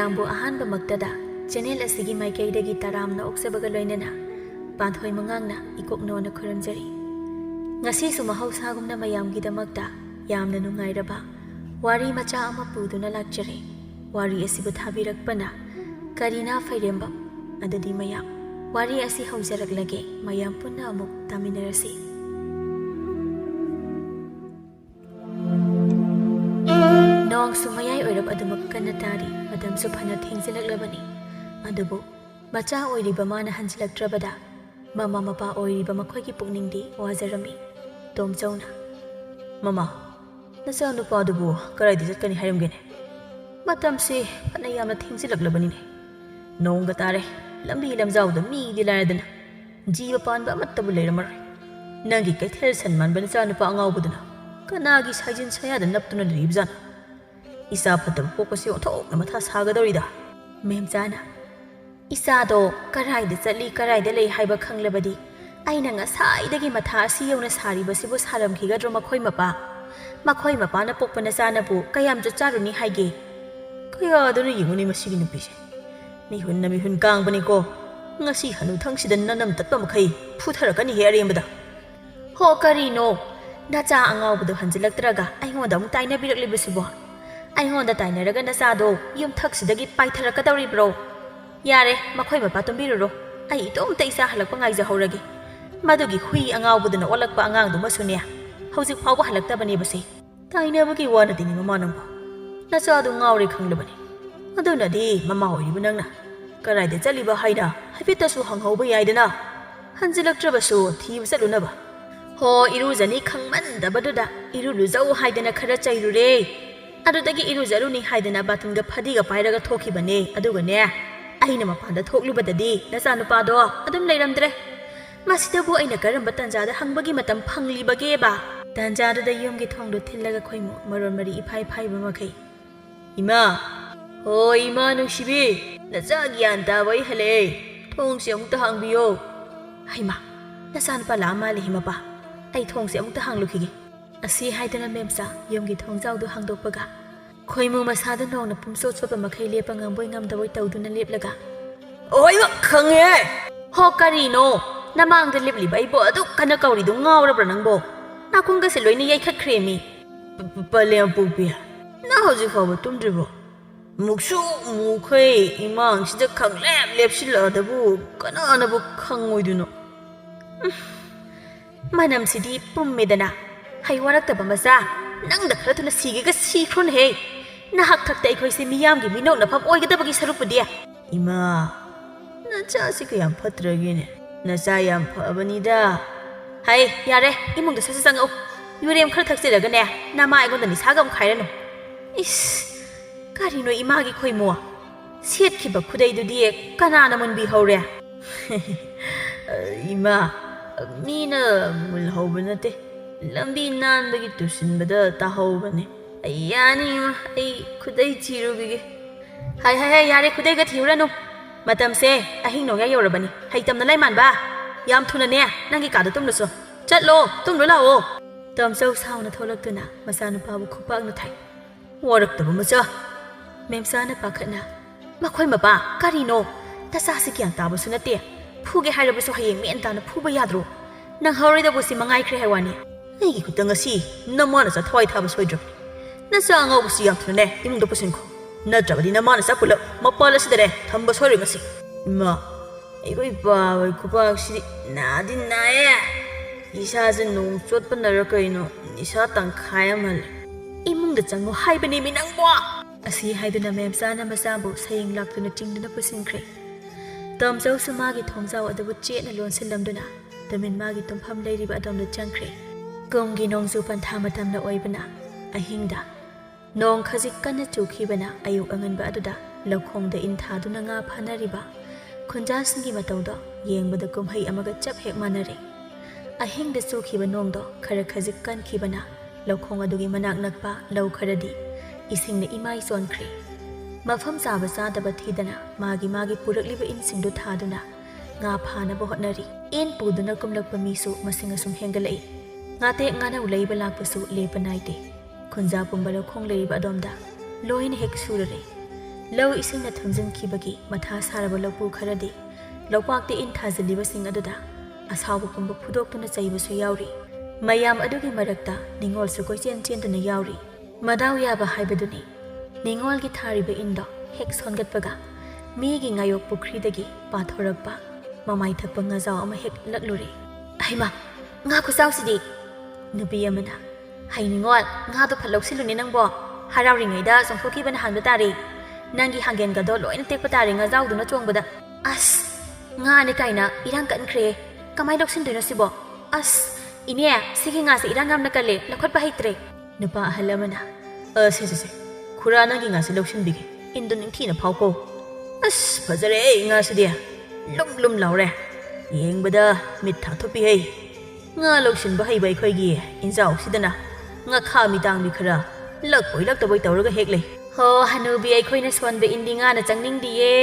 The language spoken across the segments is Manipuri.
ꯃꯌꯥꯝꯕꯨ ꯑꯍꯥꯟꯕ ꯃꯛꯇꯗ ꯆꯦꯅꯦꯜ ꯑꯁꯤꯒꯤ ꯃꯥꯏꯀꯩꯗꯒꯤ ꯇꯔꯥꯝꯅ ꯑꯣꯛꯆꯕꯒ ꯂꯣꯏꯅꯅ ꯄꯥꯟꯊꯣꯏ ꯃꯉꯥꯡꯅ ꯏꯀꯣꯛꯅꯣꯅ ꯈꯨꯔꯨꯝꯖꯔꯤ꯫ ꯉꯁꯤꯁꯨ ꯃꯍꯧꯁꯥꯒꯨꯝꯅ ꯃꯌꯥꯝꯒꯤꯗꯃꯛꯇ ꯌꯥꯝꯅ ꯅꯨꯡꯉꯥꯏꯔꯕ ꯋꯥꯔꯤ ꯃꯆꯥ ꯑꯃ ꯄꯨꯗꯨꯅ ꯂꯥꯛꯆꯔꯦ꯫ ꯋꯥꯔꯤ ꯑꯁꯤꯕꯨ ꯊꯥꯕꯤꯔꯛꯄꯅ ꯀꯔꯤꯅꯥ ꯐꯩꯔꯦꯝꯕꯝ꯫ ꯑꯗꯨꯗꯤ ꯃꯌꯥꯝ ꯋꯥꯔꯤ ꯑꯁꯤ ꯍꯧꯖꯔꯛꯂꯒꯦ, ꯃꯌꯥꯝ ꯄꯨꯟꯅ ꯑꯃꯨꯛ ꯇꯥꯃꯤꯟꯅꯔꯁꯤ꯫ ꯅꯣꯡꯁꯨ ꯃꯌꯥꯏ ꯑꯣꯏꯔꯞ ꯑꯗꯨꯃꯛ ꯀꯟꯅ ꯇꯥꯔꯤ, ꯃꯇꯝꯁꯨ ꯐꯅ ꯊꯦꯡꯖꯤꯜꯂꯛꯂꯕꯅꯤ꯫ ꯑꯗꯨꯕꯨ ꯃꯆꯥ ꯑꯣꯏꯔꯤꯕ ꯃꯥꯅ ꯍꯟꯖꯤꯜꯂꯛꯇ꯭ꯔꯕꯗ ꯃꯃꯥ ꯃꯄꯥ ꯑꯣꯏꯔꯤꯕ ꯃꯈꯣꯏꯒꯤ ꯄꯨꯛꯅꯤꯡꯗꯤ ꯋꯥꯖꯔꯝꯃꯤ꯫ ꯇꯣꯝꯆꯧꯅ ꯃꯃꯥ, ꯅꯆꯥ ꯅꯨꯄꯥꯗꯨꯕꯨ ꯀꯔꯥꯏꯗ ꯆꯠꯀꯅꯤ ꯍꯥꯏꯔꯝꯒꯦꯅꯦ? ꯃꯇꯝꯁꯤ ꯐꯅ ꯌꯥꯝꯅ ꯊꯦꯡꯖꯤꯜꯂꯛꯂꯕꯅꯤꯅꯦ꯫ ꯅꯣꯡꯒ ꯇꯥꯔꯦ, ꯂꯝꯕꯤ ꯂꯝꯖꯥꯎꯗ ꯃꯤꯗꯤ ꯂꯥꯏꯔꯗꯅ ꯖꯤꯕ ꯄꯥꯟꯕ ꯑꯃꯠꯇꯕꯨ ꯂꯩꯔꯝꯃꯔꯣꯏ꯫ ꯅꯪꯒꯤ ꯀꯩꯊꯦꯜ ꯁꯟ ꯃꯥꯟꯕ ꯅꯆꯥ ꯅꯨꯄꯥ ꯑꯉꯥꯎꯕꯗꯨꯅ ꯀꯅꯥꯒꯤ ꯁꯥꯏꯖꯤꯟ ꯁꯌꯥꯗ ꯅꯞꯇꯨꯅ ꯂꯩꯔꯤꯕꯖꯥꯠꯅꯣ? ꯏꯆꯥ ꯐꯠꯇꯕ ꯄꯣꯛꯄꯁꯤ ꯑꯣꯟꯊꯣꯛꯅ ꯃꯊꯥ ꯁꯥꯒꯗꯧꯔꯤꯗ꯫ ꯃꯦꯝꯆꯥꯅ ꯏꯆꯥꯗꯣ ꯀꯔꯥꯏꯗ ꯆꯠꯂꯤ ꯀꯔꯥꯏꯗ ꯂꯩ ꯍꯥꯏꯕ ꯈꯪꯂꯕꯗꯤ ꯑꯩꯅ ꯉꯁꯥꯏꯗꯒꯤ ꯃꯊꯥ ꯑꯁꯤ ꯌꯧꯅ ꯁꯥꯔꯤꯕꯁꯤꯕꯨ ꯁꯥꯔꯝꯈꯤꯒꯗ꯭ꯔꯣ ꯃꯈꯣꯏ ꯃꯄꯥ? ꯃꯈꯣꯏ ꯃꯄꯥꯅ ꯄꯣꯛꯄ ꯅꯆꯥꯅꯕꯨ ꯀꯌꯥꯝ ꯆꯠꯆꯥꯔꯨꯅꯤ ꯍꯥꯏꯒꯦ? ꯀꯌꯥꯗꯨꯅ ꯌꯦꯡꯉꯨꯅꯤ ꯃꯁꯤꯒꯤ ꯅꯨꯄꯤꯁꯦ, ꯃꯤꯍꯨꯟꯅ ꯃꯤꯍꯨꯟ ꯀꯥꯡꯕꯅꯤꯀꯣ꯫ ꯉꯁꯤ ꯍꯅꯨꯊꯪꯁꯤꯗ ꯅꯅꯝ ꯇꯠꯄ ꯃꯈꯩ ꯐꯨꯊꯔꯛꯀꯅꯤꯍꯦ ꯑꯔꯦꯝꯕꯗ꯫ ꯍꯣ ꯀꯔꯤꯅꯣ, ꯅꯆꯥ ꯑꯉꯥꯎꯕꯗꯣ ꯍꯟꯖꯤꯜꯂꯛꯇ꯭ꯔꯒ ꯑꯩꯉꯣꯟꯗ ꯑꯃꯨꯛ ꯇꯥꯏꯅꯕꯤꯔꯛꯂꯤꯕꯁꯤꯕꯣ? ꯑꯩꯉꯣꯟꯗ ꯇꯥꯏꯅꯔꯒ ꯅꯆꯥꯗꯣ ꯌꯨꯝꯊꯛꯁꯤꯗꯒꯤ ꯄꯥꯏꯊꯔꯛꯀꯗꯧꯔꯤꯕ꯭ꯔꯣ? ꯌꯥꯔꯦ, ꯃꯈꯣꯏ ꯃꯄꯥ ꯇꯨꯝꯕꯤꯔꯨꯔꯣ, ꯑꯩ ꯏꯇꯣꯝꯇ ꯏꯆꯥ ꯍꯜꯂꯛꯄ ꯉꯥꯏꯖꯍꯧꯔꯒꯦ꯫ ꯃꯗꯨꯒꯤ ꯍꯨꯏ ꯑꯉꯥꯎꯕꯗꯨꯅ ꯑꯣꯜꯂꯛꯄ ꯑꯉꯥꯡꯗꯨꯃꯁꯨꯅꯦ ꯍꯧꯖꯤꯛ ꯐꯥꯎꯕ ꯍꯜꯂꯛꯇꯕꯅꯦꯕꯁꯦ꯫ ꯇꯥꯏꯅꯕꯒꯤ ꯋꯥ ꯅꯠꯇꯦꯅꯦ ꯃꯃꯥ ꯅꯪꯕꯣ, ꯅꯆꯥꯗꯣ ꯉꯥꯎꯔꯦ ꯈꯪꯂꯕꯅꯤ꯫ ꯑꯗꯨꯅꯗꯤ ꯃꯃꯥ ꯑꯣꯏꯔꯤꯕ ꯅꯪꯅ ꯀꯔꯥꯏꯗ ꯆꯠꯂꯤꯕ ꯍꯥꯏꯅ ꯍꯥꯏꯐꯦꯠꯇꯁꯨ ꯍꯪꯍꯧꯕ ꯌꯥꯏꯗꯅ, ꯍꯟꯖꯤꯜꯂꯛꯇ꯭ꯔꯕꯁꯨ ꯊꯤꯕ ꯆꯠꯂꯨꯅꯕ꯫ ꯍꯣ, ꯏꯔꯨꯖꯅꯤ ꯈꯪꯃꯟꯗꯕꯗꯨꯗ ꯏꯔꯨ ꯂꯨꯖꯧ ꯍꯥꯏꯗꯅ ꯈꯔ ꯆꯩꯔꯨꯔꯦ꯫ ꯑꯗꯨꯗꯒꯤ ꯏꯔꯨꯖꯔꯨꯅꯤ ꯍꯥꯏꯗꯅ ꯕꯥꯇꯤꯟꯒ ꯐꯗꯤꯒ ꯄꯥꯏꯔꯒ ꯊꯣꯛꯈꯤꯕꯅꯦ꯫ ꯑꯗꯨꯒꯅꯦ, ꯑꯩꯅ ꯃꯄꯥꯟꯗ ꯊꯣꯛꯂꯨꯕꯗꯗꯤ ꯅꯆꯥꯅꯨꯄꯥꯗꯣ ꯑꯗꯨꯝ ꯂꯩꯔꯝꯗ꯭ꯔꯦ꯫ ꯃꯁꯤꯗꯕꯨ ꯑꯩꯅ ꯀꯔꯝꯕ ꯇꯟꯖꯥꯗ ꯍꯪꯕꯒꯤ ꯃꯇꯝ ꯐꯪꯂꯤꯕꯒꯦꯕ? ꯇꯟꯖꯥꯗꯨꯗ ꯌꯨꯝꯒꯤ ꯊꯣꯡꯗꯣ ꯊꯤꯜꯂꯒ ꯈꯣꯏꯃꯨ ꯃꯔꯣꯟ ꯃꯔꯤ ꯏꯐꯥꯏ ꯐꯥꯏꯕ ꯃꯈꯩ ꯏꯃꯥ, ꯍꯣꯏ ꯏꯃꯥ ꯅꯨꯡꯁꯤꯕꯤ, ꯅꯆꯥ ꯒ꯭ꯌꯥꯟ ꯇꯥꯕ ꯑꯩ ꯍꯜꯂꯛꯑꯦ, ꯊꯣꯡꯁꯦ ꯑꯃꯨꯛꯇ ꯍꯥꯡꯕꯤꯌꯣ꯫ ꯍꯩꯃꯥ, ꯅꯆꯥꯅꯨꯄꯥ ꯂꯥꯛꯑ ꯃꯥꯜꯂꯦꯍꯦ ꯃꯄꯥ, ꯑꯩ ꯊꯣꯡꯁꯦ ꯑꯃꯨꯛꯇ ꯍꯥꯡꯂꯨꯈꯤꯒꯦ꯫ ꯑꯁꯤ ꯍꯥꯏꯗꯅ ꯃꯦꯝꯆꯥ ꯌꯨꯝꯒꯤ ꯊꯣꯡꯖꯥꯎꯗꯨ ꯍꯥꯡꯗꯣꯛꯄꯒ ꯈꯣꯏꯃꯨ ꯃꯁꯥꯗ ꯅꯣꯡꯅ ꯄꯨꯡꯆꯣꯠ ꯆꯣꯠꯄ ꯃꯈꯩ ꯂꯦꯞꯄ ꯉꯝꯕꯣꯏ ꯉꯝꯗꯕꯣꯏ ꯇꯧꯗꯨꯅ ꯂꯦꯞꯂꯒ ꯑꯣꯏꯕ ꯈꯪꯉꯦ꯫ ꯍꯣ ꯀꯔꯤꯅꯣ, ꯅꯃꯥꯡꯗ ꯂꯦꯞꯂꯤꯕ ꯑꯩꯕꯣ ꯑꯗꯨꯛ ꯀꯟꯅ ꯀꯧꯔꯤꯗꯨ ꯉꯥꯎꯔꯕ꯭ꯔꯥ ꯅꯪꯕꯣ? ꯅꯥꯀꯣꯡꯒꯁꯦ ꯂꯣꯏꯅ ꯌꯩꯈꯠꯈ꯭ꯔꯦꯃꯤ꯫ ꯄꯂꯦꯝ ꯄꯣꯛꯄꯤ, ꯅꯪ ꯍꯧꯖꯤꯛ ꯐꯥꯎꯕ ꯇꯨꯝꯗ꯭ꯔꯤꯕꯣ? ꯃꯨꯛꯁꯨ ꯃꯨꯈꯩ ꯏꯃꯥꯡꯁꯤꯗ ꯈꯪꯂꯦꯞ ꯂꯦꯞꯁꯤꯜꯂꯛꯑꯗꯕꯨ ꯀꯅꯥꯅꯕꯨ ꯈꯪꯉꯣꯏꯗꯣꯏꯅꯣ? ꯃꯅꯝꯁꯤꯗꯤ ꯄꯨꯝꯃꯦꯗꯅ, ꯍꯩ ꯋꯥꯔꯛꯇꯕ ꯃꯆꯥ, ꯅꯪꯗ ꯈꯔ ꯊꯨꯅ ꯁꯤꯒꯦꯒ ꯁꯤꯈ꯭ꯔꯣꯅꯍꯦ꯫ ꯅꯍꯥꯛ ꯊꯛꯇ ꯑꯩꯈꯣꯏꯁꯦ ꯃꯤꯌꯥꯝꯒꯤ ꯃꯤꯅꯣꯛꯅꯐꯝ ꯑꯣꯏꯒꯗꯕꯒꯤ ꯁꯔꯨꯛꯄꯨꯗꯤ꯫ ꯏꯃꯥ, ꯅꯆꯥꯁꯤ ꯀꯌꯥꯝ ꯐꯠꯇ꯭ꯔꯒꯦꯅꯦ? ꯅꯆꯥ ꯌꯥꯝ ꯐꯕꯅꯤꯗ꯫ ꯍꯩ ꯌꯥꯔꯦ, ꯏꯃꯨꯡꯗ ꯁꯠ ꯁꯠ ꯆꯪꯉꯛꯎ꯫ ꯌꯨꯔꯦꯝ ꯈꯔ ꯊꯛꯆꯤꯜꯂꯒꯅꯦ ꯅꯃꯥ ꯑꯩꯉꯣꯟꯗ ꯅꯤꯁꯥꯒ ꯑꯃꯨꯛ ꯈꯥꯏꯔꯅꯨ꯫ ꯏꯁ, ꯀꯔꯤꯅꯣ ꯏꯃꯥꯒꯤ ꯈꯣꯏꯃꯨ, ꯁꯦꯠꯈꯤꯕ ꯈꯨꯗꯩꯗꯨꯗꯤ ꯀꯅꯥꯅ ꯃꯨꯟꯕꯤꯍꯧꯔꯦ? ꯏꯃꯥ, ꯃꯤꯅ ꯃꯨꯜꯍꯧꯕ ꯅꯠꯇꯦ, ꯂꯝꯕꯤ ꯅꯥꯟꯕꯒꯤ ꯇꯨꯁꯤꯟꯕꯗ ꯇꯥꯍꯧꯕꯅꯦ꯫ ꯌꯥꯅꯤ ꯏꯃꯥ, ꯑꯩ ꯈꯨꯗꯩ ꯊꯤꯔꯨꯈꯤꯒꯦ꯫ ꯍꯥꯏ ꯍꯥꯏ ꯍꯥꯏ, ꯌꯥꯔꯦ, ꯈꯨꯗꯩꯒ ꯊꯤꯔꯨꯔꯅꯨ꯫ ꯃꯇꯝꯁꯦ ꯑꯍꯤꯡ ꯅꯣꯡꯌꯥ ꯌꯧꯔꯕꯅꯤ, ꯍꯩꯇꯝꯅ ꯂꯥꯏ ꯃꯥꯟꯕ꯫ ꯌꯥꯝ ꯊꯨꯅꯅꯦ ꯅꯪꯒꯤ ꯀꯥꯗ ꯇꯨꯝꯂꯨꯆꯣ꯫ ꯆꯠꯂꯣ, ꯇꯨꯝꯂꯨ ꯂꯥꯛꯑꯣ꯫ ꯇꯣꯝꯆꯧ ꯁꯥꯎꯅ ꯊꯣꯛꯂꯛꯇꯨꯅ ꯃꯆꯥꯅꯨꯄꯥꯕꯨ ꯈꯨꯄꯥꯛꯅ ꯊꯥꯏ꯫ ꯋꯥꯔꯛꯇꯕ ꯃꯆꯥ꯫ ꯃꯦꯝꯆꯥꯅ ꯄꯥꯈꯠꯅ ꯃꯈꯣꯏ ꯃꯄꯥ, ꯀꯔꯤꯅꯣ? ꯅꯆꯥꯁꯤ ꯒ꯭ꯌꯥꯟ ꯇꯥꯕꯁꯨ ꯅꯠꯇꯦ, ꯐꯨꯒꯦ ꯍꯥꯏꯔꯕꯁꯨ ꯍꯌꯦꯡ ꯃꯦꯟ ꯇꯥꯅ ꯐꯨꯕ ꯌꯥꯗ꯭ꯔꯣ? ꯅꯪ ꯍꯧꯔꯣꯏꯗꯕꯨꯁꯤ ꯃꯉꯥꯏꯈ꯭ꯔꯦ ꯍꯥꯏ ꯋꯥꯅꯤ꯫ ꯑꯩꯒꯤ ꯈꯨꯠꯇ ꯉꯁꯤ ꯅꯃꯥ ꯅꯆꯥ ꯊꯋꯥꯏ ꯊꯥꯕ ꯁꯣꯏꯗ꯭ꯔꯕꯅꯤ꯫ ꯅꯆꯥ ꯑꯉꯥꯎꯕꯁꯤ ꯌꯥꯝ ꯊꯨꯅꯅꯦ ꯏꯃꯨꯡꯗ ꯄꯨꯁꯤꯟꯈꯣ, ꯅꯠꯇ꯭ꯔꯕꯗꯤ ꯅꯃꯥ ꯅꯆꯥ ꯄꯨꯂꯞ ꯃꯄꯥꯜ ꯑꯁꯤꯗꯅꯦ ꯊꯝꯕ ꯁꯣꯏꯔꯣꯏ ꯉꯁꯤ꯫ ꯏꯃꯥ, ꯑꯩꯈꯣꯏ ꯄꯥꯕꯒꯤ ꯈꯨꯄꯥꯛꯁꯤꯗꯤ ꯅꯥꯗꯤ ꯅꯥꯏꯌꯦ꯫ ꯏꯁꯥꯁꯦ ꯅꯣꯡ ꯆꯣꯠꯄꯅꯔ ꯀꯩꯅꯣ ꯅꯤꯁꯥ ꯇꯪꯈꯥꯏ ꯑꯃ ꯍꯜꯂꯦ꯫ ꯏꯃꯨꯡꯗ ꯆꯪꯉꯨ ꯍꯥꯏꯕꯅꯦꯃꯤ ꯅꯪꯕꯣ꯫ ꯑꯁꯤ ꯍꯥꯏꯗꯨꯅ ꯃꯦꯝꯆꯥꯅ ꯃꯆꯥꯕꯨ ꯁꯌꯦꯡ ꯂꯥꯛꯇꯨꯅ ꯆꯤꯡꯗꯨꯅ ꯄꯨꯁꯤꯟꯈ꯭ꯔꯦ꯫ ꯇꯣꯝꯆꯧꯁꯨ ꯃꯥꯒꯤ ꯊꯣꯡꯖꯥꯎ ꯑꯗꯨꯕꯨ ꯆꯦꯠꯅ ꯂꯣꯟꯁꯤꯜꯂꯝꯗꯨꯅ ꯇꯨꯃꯤꯟ ꯃꯥꯒꯤ ꯇꯨꯝꯐꯝ ꯂꯩꯔꯤꯕ ꯑꯗꯣꯝꯗ ꯆꯪꯈ꯭ꯔꯦ꯫ ꯀꯨꯝꯒꯤ ꯅꯣꯡꯖꯨ ꯄꯟꯊꯥ ꯃꯇꯝꯗ ꯑꯣꯏꯕꯅ ꯑꯍꯤꯡꯗ ꯅꯣꯡ ꯈꯖꯤꯛ ꯀꯟꯅ ꯆꯨꯈꯤꯕꯅ ꯑꯌꯨꯛ ꯑꯉꯟꯕ ꯑꯗꯨꯗ ꯂꯧꯈꯣꯡꯗ ꯏꯟ ꯊꯥꯗꯨꯅ ꯉꯥ ꯐꯥꯅꯔꯤꯕ ꯈꯨꯟꯖꯥꯁꯤꯡꯒꯤ ꯃꯇꯧꯗꯣ ꯌꯦꯡꯕꯗ ꯀꯨꯝꯍꯩ ꯑꯃꯒ ꯆꯞ ꯍꯦꯛ ꯃꯥꯟꯅꯔꯦ꯫ ꯑꯍꯤꯡꯗ ꯆꯨꯈꯤꯕ ꯅꯣꯡꯗꯣ ꯈꯔ ꯈꯖꯤꯛ ꯀꯟꯈꯤꯕꯅ ꯂꯧꯈꯣꯡ ꯑꯗꯨꯒꯤ ꯃꯅꯥꯛ ꯅꯛꯄ ꯂꯧ ꯈꯔꯗꯤ ꯏꯁꯤꯡꯅ ꯏꯃꯥꯏ ꯆꯣꯟꯈ꯭ꯔꯦ꯫ ꯃꯐꯝ ꯆꯥꯕ ꯆꯥꯗꯕ ꯊꯤꯗꯅ ꯃꯥꯒꯤ ꯄꯨꯔꯛꯂꯤꯕ ꯏꯟꯁꯤꯡꯗꯨ ꯊꯥꯗꯨꯅ ꯉꯥ ꯐꯥꯅꯕ ꯍꯣꯠꯅꯔꯤ꯫ ꯏꯟ ꯄꯨꯗꯨꯅ ꯀꯨꯝꯂꯛꯄ ꯃꯤꯁꯨ ꯃꯁꯤꯡ ꯑꯁꯨꯝ ꯍꯦꯟꯒꯠꯂꯛꯏ꯫ ꯉꯥꯇꯦꯛ ꯉꯥꯅꯧ ꯂꯩꯕ ꯂꯥꯛꯄꯁꯨ ꯂꯦꯞꯄ ꯅꯥꯏꯗꯦ꯫ ꯈꯨꯟꯖꯥ ꯄꯨꯝꯕ ꯂꯧꯈꯣꯡ ꯂꯩꯔꯤꯕ ꯑꯗꯣꯝꯗ ꯂꯣꯏꯅ ꯍꯦꯛ ꯁꯨꯔꯔꯦ꯫ ꯂꯧ ꯏꯁꯤꯡꯅ ꯊꯨꯝꯖꯤꯟꯈꯤꯕꯒꯤ ꯃꯊꯥ ꯁꯥꯔꯕ ꯂꯧꯄꯨ ꯈꯔꯗꯤ ꯂꯧꯄꯥꯛꯇ ꯏꯟ ꯊꯥꯖꯤꯜꯂꯤꯕꯁꯤꯡ ꯑꯗꯨꯗ ꯑꯁꯥꯎꯕ ꯄꯨꯝꯕ ꯐꯨꯗꯣꯛꯇꯨꯅ ꯆꯩꯕꯁꯨ ꯌꯥꯎꯔꯤ꯫ ꯃꯌꯥꯝ ꯑꯗꯨꯒꯤ ꯃꯔꯛꯇ ꯅꯤꯡꯉꯣꯜꯁꯨ ꯀꯣꯏꯆꯦꯟ ꯆꯦꯟꯗꯨꯅ ꯌꯥꯎꯔꯤ꯫ ꯃꯗꯥꯎ ꯌꯥꯕ ꯍꯥꯏꯕꯗꯨꯅꯤ ꯅꯤꯡꯉꯣꯜꯒꯤ ꯊꯥꯔꯤꯕ ꯏꯟꯗꯣ ꯍꯦꯛ ꯁꯣꯟꯒꯠꯄꯒ ꯃꯤꯒꯤ ꯉꯥꯌꯣꯛ ꯄꯨꯈ꯭ꯔꯤꯗꯒꯤ ꯄꯥꯊꯣꯔꯛꯄ ꯃꯃꯥꯏ ꯊꯛꯄ ꯉꯥꯖꯥꯎ ꯑꯃ ꯍꯦꯛ ꯂꯛꯂꯨꯔꯦ꯫ ꯍꯩꯃꯥ, ꯉꯥ ꯈꯨꯆꯥꯎꯁꯤꯗꯤ! ꯅꯨꯄꯤ ꯑꯃꯅ, ꯍꯩ ꯅꯤꯡꯉꯣꯜ, ꯉꯥꯗꯣ ꯐꯠ ꯂꯧꯁꯤꯜꯂꯨꯅꯦ ꯅꯪꯕꯣ, ꯍꯔꯥꯎꯔꯤꯉꯩꯗ ꯆꯣꯡꯊꯣꯛꯈꯤꯕꯅ ꯍꯥꯟꯕ ꯇꯥꯔꯦ, ꯅꯪꯒꯤ ꯍꯥꯡꯒꯦꯟꯒꯗꯣ ꯂꯣꯏꯅ ꯇꯦꯛꯄ ꯇꯥꯔꯦ ꯉꯥꯖꯥꯎꯗꯨꯅ ꯆꯣꯡꯕꯗ꯫ ꯑꯁ, ꯉꯥꯅꯦ ꯀꯥꯏꯅ ꯏꯔꯥꯡ ꯀꯟꯈ꯭ꯔꯦ, ꯀꯃꯥꯏꯅ ꯂꯧꯁꯤꯟꯗꯣꯏꯅꯣ ꯁꯤꯕꯣ? ꯑꯁ ꯏꯅꯦ, ꯁꯤꯒꯤ ꯉꯥꯁꯦ ꯏꯔꯥꯡ ꯌꯥꯝꯅ ꯀꯜꯂꯦ, ꯂꯧꯈꯠꯄ ꯍꯩꯇ꯭ꯔꯦ꯫ ꯅꯨꯄꯥ ꯑꯍꯜ ꯑꯃꯅ, ꯁꯦ ꯈꯨꯔꯥ ꯅꯪꯒꯤ ꯉꯥꯁꯦ ꯂꯧꯁꯤꯟꯕꯤꯒꯦ, ꯏꯟꯗꯣ ꯅꯤꯡꯊꯤꯅ ꯐꯥꯎꯀꯣ꯫ ꯑꯁ ꯐꯖꯔꯦ ꯉꯥꯁꯤꯗꯤ, ꯂꯨꯝ ꯂꯨꯝ ꯂꯥꯎꯔꯦ, ꯌꯦꯡꯕꯗ ꯃꯤꯠ ꯊꯥꯊꯣꯛꯄꯤꯍꯩ꯫ ꯉꯥ ꯂꯧꯁꯤꯟꯕ ꯍꯩꯕ ꯑꯩꯈꯣꯏꯒꯤ ꯏꯟꯖꯥꯎꯁꯤꯗꯅ ꯉꯥꯈꯥ ꯃꯤꯇꯥꯡꯕꯤ ꯈꯔ ꯂꯛꯄꯣꯏ ꯂꯛꯇꯕꯣꯏ ꯇꯧꯔꯒ ꯍꯦꯛ ꯂꯩ꯫ ꯍꯣ ꯍꯅꯨꯕꯤ, ꯑꯩꯈꯣꯏꯅ ꯁꯣꯟꯕ ꯏꯟꯗꯤ ꯉꯥꯅ ꯆꯪꯅꯤꯡꯗꯤꯌꯦ,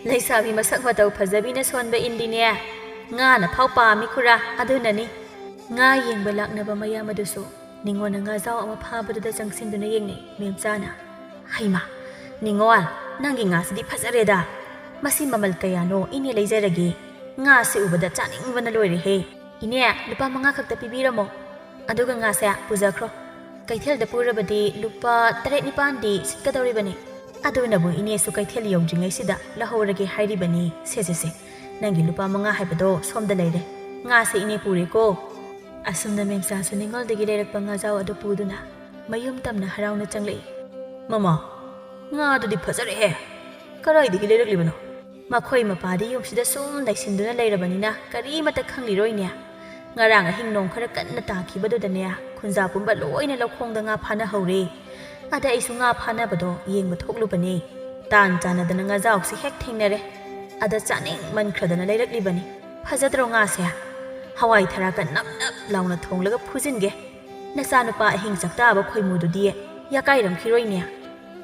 ꯂꯩꯁꯥꯕꯤ ꯃꯁꯛ ꯃꯇꯧ ꯐꯖꯕꯤꯅ ꯁꯣꯟꯕ ꯏꯟꯗꯤꯅꯦ ꯉꯥꯅ ꯐꯥꯎ ꯄꯥꯝꯃꯤ ꯈꯨꯔꯥ, ꯑꯗꯨꯅꯅꯤ꯫ ꯉꯥ ꯌꯦꯡꯕ ꯂꯥꯛꯅꯕ ꯃꯌꯥꯝ ꯑꯗꯨꯁꯨ ꯅꯤꯡꯉꯣꯜꯅ ꯉꯥꯖꯥꯎ ꯑꯃ ꯐꯥꯕꯗꯨꯗ ꯆꯪꯁꯤꯟꯗꯨꯅ ꯌꯦꯡꯅꯩ ꯃꯦꯝꯆꯥꯅ꯫ ꯍꯩꯃꯥ ꯅꯤꯡꯉꯣꯜ, ꯅꯪꯒꯤ ꯉꯥꯁꯤꯗꯤ ꯐꯖꯔꯦꯗ, ꯃꯁꯤ ꯃꯃꯜ ꯀꯌꯥꯅꯣ ꯏꯅꯦ ꯂꯩꯖꯔꯒꯦ, ꯉꯥꯁꯤ ꯎꯕꯗ ꯆꯥꯅꯤꯡꯕꯅ ꯂꯣꯏꯔꯦꯍꯦ꯫ ꯏꯅꯦ, ꯂꯨꯄꯥ 5 ꯈꯛꯇ ꯄꯤꯕꯤꯔꯝꯃꯣ, ꯑꯗꯨꯒ ꯉꯥꯁꯦ ꯄꯨꯖꯈ꯭ꯔꯣ, ꯀꯩꯊꯦꯜꯗ ꯄꯨꯔꯕꯗꯤ ꯂꯨꯄꯥ 7-9ꯗꯤ ꯁꯤꯠꯀꯗꯧꯔꯤꯕꯅꯤ, ꯑꯗꯨꯅꯕꯨ ꯏꯅꯦꯁꯨ ꯀꯩꯊꯦꯜ ꯌꯧꯗ꯭ꯔꯤꯉꯩꯁꯤꯗ ꯂꯧꯍꯧꯔꯒꯦ ꯍꯥꯏꯔꯤꯕꯅꯤ꯫ ꯁꯦ ꯅꯪꯒꯤ ꯂꯨꯄꯥ 5 ꯍꯥꯏꯕꯗꯣ ꯁꯣꯝꯗ ꯂꯩꯔꯦ, ꯉꯥꯁꯦ ꯏꯅꯦ ꯄꯨꯔꯦꯀꯣ꯫ ꯑꯁꯨꯝꯅ ꯃꯦꯝꯆꯥꯁꯨ ꯅꯤꯡꯉꯣꯜꯗꯒꯤ ꯂꯩꯔꯛꯄ ꯉꯥꯖꯥꯎ ꯑꯗꯨ ꯄꯨꯗꯨꯅ ꯃꯌꯨꯝ ꯇꯝꯅ ꯍꯔꯥꯎꯅ ꯆꯪꯂꯛꯏ꯫ ꯃꯃꯥ, ꯉꯥꯗꯨꯗꯤ ꯐꯖꯔꯦꯍꯦ, ꯀꯔꯥꯏꯗꯒꯤ ꯂꯩꯔꯛꯂꯤꯕꯅꯣ? ꯃꯈꯣꯏ ꯃꯄꯥꯗꯤ ꯌꯨꯝꯁꯤꯗ ꯁꯨꯝ ꯂꯩꯁꯤꯟꯗꯨꯅ ꯂꯩꯔꯕꯅꯤꯅ ꯀꯔꯤꯃꯠꯇ ꯈꯪꯂꯤꯔꯣꯏꯅꯦ꯫ ꯉꯔꯥꯡ ꯑꯍꯤꯡ ꯅꯣꯡ ꯈꯔ ꯀꯟꯅ ꯇꯥꯈꯤꯕꯗꯨꯗꯅꯦ ꯈꯨꯟꯖꯥ ꯄꯨꯝꯕ ꯂꯣꯏꯅ ꯂꯧꯈꯣꯡꯗ ꯉꯥ ꯐꯥꯅꯍꯧꯔꯦ꯫ ꯑꯗ ꯑꯩꯁꯨ ꯉꯥ ꯐꯥꯅꯕꯗꯣ ꯌꯦꯡꯕ ꯊꯣꯛꯂꯨꯕꯅꯦ, ꯇꯥꯟ ꯆꯥꯟꯅꯗꯅ ꯉꯥꯖꯥꯎꯁꯤ ꯍꯦꯛ ꯊꯦꯡꯅꯔꯦ, ꯑꯗ ꯆꯥꯅꯤꯡꯃꯟꯈ꯭ꯔꯗꯅ ꯂꯩꯔꯛꯂꯤꯕꯅꯤ꯫ ꯐꯖꯗ꯭ꯔꯣ ꯉꯥꯁꯦ? ꯍꯋꯥꯏ ꯊꯔꯥꯛꯀ ꯅꯞ ꯅꯞ ꯂꯥꯎꯅ ꯊꯣꯡꯂꯒ ꯐꯨꯖꯤꯟꯒꯦ, ꯅꯆꯥꯅꯨꯄꯥ ꯑꯍꯤꯡ ꯆꯥꯛꯇꯥꯕ ꯈꯣꯏꯃꯨꯗꯨꯗꯤ ꯌꯥꯀꯥꯏꯔꯝꯈꯤꯔꯣꯏꯅꯦ,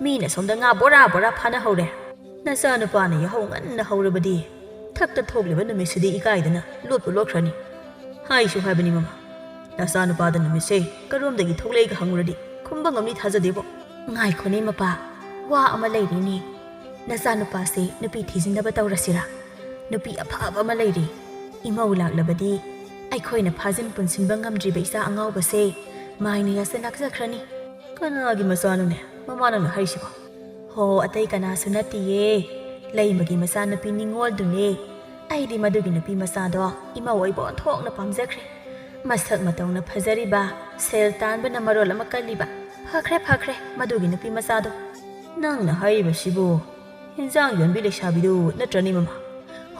ꯃꯤꯅ ꯁꯣꯝꯗ ꯉꯥ ꯕꯣꯔꯥ ꯕꯣꯔꯥ ꯐꯥꯅꯍꯧꯔꯦ, ꯅꯆꯥꯅꯨꯄꯥꯅ ꯌꯥꯍꯧ ꯉꯟꯅ ꯍꯧꯔꯕꯗꯤ ꯊꯛꯇ ꯊꯣꯛꯂꯤꯕ ꯅꯨꯃꯤꯠꯁꯤꯗꯤ ꯏꯀꯥꯏꯗꯅ ꯂꯣꯠꯄꯨ ꯂꯣꯠꯈ꯭ꯔꯅꯤ꯫ ꯍꯥꯏꯁꯨ ꯍꯥꯏꯕꯅꯤ ꯃꯃꯥ, ꯅꯆꯥꯅꯨꯄꯥꯗ ꯅꯨꯃꯤꯠꯁꯦ ꯀꯔꯣꯝꯗꯒꯤ ꯊꯣꯛꯂꯛꯏꯒ ꯍꯪꯉꯨꯔꯗꯤ ꯈꯨꯝꯕ ꯉꯝꯅꯤ ꯊꯥꯖꯗꯦꯕꯣ꯫ ꯉꯥꯏꯈꯣꯅꯦ ꯃꯄꯥ, ꯋꯥ ꯑꯃ ꯂꯩꯔꯤꯅꯤ, ꯅꯆꯥꯅꯨꯄꯥꯁꯦ ꯅꯨꯄꯤ ꯊꯤꯖꯤꯟꯅꯕ ꯇꯧꯔꯁꯤꯔꯥ? ꯅꯨꯄꯤ ꯑꯐꯕ ꯑꯃ ꯂꯩꯔꯤ, ꯏꯃꯧ ꯂꯥꯛꯂꯕꯗꯤ ꯑꯩꯈꯣꯏꯅ ꯐꯥꯖꯤꯟ ꯄꯨꯟꯁꯤꯟꯕ ꯉꯝꯗ꯭ꯔꯤꯕ ꯏꯆꯥ ꯑꯉꯥꯎꯕꯁꯦ ꯃꯥꯏꯅ ꯌꯥꯁ ꯂꯥꯛꯆꯈ꯭ꯔꯅꯤ꯫ ꯀꯅꯥꯒꯤ ꯃꯆꯥꯅꯣꯅꯦ ꯃꯃꯥ ꯅꯪꯅ ꯍꯥꯏꯁꯤꯕꯣ? ꯍꯣ, ꯑꯇꯩ ꯀꯅꯥꯁꯨ ꯅꯠꯇꯤꯌꯦ, ꯂꯩꯃꯒꯤ ꯃꯆꯥꯅꯨꯄꯤ ꯅꯤꯡꯉꯣꯜꯗꯨꯅꯦ꯫ ꯑꯩꯗꯤ ꯃꯗꯨꯒꯤ ꯅꯨꯄꯤ ꯃꯆꯥꯗꯣ ꯏꯃꯧ ꯑꯣꯏꯕ ꯑꯣꯟꯊꯣꯛꯅ ꯄꯥꯝꯖꯈ꯭ꯔꯦ, ꯃꯁꯛ ꯃꯇꯧꯅ ꯐꯖꯔꯤꯕ, ꯁꯦꯜ ꯇꯥꯟꯕꯅ ꯃꯔꯣꯜ ꯑꯃ ꯀꯜꯂꯤꯕ, ꯐꯈ꯭ꯔꯦ ꯃꯗꯨꯒꯤ ꯅꯨꯄꯤ ꯃꯆꯥꯗꯣ꯫ ꯅꯪꯅ ꯍꯥꯏꯔꯤꯕꯁꯤꯕꯨ ꯍꯦꯟꯖꯥꯡ ꯌꯣꯟꯕꯤ ꯂꯩꯁꯥꯕꯤꯗꯨ ꯅꯠꯇ꯭ꯔꯅꯤ ꯃꯃꯥ?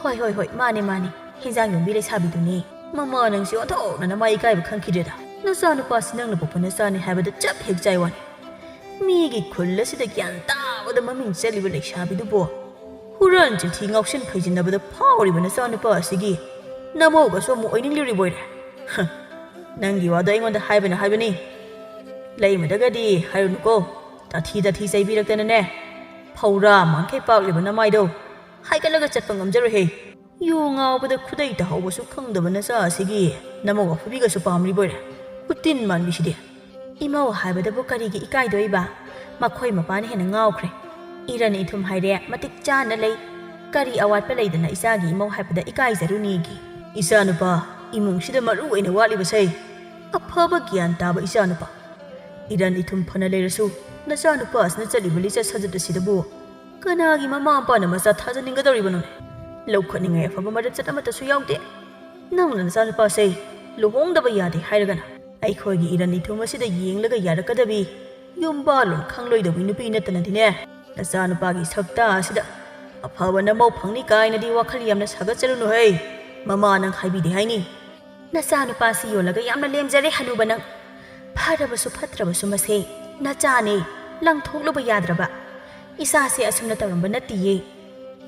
ꯍꯣꯏ, ꯃꯥꯅꯦ, ꯍꯦꯟꯖꯥꯡ ꯌꯣꯟꯕꯤ ꯂꯩꯁꯥꯕꯤꯗꯨꯅꯦ꯫ ꯃꯃꯥ ꯅꯪꯁꯤ ꯑꯣꯟꯊꯣꯛꯅ ꯅꯃꯥ ꯏꯀꯥꯏꯕ ꯈꯪꯈꯤꯗ꯭ꯔꯦꯗ, ꯅꯆꯥꯅꯨꯄꯥꯁꯤ ꯅꯪꯅ ꯄꯣꯛꯄ ꯅꯆꯥꯅꯤ ꯍꯥꯏꯕꯗ ꯆꯞ ꯍꯦꯛ ꯆꯥꯏ ꯋꯥꯅꯤ꯫ ꯃꯤꯒꯤ ꯈꯨꯜ ꯑꯁꯤꯗ ꯒ꯭ꯌꯥꯟ ꯇꯥꯕꯗ ꯃꯃꯤꯡ ꯆꯠꯂꯤꯕ ꯂꯩꯁꯥꯕꯤꯗꯨꯕꯨ ꯍꯨꯔꯥꯟ ꯆꯤꯟꯊꯤ ꯉꯥꯎꯁꯤꯟ ꯐꯩꯖꯤꯟꯅꯕꯗ ꯐꯥꯎꯔꯤꯕ ꯅꯆꯥꯅꯨꯄꯥ ꯑꯁꯤꯒꯤ ꯅꯃꯧꯒꯁꯨ ꯑꯃꯨꯛ ꯑꯣꯏꯅꯤꯡꯂꯤꯕꯣꯏꯔꯦ꯫ ꯅꯪꯒꯤ ꯋꯥꯗꯣ ꯑꯩꯉꯣꯟꯗ ꯍꯥꯏꯕꯅꯤ, ꯂꯩꯃꯗꯒꯗꯤ ꯍꯥꯏꯔꯨꯅꯨꯀೋ, ꯇꯥꯊꯤ ꯆꯩꯕꯤꯔꯛꯇꯅꯅꯦ ꯐꯧꯔꯥ ꯃꯥꯡꯈꯩ ꯄꯥꯛꯂꯤꯕ ꯅꯃꯥꯏꯗꯣ ꯍꯥꯏꯒꯠꯂꯒ ꯆꯠꯄ ꯉꯝꯖꯔꯣꯏꯍꯦ꯫ ꯌꯨ ꯉꯥꯎꯕꯗ ꯈꯨꯗꯩ ꯇꯥꯍꯧꯕꯁꯨ ꯈꯪꯗꯕ ꯅꯆꯥ ꯑꯁꯤꯒꯤ ꯅꯃꯧ ꯑꯐꯕꯤꯒꯁꯨ ꯄꯥꯝꯂꯤꯕꯣꯏꯔꯦ, ꯎꯇꯤꯟ ꯃꯥꯟꯕꯤꯁꯤꯗꯤ꯫ ꯏꯃꯧ ꯍꯥꯏꯕꯗꯕꯨ ꯀꯔꯤꯒꯤ ꯏꯀꯥꯏꯗꯣꯏꯕ? ꯃꯈꯣꯏ ꯃꯄꯥꯅ ꯍꯦꯟꯅ ꯉꯥꯎꯈ꯭ꯔꯦ, ꯏꯔꯟ ꯏꯊꯨꯝ ꯍꯥꯏꯔꯦ ꯃꯇꯤꯛ ꯆꯥꯅ ꯂꯩ, ꯀꯔꯤ ꯑꯋꯥꯠꯄ ꯂꯩꯗꯅ ꯏꯆꯥꯒꯤ ꯏꯃꯧ ꯍꯥꯏꯕꯗ ꯏꯀꯥꯏꯖꯔꯨꯅꯤꯒꯤ? ꯏꯆꯥꯅꯨꯄꯥꯏꯃꯨꯡꯁꯤꯗ ꯃꯔꯨ ꯑꯣꯏꯅ ꯋꯥꯠꯂꯤꯕꯁꯦ ꯑꯐꯕ ꯒ꯭ꯌꯥꯟ ꯇꯥꯕ ꯏꯆꯥꯅꯨꯄꯥ, ꯏꯔꯟ ꯏꯊꯨꯝ ꯐꯅ ꯂꯩꯔꯁꯨ ꯅꯆꯥꯅꯨꯄꯥ ꯑꯁꯤꯅ ꯆꯠꯂꯤꯕ ꯂꯤꯆꯠ ꯁꯥꯖꯠ ꯑꯁꯤꯗꯕꯨ ꯀꯅꯥꯒꯤ ꯃꯃꯥ ꯃꯄꯥꯅ ꯃꯆꯥ ꯊꯥꯖꯅꯤꯡꯒꯗꯧꯔꯤꯕꯅꯣꯅꯦ? ꯂꯧꯈꯠꯅꯤꯡꯉꯥꯏ ꯑꯐꯕ ꯃꯔꯝꯆꯠ ꯑꯃꯠꯇꯁꯨ ꯌꯥꯎꯗꯦ꯫ ꯅꯪꯅ ꯅꯆꯥꯅꯨꯄꯥꯁꯦ ꯂꯨꯍꯣꯡꯗꯕ ꯌꯥꯗꯦ ꯍꯥꯏꯔꯒꯅ ꯑꯩꯈꯣꯏꯒꯤ ꯏꯔꯟ ꯏꯊꯨꯝ ꯑꯁꯤꯗ ꯌꯦꯡꯂꯒ ꯌꯥꯔꯛꯀꯗꯕꯤ ꯌꯨꯝꯕꯥꯂꯣꯟ ꯈꯪꯂꯣꯏꯗꯕꯤ ꯅꯨꯄꯤ ꯅꯠꯇꯅꯗꯤꯅꯦ, ꯅꯆꯥꯅꯨꯄꯥꯒꯤ ꯁꯛꯇꯥ ꯑꯁꯤꯗ ꯑꯐꯕ ꯅꯃꯧ ꯐꯪꯅꯤ ꯀꯥꯏꯅꯗꯤ ꯋꯥꯈꯜ ꯌꯥꯝꯅ ꯁꯥꯒꯠꯆꯔꯨꯅꯨꯍꯦ꯫ ꯃꯃꯥ ꯅꯪ ꯍꯥꯏꯕꯤꯗꯦ ꯍꯥꯏꯅꯤ? ꯅꯆꯥꯅꯨꯄꯥꯁꯤ ꯌꯣꯜꯂꯒ ꯌꯥꯝꯅ ꯂꯦꯝꯖꯔꯦ ꯍꯅꯨꯕ ꯅꯪ, ꯐꯔꯕꯁꯨ ꯐꯠꯇ꯭ꯔꯕꯁꯨ ꯃꯁꯦ ꯅꯆꯥꯅꯦ, ꯂꯪꯊꯣꯛꯂꯨꯕ ꯌꯥꯗ꯭ꯔꯕ꯫ ꯏꯆꯥꯁꯦ ꯑꯁꯨꯝꯅ ꯇꯧꯔꯝꯕ ꯅꯠꯇꯤꯌꯦ,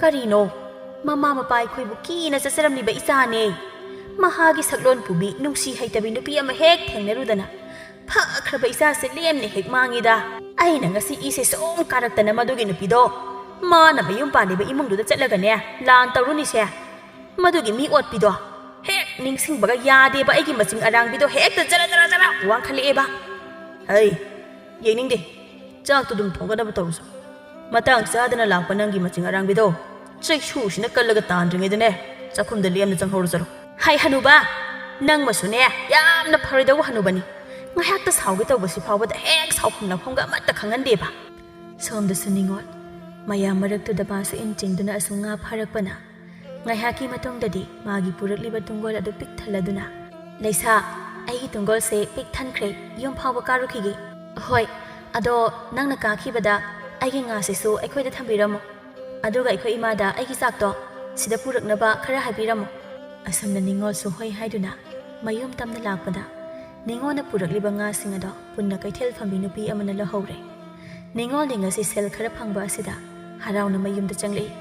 ꯀꯔꯤꯅꯣ ꯃꯃꯥ ꯃꯄꯥ ꯑꯩꯈꯣꯏꯕꯨ ꯀꯤꯅ ꯆꯠꯆꯔꯝꯂꯤꯕ ꯏꯆꯥꯅꯦ꯫ ꯃꯍꯥꯛꯀꯤ ꯁꯛꯂꯣꯟ ꯄꯨꯕꯤ ꯅꯨꯡꯁꯤ ꯍꯩꯇꯕꯤ ꯅꯨꯄꯤ ꯑꯃ ꯍꯦꯛ ꯊꯦꯡꯅꯔꯨꯗꯅ ꯐꯈ꯭ꯔꯕ ꯏꯆꯥꯁꯦ ꯂꯦꯝꯅ ꯍꯦꯛ ꯃꯥꯡꯉꯤꯗ꯫ ꯑꯩꯅ ꯉꯁꯤ ꯏꯁꯦ ꯁꯨꯝ ꯀꯥꯔꯛꯇꯅ ꯃꯗꯨꯒꯤ ꯅꯨꯄꯤꯗꯣ ꯃꯥꯅ ꯃꯌꯨꯝ ꯄꯥꯜꯂꯤꯕ ꯏꯃꯨꯡꯗꯨꯗ ꯆꯠꯂꯒꯅꯦ ꯂꯥꯟ ꯇꯧꯔꯨꯅꯤꯁꯦ, ꯃꯗꯨꯒꯤ ꯃꯤ ꯑꯣꯠꯄꯤꯗꯣ ꯍꯦꯛ ꯅꯤꯡꯁꯤꯡꯕꯒ ꯌꯥꯗꯦꯕ, ꯑꯩꯒꯤ ꯃꯆꯤꯡ ꯑꯔꯥꯡꯕꯤꯗꯣ ꯍꯦꯛꯇ ꯖꯔ ꯋꯥꯡꯈꯠꯂꯛꯑꯦꯕ꯫ ꯍꯩ, ꯌꯦꯡꯅꯤꯡꯗꯦ, ꯆꯥꯛꯇꯨ ꯑꯗꯨꯝ ꯊꯣꯡꯒꯗꯕ ꯇꯧꯔꯨꯁꯨ꯫ ꯃꯇꯥꯡ ꯆꯥꯗꯅ ꯂꯥꯛꯄ ꯅꯪꯒꯤ ꯃꯆꯤꯡ ꯑꯔꯥꯡꯕꯤꯗꯣ ꯆꯩꯁꯨꯁꯤꯅ ꯀꯜꯂꯒ ꯇꯥꯟꯗ꯭ꯔꯤꯉꯩꯗꯅꯦ ꯆꯥꯛꯈꯨꯝꯗ ꯂꯦꯝꯅ ꯆꯪꯍꯧꯔꯖꯔꯣ ꯍꯥꯏ ꯍꯅꯨꯕ ꯅꯪ ꯃꯁꯨꯅꯦ ꯌꯥꯝꯅ ꯐꯔꯣꯏꯗꯧꯕ ꯍꯅꯨꯕꯅꯤ ꯉꯥꯏꯍꯥꯛꯇ ꯁꯥꯎꯒꯦ ꯇꯧꯕꯁꯤ ꯐꯥꯎꯕꯗ ꯍꯦꯛ ꯁꯥꯎꯐꯝ ꯂꯥꯛꯐꯝꯒ ꯑꯃꯠꯇ ꯈꯪꯍꯟꯗꯦꯕ ꯁꯣꯝꯗꯁꯨ ꯅꯤꯡꯉꯣꯜ ꯃꯌꯥꯝ ꯃꯔꯛꯇꯨꯗ ꯃꯥꯁꯨ ꯏꯟ ꯆꯤꯡꯗꯨꯅ ꯑꯁꯨꯝ ꯉꯥ ꯐꯥꯔꯛꯄꯅ ꯉꯥꯏꯍꯥꯛꯀꯤ ꯃꯇꯨꯡꯗꯗꯤ ꯃꯥꯒꯤ ꯄꯨꯔꯛꯂꯤꯕ ꯇꯨꯡꯒꯣꯜ ꯑꯗꯨ ꯄꯤꯛ ꯊꯜꯂꯗꯨꯅ ꯂꯩꯁꯥ ꯑꯩꯒꯤ ꯇꯨꯡꯒꯣꯜꯁꯦ ꯄꯤꯛ ꯊꯟꯈ꯭ꯔꯦ ꯌꯨꯝ ꯐꯥꯎꯕ ꯀꯥꯔꯨꯈꯤꯒꯦ ꯍꯣꯏ ꯑꯗꯣ ꯅꯪꯅ ꯀꯥꯈꯤꯕꯗ ꯑꯩꯒꯤ ꯉꯥꯁꯤꯁꯨ ꯑꯩꯈꯣꯏꯗ ꯊꯝꯕꯤꯔꯝꯃꯨ ꯑꯗꯨꯒ ꯑꯩꯈꯣꯏ ꯏꯃꯥꯗ ꯑꯩꯒꯤ ꯆꯥꯛꯇꯣ ꯁꯤꯗ ꯄꯨꯔꯛꯅꯕ ꯈꯔ ꯍꯥꯏꯕꯤꯔꯝꯃꯨ ꯑꯁꯨꯝꯅ ꯅꯤꯡꯉꯣꯜꯁꯨ ꯍꯣꯏ ꯍꯥꯏꯗꯨꯅ ꯃꯌꯨꯝ ꯇꯝꯅ ꯂꯥꯛꯄꯗ ꯅꯤꯡꯉꯣꯜꯅ ꯄꯨꯔꯛꯂꯤꯕ ꯉꯥꯁꯤꯡ ꯑꯗꯣ ꯄꯨꯟꯅ ꯀꯩꯊꯦꯜ ꯐꯝꯕꯤ ꯅꯨꯄꯤ ꯑꯃꯅ ꯂꯧꯍꯧꯔꯦ ꯅꯤꯡꯉꯣꯜꯅ ꯉꯁꯤ ꯁꯦꯜ ꯈꯔ ꯐꯪꯕ ꯑꯁꯤꯗ ꯍꯔꯥꯎꯅ ꯃꯌꯨꯝꯗ ꯆꯪꯂꯛꯏ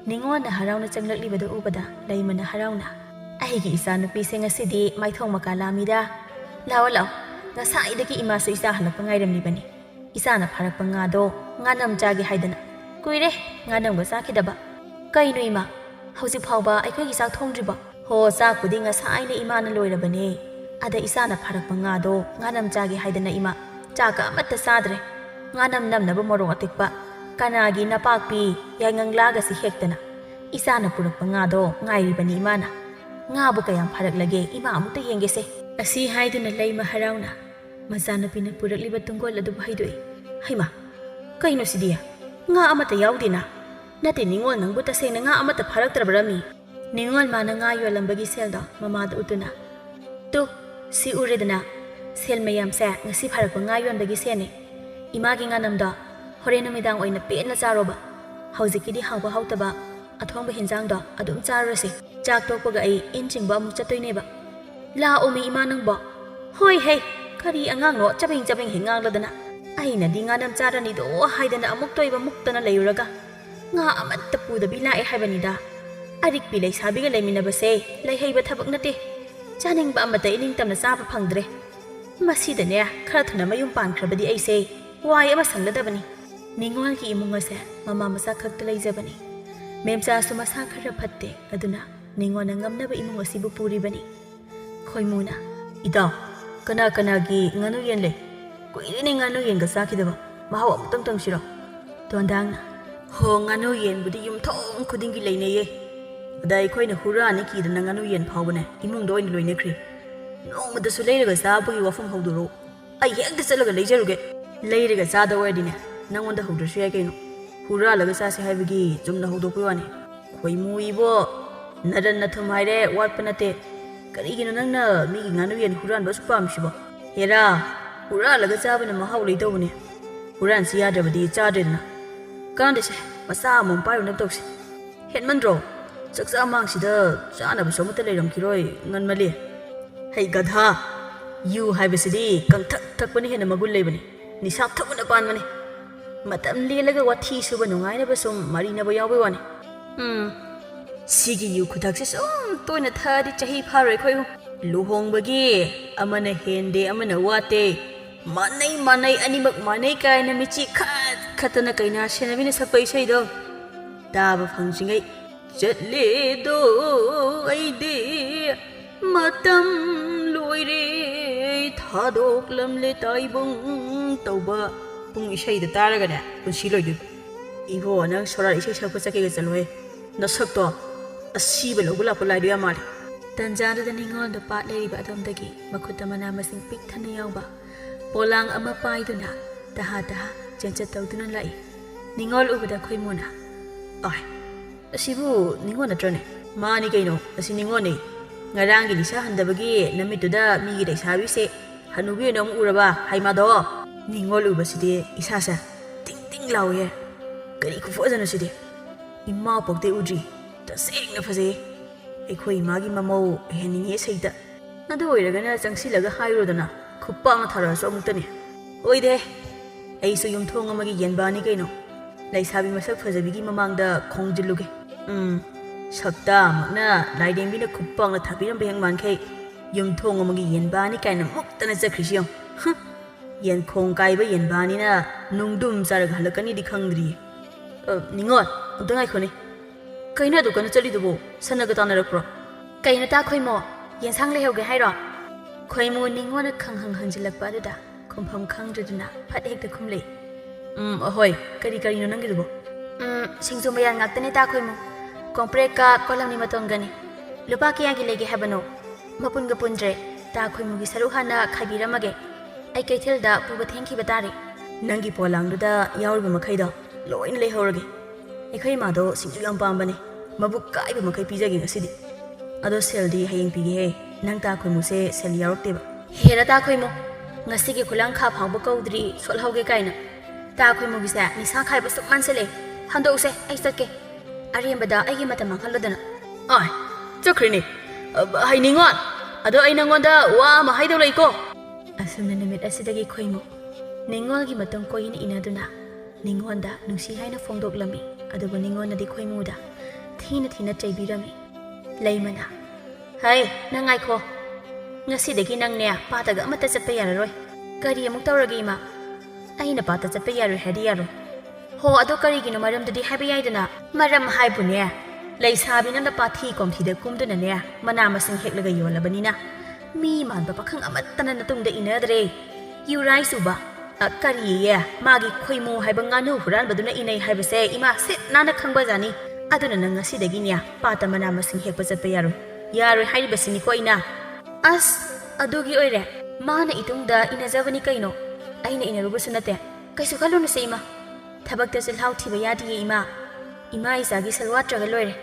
ꯅꯤꯡꯉꯣꯜꯅ ꯍꯔꯥꯎꯅ ꯆꯪꯂꯛꯂꯤꯕꯗꯨ ꯎꯕꯗ ꯂꯩꯃꯅ ꯍꯔꯥꯎꯅ ꯑꯩꯒꯤ ꯏꯆꯥꯅꯨꯄꯤꯁꯦ ꯉꯁꯤꯗꯤ ꯃꯥꯏꯊꯣꯡ ꯃꯀꯥ ꯂꯥꯝꯃꯤꯗ ꯂꯥꯛꯑꯣ ꯂꯥꯛꯑꯣ ꯉꯁꯥꯏꯗꯒꯤ ꯏꯃꯥꯁꯨ ꯏꯆꯥ ꯍꯜꯂꯛꯄ ꯉꯥꯏꯔꯝꯂꯤꯕꯅꯤ ꯏꯆꯥꯅ ꯐꯥꯔꯛꯄ ꯉꯥꯗꯣ ꯉꯥꯅꯝ ꯆꯥꯒꯦ ꯍꯥꯏꯗꯅ ꯀꯨꯏꯔꯦ ꯉꯥꯅꯝꯒ ꯆꯥꯈꯤꯗꯕ ꯀꯩꯅꯣ ꯏꯃꯥ ꯍꯧꯖꯤꯛ ꯐꯥꯎꯕ ꯑꯩꯈꯣꯏꯒꯤ ꯆꯥꯛ ꯊꯣꯡꯗ꯭ꯔꯤꯕꯣ ꯍꯣ ꯆꯥꯛꯄꯨꯗꯤ ꯉꯁꯥꯏꯅ ꯏꯃꯥꯅ ꯂꯣꯏꯔꯕꯅꯦ ꯑꯗ ꯏꯆꯥꯅ ꯐꯥꯔꯛꯄ ꯉꯥꯗꯣ ꯉꯥꯅꯝ ꯆꯥꯒꯦ ꯍꯥꯏꯗꯅ ꯏꯃꯥ ꯆꯥꯛꯀ ꯑꯃꯠꯇ ꯆꯥꯗ꯭ꯔꯦ ꯉꯥꯅꯝ ꯅꯝꯅꯕ ꯃꯣꯔꯣꯛ ꯑꯇꯦꯛꯄ ꯀꯅꯥꯒꯤ ꯅꯄꯥꯛꯄꯤ ꯌꯥꯏꯉꯪꯂꯥꯒꯁꯤ ꯍꯦꯛꯇꯅ ꯏꯆꯥꯅ ꯄꯨꯔꯛꯄ ꯉꯥꯗꯣ ꯉꯥꯏꯔꯤꯕꯅꯤ ꯏꯃꯥꯅ ꯉꯥꯕꯨ ꯀꯌꯥꯝ ꯐꯥꯔꯛꯂꯒꯦ ꯏꯃꯥ ꯑꯃꯨꯛꯇ ꯌꯦꯡꯒꯦꯁꯦ ꯑꯁꯤ ꯍꯥꯏꯗꯨꯅ ꯂꯩꯃ ꯍꯔꯥꯎꯅ ꯃꯆꯥꯅꯨꯄꯤꯅ ꯄꯨꯔꯛꯂꯤꯕ ꯇꯨꯡꯒꯣꯜ ꯑꯗꯨꯕꯨ ꯍꯩꯗꯣꯛꯏ ꯍꯩꯃꯥ ꯀꯩꯅꯣ ꯁꯤꯗꯤ ꯉꯥ ꯑꯃꯠꯇ ꯌꯥꯎꯗꯦꯅ ꯅꯠꯇꯦ ꯅꯤꯡꯉꯣꯜ ꯅꯪꯕꯨ ꯇꯁꯦꯡꯅ ꯉꯥ ꯑꯃꯠꯇ ꯐꯥꯔꯛꯇ꯭ꯔꯕꯔꯃꯤ ꯅꯤꯡꯉꯣꯜ ꯃꯥꯅ ꯉꯥ ꯌꯣꯜꯂꯝꯕꯒꯤ ꯁꯦꯜꯗꯣ ꯃꯃꯥꯗ ꯎꯠꯇꯨꯅ ꯇꯨ ꯁꯤ ꯎꯔꯦꯗꯅ ꯁꯦꯜ ꯃꯌꯥꯝꯁꯦ ꯉꯁꯤ ꯐꯥꯔꯛꯄ ꯉꯥ ꯌꯣꯟꯕꯒꯤ ꯁꯦꯜꯅꯤ ꯏꯃꯥꯒꯤ ꯉꯥꯅꯝꯗꯣ ꯍꯣꯔꯦꯟ ꯅꯨꯃꯤꯗꯥꯡ ꯑꯣꯏꯅ ꯄꯦꯟꯅ ꯆꯥꯔꯣꯕ ꯍꯧꯖꯤꯛꯀꯤꯗꯤ ꯍꯥꯎꯕ ꯍꯥꯎꯇꯕ ꯑꯊꯣꯡꯕ ꯍꯦꯟꯖꯥꯡꯗꯣ ꯑꯗꯨꯝ ꯆꯥꯔꯨꯔꯁꯤ ꯆꯥꯛ ꯇꯣꯛꯄꯒ ꯑꯩ ꯏꯟ ꯆꯤꯡꯕ ꯑꯃꯨꯛ ꯆꯠꯇꯣꯏꯅꯦꯕ ꯂꯥꯛꯑꯣꯃꯤ ꯏꯃꯥ ꯅꯪꯕꯣ ꯍꯣꯏ ꯍꯩ ꯀꯔꯤ ꯑꯉꯥꯡꯅꯣ ꯆꯕꯦꯡ ꯆꯕꯦꯡ ꯍꯦꯛ ꯉꯥꯡꯂꯗꯅ ꯑꯩꯅꯗꯤ ꯉꯥꯅꯝ ꯆꯥꯔꯅꯤꯗꯣ ꯍꯥꯏꯗꯅ ꯑꯃꯨꯛ ꯇꯣꯏꯕ ꯃꯨꯛꯇꯅ ꯂꯩꯔꯨꯔꯒ ꯉꯥ ꯑꯃꯠꯇ ꯄꯨꯗꯕꯤ ꯂꯥꯛꯑꯦ ꯍꯥꯏꯕꯅꯤꯗ ꯑꯔꯤꯛꯄꯤ ꯂꯩꯁꯥꯕꯤꯒ ꯂꯩꯃꯤꯟꯅꯕꯁꯦ ꯂꯩꯍꯩꯕ ꯊꯕꯛ ꯅꯠꯇꯦ ꯆꯥꯅꯤꯡꯕ ꯑꯃꯠꯇ ꯏꯅꯤꯡꯇꯝꯅ ꯆꯥꯕ ꯐꯪꯗ꯭ꯔꯦ ꯃꯁꯤꯗꯅꯦ ꯈꯔ ꯊꯨꯅ ꯃꯌꯨꯝ ꯄꯥꯟꯈ꯭ꯔꯕꯗꯤ ꯑꯩꯁꯦ ꯋꯥꯏ ꯑꯃ ꯁꯪꯒꯗꯕꯅꯤ ꯅꯤꯡꯉꯣꯜꯒꯤ ꯏꯃꯨꯡ ꯑꯁꯦ ꯃꯃꯥ ꯃꯆꯥ ꯈꯛꯇ ꯂꯩꯖꯕꯅꯤ ꯃꯦꯝꯆꯥꯁꯨ ꯃꯁꯥ ꯈꯔ ꯐꯠꯇꯦ ꯑꯗꯨꯅ ꯅꯤꯡꯉꯣꯜꯅ ꯉꯝꯅꯕ ꯏꯃꯨꯡ ꯑꯁꯤꯕꯨ ꯄꯨꯔꯤꯕꯅꯤ ꯈꯣꯏꯃꯨꯅ ꯏꯇꯥꯎ ꯀꯅꯥ ꯀꯅꯥꯒꯤ ꯉꯥꯅꯨ ꯌꯦꯟ ꯂꯩ ꯀꯨꯏꯔꯦꯅꯦ ꯉꯥꯅꯨ ꯌꯦꯟꯒ ꯆꯥꯈꯤꯗꯕ ꯃꯍꯥꯎ ꯑꯃꯨꯛꯇꯪ ꯇꯪꯁꯤꯔꯣ ꯇꯣꯟꯗꯥꯡꯅ ꯍꯣ ꯉꯥꯅꯨ ꯌꯦꯟꯕꯨꯗꯤ ꯌꯨꯝꯊꯣꯡ ꯈꯨꯗꯤꯡꯒꯤ ꯂꯩꯅꯩꯌꯦ ꯑꯗ ꯑꯩꯈꯣꯏꯅ ꯍꯨꯔꯥꯅꯤ ꯀꯤꯗꯅ ꯉꯥꯅꯨ ꯌꯦꯟ ꯐꯥꯎꯕꯅꯦ ꯏꯃꯨꯡꯗ ꯑꯣꯏꯅ ꯂꯣꯏꯅꯈ꯭ꯔꯤ ꯅꯣꯡꯃꯗꯁꯨ ꯂꯩꯔꯒ ꯆꯥꯕꯒꯤ ꯋꯥꯐꯝ ꯍꯧꯗꯣꯔꯛꯎ ꯑꯩ ꯍꯦꯛꯇ ꯆꯠꯂꯒ ꯂꯩꯖꯔꯨꯒꯦ ꯂꯩꯔꯒ ꯆꯥꯗ ꯑꯣꯏꯔꯗꯤꯅꯦ ꯅꯪꯉꯣꯟꯗ ꯍꯧꯗ꯭ꯔꯁꯨ ꯌꯥꯏ ꯀꯩꯅꯣ ꯍꯨꯔꯥꯜꯂꯒ ꯆꯥꯁꯦ ꯍꯥꯏꯕꯒꯤ ꯆꯨꯝꯅ ꯍꯧꯗꯣꯛꯄꯩ ꯋꯥꯅꯤ ꯈꯣꯏꯃꯨ ꯏꯕꯣ ꯅꯔꯟ ꯅꯊꯨꯝ ꯍꯥꯏꯔꯦ ꯋꯥꯠꯄ ꯅꯠꯇꯦ ꯀꯔꯤꯒꯤꯅꯣ ꯅꯪꯅ ꯃꯤꯒꯤ ꯉꯥꯅꯨ ꯌꯦꯟ ꯍꯨꯔꯥꯟꯕ ꯑꯁꯨꯛ ꯄꯥꯝꯃꯤꯁꯤꯕꯣ ꯍꯦꯔꯥ ꯍꯨꯔꯥꯜꯂꯒ ꯆꯥꯕꯅ ꯃꯍꯥꯎ ꯂꯩꯗꯧꯕꯅꯦ ꯍꯨꯔꯥꯟꯁꯤ ꯌꯥꯗ꯭ꯔꯕꯗꯤ ꯆꯥꯗ꯭ꯔꯦꯗꯅ ꯀꯥꯟꯗꯦꯁꯦ ꯃꯆꯥ ꯑꯃꯃꯝ ꯄꯥꯏꯔꯨꯅꯕ ꯇꯧꯁꯤ ꯍꯦꯟꯃꯟꯗ꯭ꯔꯣ ꯆꯥꯛꯆꯥ ꯃꯥꯡꯁꯤꯗ ꯆꯥꯅꯕꯁꯨ ꯑꯃꯠꯇ ꯂꯩꯔꯝꯈꯤꯔꯣꯏ ꯉꯟꯃꯜꯂꯤ ꯍꯩ ꯒꯙꯥ ꯌꯨ ꯍꯥꯏꯕꯁꯤꯗꯤ ꯀꯪꯊꯛ ꯊꯛꯄꯅ ꯍꯦꯟꯅ ꯃꯒꯨꯟ ꯂꯩꯕꯅꯤ ꯅꯤꯁꯥ ꯊꯛꯄꯅ ꯄꯥꯟꯕꯅꯤ ꯃꯇꯝ ꯂꯦꯜꯂꯒ ꯋꯥꯊꯤ ꯁꯨꯕ ꯅꯨꯡꯉꯥꯏꯅꯕ ꯁꯨꯝ ꯃꯔꯤꯅꯕ ꯌꯥꯎꯕꯩ ꯋꯥꯅꯤ ꯁꯤꯒꯤ ꯌꯨ ꯈꯨꯊꯛꯁꯦ ꯁꯨꯝ ꯇꯣꯏꯅ ꯊꯛꯑꯗꯤ ꯆꯍꯤ ꯐꯥꯔꯣꯏ ꯑꯩꯈꯣꯏ ꯂꯨꯍꯣꯡꯕꯒꯤ ꯑꯃꯅ ꯍꯦꯟꯗꯦ ꯑꯃꯅ ꯋꯥꯠꯇꯦ ꯃꯥꯟꯅꯩ ꯑꯅꯤꯃꯛ ꯃꯥꯟꯅꯩ ꯀꯥꯏꯅ ꯃꯤꯆꯤ ꯈꯠꯇꯅ ꯀꯩꯅꯥ ꯁꯦꯟꯅꯕꯤꯅ ꯁꯛꯄ ꯏꯁꯩꯗꯣ ꯇꯥꯕ ꯐꯪꯗ꯭ꯔꯤꯉꯩ ꯆꯠꯂꯦꯗꯣ ꯑꯩꯗꯤ ꯃꯇꯝ ꯂꯣꯏꯔꯦ ꯊꯥꯗꯣꯛꯂꯝꯂꯦ ꯇꯥꯏꯕꯨꯡ ꯇꯧꯕ ꯄꯨꯡ ꯏꯁꯩꯗ ꯇꯥꯔꯒꯅꯦ ꯄꯨꯟꯁꯤ ꯂꯣꯏꯗꯣꯏ ꯏꯕꯣ ꯅꯪ ꯁꯣꯔꯥꯠ ꯏꯁꯩ ꯁꯛꯄ ꯆꯠꯀꯦꯒ ꯆꯠꯂꯣꯍꯦ ꯅꯁꯛꯇꯣ ꯑꯁꯤꯕ ꯂꯧꯕ ꯂꯥꯛꯄ ꯂꯥꯏꯗꯣ ꯌꯥꯝ ꯃꯥꯜꯂꯦ ꯇꯟꯖꯥꯗꯨꯗ ꯅꯤꯡꯉꯣꯜꯗꯣ ꯄꯥꯠ ꯂꯩꯔꯤꯕ ꯑꯗꯣꯝꯗꯒꯤ ꯃꯈꯨꯠꯇ ꯃꯅꯥ ꯃꯁꯤꯡ ꯄꯤꯛ ꯊꯟꯅ ꯌꯥꯎꯕ ꯄꯣꯂꯥꯡ ꯑꯃ ꯄꯥꯏꯗꯨꯅ ꯇꯍꯥ ꯆꯦꯟꯆꯠ ꯇꯧꯗꯨꯅ ꯂꯥꯛꯏ ꯅꯤꯡꯉꯣꯜ ꯎꯕꯗ ꯈꯣꯏꯃꯨꯅ ꯑꯥꯏ ꯑꯁꯤꯕꯨ ꯅꯤꯡꯉꯣꯜ ꯅꯠꯇ꯭ꯔꯅꯦ ꯃꯥꯅꯤ ꯀꯩꯅꯣ ꯑꯁꯤ ꯅꯤꯡꯉꯣꯜꯅꯤ ꯉꯔꯥꯡꯒꯤ ꯅꯤꯁꯥ ꯍꯟꯗꯕꯒꯤ ꯅꯨꯃꯤꯠꯇꯨꯗ ꯃꯤꯒꯤ ꯂꯩꯁꯥꯕꯤꯁꯦ ꯍꯅꯨꯕꯤ ꯑꯣꯏꯅ ꯑꯃꯨꯛ ꯎꯔꯕ ꯍꯩꯃꯥꯗꯣ ꯅꯤꯡꯉꯣꯜ ꯎꯕꯁꯤꯗꯤ ꯏꯁꯥꯁꯦ ꯇꯤꯡ ꯇꯤꯡ ꯂꯥꯎꯏꯍꯦ ꯀꯔꯤ ꯈꯨꯐꯖꯅꯣ ꯁꯤꯗꯤ ꯏꯃꯥ ꯄꯣꯛꯇꯩ ꯎꯗ꯭ꯔꯤ ꯇꯁꯦꯡꯅ ꯐꯖꯩ ꯑꯩꯈꯣꯏ ꯏꯃꯥꯒꯤ ꯃꯃꯧ ꯍꯦꯟꯅꯤꯡꯉꯦ ꯁꯩꯇ ꯑꯗꯨ ꯑꯣꯏꯔꯒꯅ ꯆꯪꯁꯤꯜꯂꯒ ꯍꯥꯏꯔꯨꯗꯅ ꯈꯨꯄꯥꯛꯅ ꯊꯥꯔꯛꯑꯁꯨ ꯑꯃꯨꯛꯇꯅꯤ ꯑꯣꯏꯗꯦ ꯑꯩꯁꯨ ꯌꯨꯝꯊꯣꯡ ꯑꯃꯒꯤ ꯌꯦꯟꯕꯥꯅꯤ ꯀꯩꯅꯣ ꯂꯩꯁꯥꯕꯤ ꯃꯁꯛ ꯐꯖꯕꯤꯒꯤ ꯃꯃꯥꯡꯗ ꯈꯣꯡꯖꯤꯜꯂꯨꯒꯦ ꯁꯛꯇꯥꯃꯛꯅ ꯂꯥꯏꯔꯦꯝꯕꯤꯅ ꯈꯨꯄꯥꯛꯅ ꯊꯥꯕꯤꯔꯝꯕ ꯍꯦꯛ ꯃꯥꯟꯈꯩ ꯌꯨꯝꯊꯣꯡ ꯑꯃꯒꯤ ꯌꯦꯟꯕꯥꯅꯤ ꯀꯥꯏꯅ ꯃꯨꯛꯇꯅ ꯆꯠꯈ꯭ꯔꯤꯁꯤ ꯌꯦꯡꯉꯨ ꯌꯦꯟꯈꯣꯡ ꯀꯥꯏꯕ ꯌꯦꯟꯕꯥꯅꯤꯅ ꯅꯨꯡꯗꯨꯝ ꯆꯥꯔꯒ ꯍꯜꯂꯛꯀꯅꯤꯗꯤ ꯈꯪꯗ꯭ꯔꯤꯌꯦ ꯅꯤꯡꯉꯣꯜ ꯑꯝꯇ ꯉꯥꯏꯈꯣꯅꯦ ꯀꯩꯅꯣ ꯑꯗꯨ ꯀꯟꯅ ꯆꯠꯂꯤꯗꯨꯕꯣ ꯁꯟꯅꯒ ꯇꯥꯟꯅꯔꯛꯄ꯭ꯔꯣ ꯀꯩꯅꯣ ꯇꯥ ꯈꯣꯏꯃꯣ ꯌꯦꯟꯁꯥꯡ ꯂꯩꯍꯧꯒꯦ ꯍꯥꯏꯔꯣ ꯈꯣꯏꯃꯨ ꯅꯤꯡꯉꯣꯜꯅ ꯈꯪꯍꯪ ꯍꯟꯖꯤꯜꯂꯛꯄ ꯑꯗꯨꯗ ꯈꯨꯝꯐꯝ ꯈꯪꯗ꯭ꯔꯗꯨꯅ ꯐꯠ ꯍꯦꯛꯇ ꯈꯨꯝꯂꯛꯏ ꯍꯣꯏ ꯀꯔꯤ ꯀꯔꯤꯅꯣ ꯅꯪꯒꯤꯗꯨꯕꯣ ꯁꯤꯡꯖꯨ ꯃꯌꯥꯟ ꯉꯥꯛꯇꯅꯦ ꯇꯥ ꯈꯣꯏꯃꯨ ꯀꯣꯝꯄ꯭ꯔꯦꯛꯀ ꯀꯣꯂꯝꯅꯤ ꯃꯇꯣꯟꯒꯅꯤ ꯂꯨꯄꯥ ꯀꯌꯥꯒꯤ ꯂꯩꯒꯦ ꯍꯥꯏꯕꯅꯣ ꯃꯄꯨꯟꯒ ꯄꯨꯟꯗ꯭ꯔꯦ ꯇꯥ ꯈꯣꯏꯃꯨꯒꯤ ꯁꯔꯨꯛ ꯍꯥꯟꯅ ꯈꯥꯏꯕꯤꯔꯝꯃꯒꯦ ꯑꯩ ꯀꯩꯊꯦꯜꯗ ꯄꯨꯕ ꯊꯦꯡꯈꯤꯕ ꯇꯥꯔꯦ ꯅꯪꯒꯤ ꯄꯣꯂꯥꯡꯗꯨꯗ ꯌꯥꯎꯔꯤꯕ ꯃꯈꯩꯗꯣ ꯂꯣꯏꯅ ꯂꯩꯍꯧꯔꯒꯦ ꯑꯩꯈꯣꯏ ꯏꯃꯥꯗꯣ ꯁꯤꯡꯖꯨ ꯌꯥꯝ ꯄꯥꯝꯕꯅꯦ ꯃꯕꯨꯛ ꯀꯥꯏꯕ ꯃꯈꯩ ꯄꯤꯖꯒꯦ ꯉꯁꯤꯗꯤ ꯑꯗꯣ ꯁꯦꯜꯗꯤ ꯍꯌꯦꯡ ꯄꯤꯒꯦꯍꯦ ꯅꯪ ꯇꯥ ꯈꯣꯏꯃꯨꯁꯦ ꯁꯦꯜ ꯌꯥꯎꯔꯛꯇꯦꯕ ꯍꯦꯔ ꯇꯥ ꯈꯣꯏꯃꯨ ꯉꯁꯤꯒꯤ ꯈꯨꯂꯪꯈꯥ ꯐꯥꯎꯕ ꯀꯧꯗ꯭ꯔꯤ ꯁꯣꯠꯍꯧꯒꯦ ꯀꯥꯏꯅ ꯇꯥ ꯈꯣꯏꯃꯨꯒꯤꯁꯦ ꯅꯤꯁꯥ ꯈꯥꯏꯕ ꯁꯨꯛ ꯃꯥꯟꯁꯤꯜꯂꯦ ꯍꯟꯗꯣꯛꯎꯁꯦ ꯑꯩ ꯆꯠꯀꯦ ꯑꯔꯦꯝꯕꯗ ꯑꯩꯒꯤ ꯃꯇꯝ ꯃꯥꯡꯍꯜꯂꯗꯅ ꯑꯥꯏ ꯆꯠꯈ꯭ꯔꯤꯅꯦ ꯍꯩꯅꯤꯡꯉꯣ ꯑꯗꯣ ꯑꯩ ꯅꯪꯉꯣꯟꯗ ꯋꯥ ꯑꯃ ꯍꯥꯏꯗꯧ ꯂꯩꯀꯣ ꯑꯁꯨꯝꯅ ꯅꯨꯃꯤꯠ ꯑꯁꯤꯗꯒꯤ ꯈꯣꯏꯃꯨ ꯅꯤꯡꯉꯣꯜꯒꯤ ꯃꯇꯨꯡ ꯀꯣꯏꯅ ꯏꯟꯅꯗꯨꯅ ꯅꯤꯡꯉꯣꯜꯗ ꯅꯨꯡꯁꯤ ꯍꯥꯏꯅ ꯐꯣꯡꯗꯣꯛꯂꯝꯃꯤ ꯑꯗꯨꯕꯨ ꯅꯤꯡꯉꯣꯜꯅꯗꯤ ꯈꯣꯏꯃꯨꯗ ꯊꯤꯅ ꯊꯤꯅ ꯆꯩꯕꯤꯔꯝꯃꯤ ꯂꯩꯃꯅ ꯍꯩ ꯅꯪ ꯉꯥꯏꯈꯣ ꯉꯁꯤꯗꯒꯤ ꯅꯪꯅꯦ ꯄꯥꯠꯇꯒ ꯑꯃꯠꯇ ꯆꯠꯄ ꯌꯥꯔꯔꯣꯏ ꯀꯔꯤ ꯑꯃꯨꯛ ꯇꯧꯔꯒꯦ ꯏꯃꯥ ꯑꯩꯅ ꯄꯥꯠꯇ ꯆꯠꯄ ꯌꯥꯔꯣꯏ ꯍꯥꯏꯗꯤ ꯌꯥꯔꯣꯏ ꯍꯣ ꯑꯗꯣ ꯀꯔꯤꯒꯤꯅꯣ ꯃꯔꯝꯗꯨꯗꯤ ꯍꯥꯏꯕ ꯌꯥꯏꯗꯅ ꯃꯔꯝ ꯍꯥꯏꯕꯨꯅꯦ ꯂꯩꯁꯥꯕꯤ ꯅꯪꯅ ꯄꯥꯊꯤ ꯀꯣꯝꯊꯤꯗ ꯀꯨꯝꯗꯨꯅꯅꯦ ꯃꯅꯥ ꯃꯁꯤꯡ ꯍꯦꯛꯂꯒ ꯌꯣꯜꯂꯕꯅꯤꯅ ꯃꯤ ꯃꯥꯟꯕ ꯄꯥꯈꯪ ꯑꯃꯠꯇꯅ ꯅꯇꯨꯡꯗ ꯏꯟꯅꯗ꯭ꯔꯦ ꯌꯨꯔꯥꯏ ꯆꯨꯕ ꯀꯔꯤꯌꯦ ꯃꯥꯒꯤ ꯈꯣꯏꯃꯨ ꯍꯥꯏꯕ ꯉꯥꯅꯨ ꯍꯨꯔꯥꯟꯕꯗꯨꯅ ꯏꯅꯩ ꯍꯥꯏꯕꯁꯦ ꯏꯃꯥ ꯁꯤꯠ ꯅꯥꯟꯅ ꯈꯪꯕꯖꯥꯅꯤ ꯑꯗꯨꯅ ꯅꯪ ꯉꯁꯤꯗꯒꯤꯅꯦ ꯄꯥꯠꯇ ꯃꯅꯥ ꯃꯁꯤꯡ ꯍꯦꯛꯄ ꯆꯠꯄ ꯌꯥꯔꯣꯏ ꯍꯥꯏꯔꯤꯕꯁꯤꯅꯤꯀꯣ ꯑꯩꯅ ꯑꯁ ꯑꯗꯨꯒꯤ ꯑꯣꯏꯔꯦ ꯃꯥꯅ ꯏꯇꯨꯡꯗ ꯏꯟꯅꯖꯕꯅꯤ ꯀꯩꯅꯣ ꯑꯩꯅ ꯏꯟꯅꯔꯨꯕꯁꯨ ꯅꯠꯇꯦ ꯀꯩꯁꯨ ꯈꯜꯂꯨꯅꯨꯁꯦ ꯏꯃꯥ ꯊꯕꯛꯇ ꯆꯤꯜꯍꯥꯎ ꯊꯤꯕ ꯌꯥꯗꯤꯌꯦ ꯏꯃꯥ ꯏꯆꯥꯒꯤ ꯁꯦꯜ ꯋꯥꯠꯇ꯭ꯔꯒ ꯂꯣꯏꯔꯦ